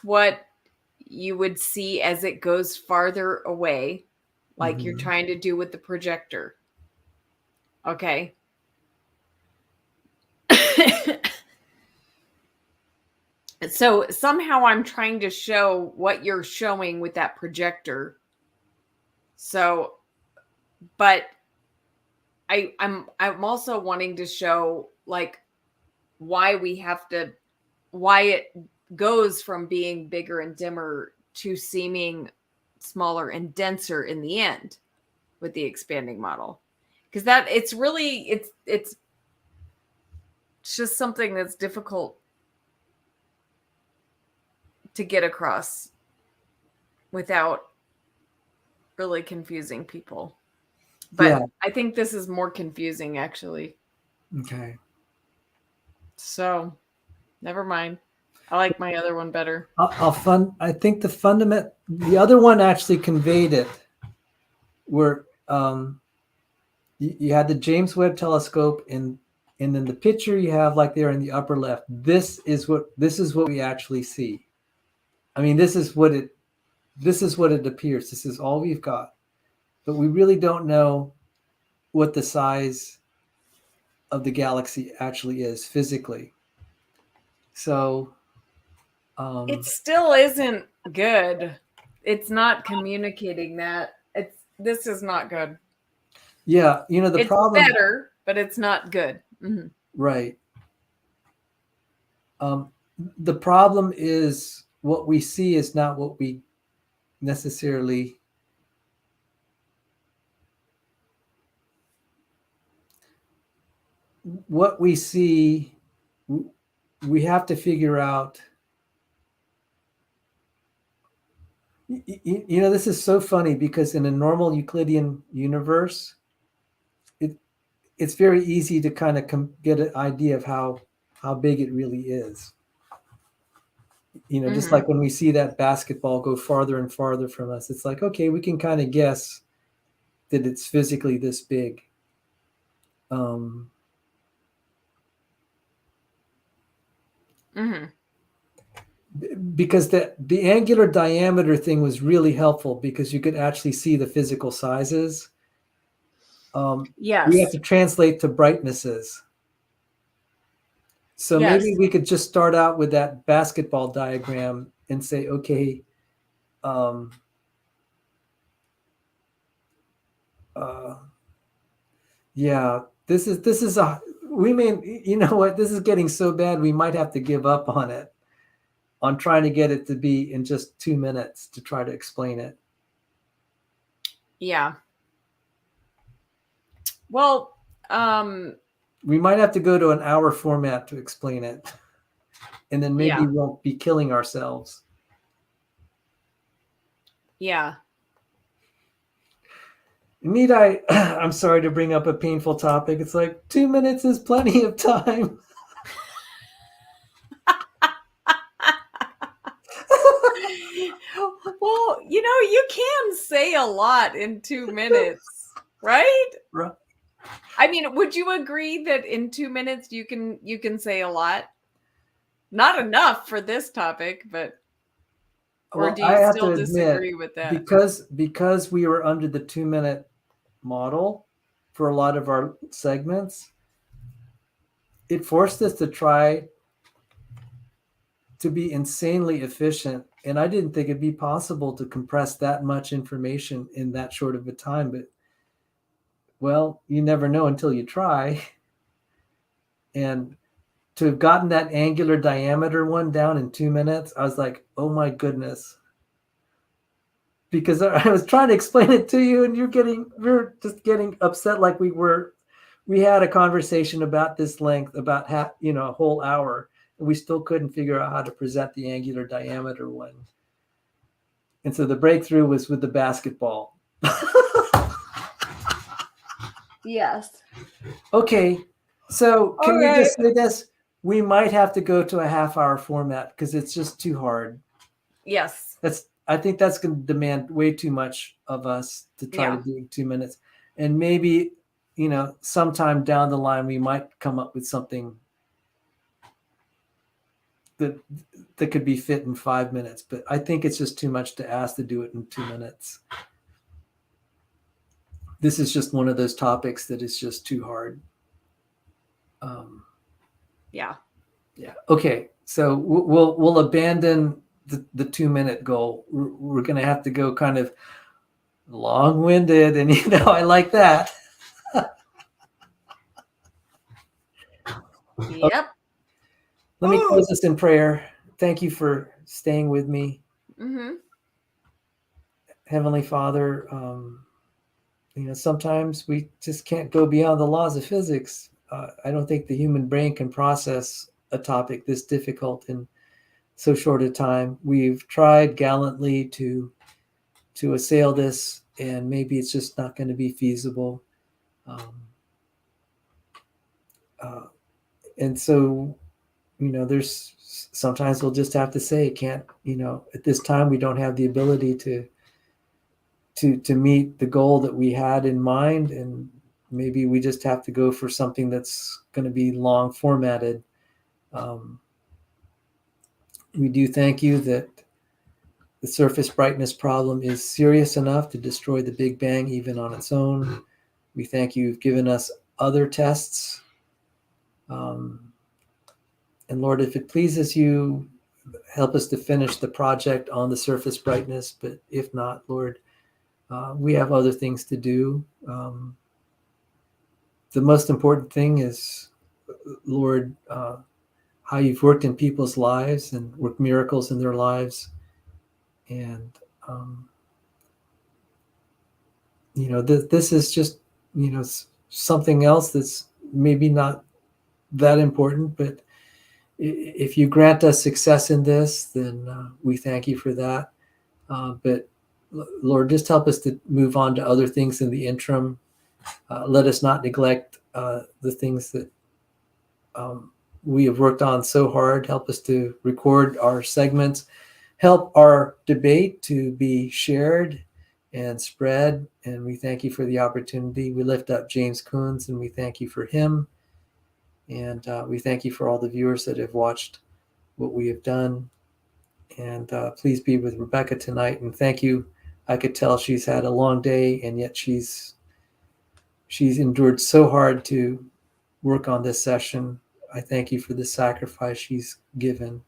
B: what you would see as it goes farther away, like you're trying to do with the projector. Okay. So somehow I'm trying to show what you're showing with that projector. So, but I'm also wanting to show why it goes from being bigger and dimmer to seeming smaller and denser in the end with the expanding model. Because that it's just something that's difficult to get across without really confusing people. But yeah. I think this is more confusing, actually.
A: Okay.
B: So, never mind. I like my other one better.
A: I think the other one actually conveyed it, where you had the James Webb Telescope, and then the picture you have there in the upper left. This is what we actually see. I mean, this is what it appears. This is all we've got. But we really don't know what the size of the galaxy actually is physically. So
B: it still isn't good. It's not communicating that. This is not good.
A: Yeah, the
B: It's
A: problem,
B: better, but it's not good. Mm-hmm.
A: right? The problem is what we see is not what we necessarily. What we see, we have to figure out. This is so funny because in a normal Euclidean universe, it's very easy to kind of get an idea of how big it really is. Just like when we see that basketball go farther and farther from us, it's like, okay, we can kind of guess that it's physically this big. Because the angular diameter thing was really helpful because you could actually see the physical sizes.
B: Yes.
A: We have to translate to brightnesses. So
B: Yes.
A: maybe we could just start out with that basketball diagram and say, okay, yeah, this is this is getting so bad we might have to give up on it, on trying to get it to be in just 2 minutes to try to explain it.
B: Yeah. Well,
A: we might have to go to an hour format to explain it, and then maybe we won't be killing ourselves.
B: Yeah.
A: I'm sorry to bring up a painful topic. It's like 2 minutes is plenty of time.
B: Well, you can say a lot in 2 minutes, right?
A: Right.
B: I mean, would you agree that in 2 minutes you can say a lot? Not enough for this topic, but or do you still disagree with that?
A: Because we were under the 2 minute model for a lot of our segments, it forced us to try to be insanely efficient. And I didn't think it'd be possible to compress that much information in that short of a time. But, well, you never know until you try. And to have gotten that angular diameter one down in 2 minutes, I was like, oh my goodness. Because I was trying to explain it to you and we're just getting upset like we had a conversation about this length, about a whole hour. And we still couldn't figure out how to present the angular diameter one. And so the breakthrough was with the basketball.
B: Yes.
A: Okay. So can we just say this? We might have to go to a half-hour format because it's just too hard.
B: Yes.
A: I think that's going to demand way too much of us to try to do 2 minutes. And maybe, sometime down the line, we might come up with something that could be fit in 5 minutes. But I think it's just too much to ask to do it in 2 minutes. This is just one of those topics that is just too hard.
B: Yeah.
A: Okay. So we'll abandon the 2 minute goal. We're going to have to go kind of long-winded, and I like that.
B: Yep.
A: Let me close this in prayer. Thank you for staying with me. Heavenly Father, sometimes we just can't go beyond the laws of physics. I don't think the human brain can process a topic this difficult in so short a time. We've tried gallantly to assail this, and maybe it's just not going to be feasible. And so, there's sometimes we'll just have to say, can't, at this time, we don't have the ability to meet the goal that we had in mind. And maybe we just have to go for something that's going to be long formatted. We do thank you that the surface brightness problem is serious enough to destroy the Big Bang even on its own. We thank you've given us other tests. And Lord, if it pleases you, help us to finish the project on the surface brightness. But if not, Lord, we have other things to do. the most important thing is, Lord, how you've worked in people's lives and worked miracles in their lives. And, this is just, something else that's maybe not that important, but if you grant us success in this, then we thank you for that. But Lord, just help us to move on to other things in the interim. Let us not neglect the things that we have worked on so hard. Help us to record our segments. Help our debate to be shared and spread. And we thank you for the opportunity. We lift up James Coons, and we thank you for him. And we thank you for all the viewers that have watched what we have done. And please be with Rebekah tonight. And thank you. I could tell she's had a long day, and yet she's endured so hard to work on this session. I thank you for the sacrifice she's given.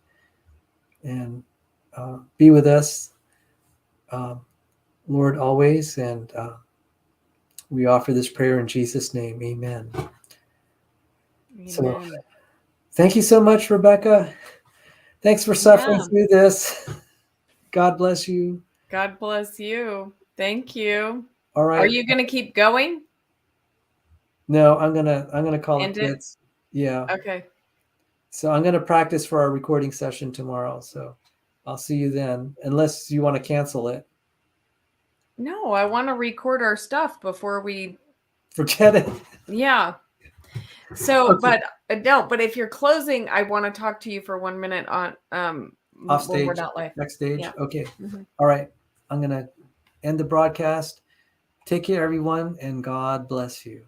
A: And be with us, Lord, always. And we offer this prayer in Jesus' name. Amen.
B: Amen.
A: So thank you so much, Rebekah. Thanks for suffering through this. God bless you.
B: God bless you. Thank you.
A: All right.
B: Are you going to keep going?
A: No, I'm gonna call it quits. Yeah.
B: Okay.
A: So I'm gonna practice for our recording session tomorrow. So I'll see you then, unless you want to cancel it.
B: No, I want to record our stuff before we
A: forget it.
B: Yeah. So,
A: Okay.
B: but if you're closing, I want to talk to you for 1 minute on
A: Off stage,
B: when we're not live.
A: backstage.
B: Yeah.
A: Okay.
B: Mm-hmm.
A: All right. I'm gonna end the broadcast. Take care, everyone, and God bless you.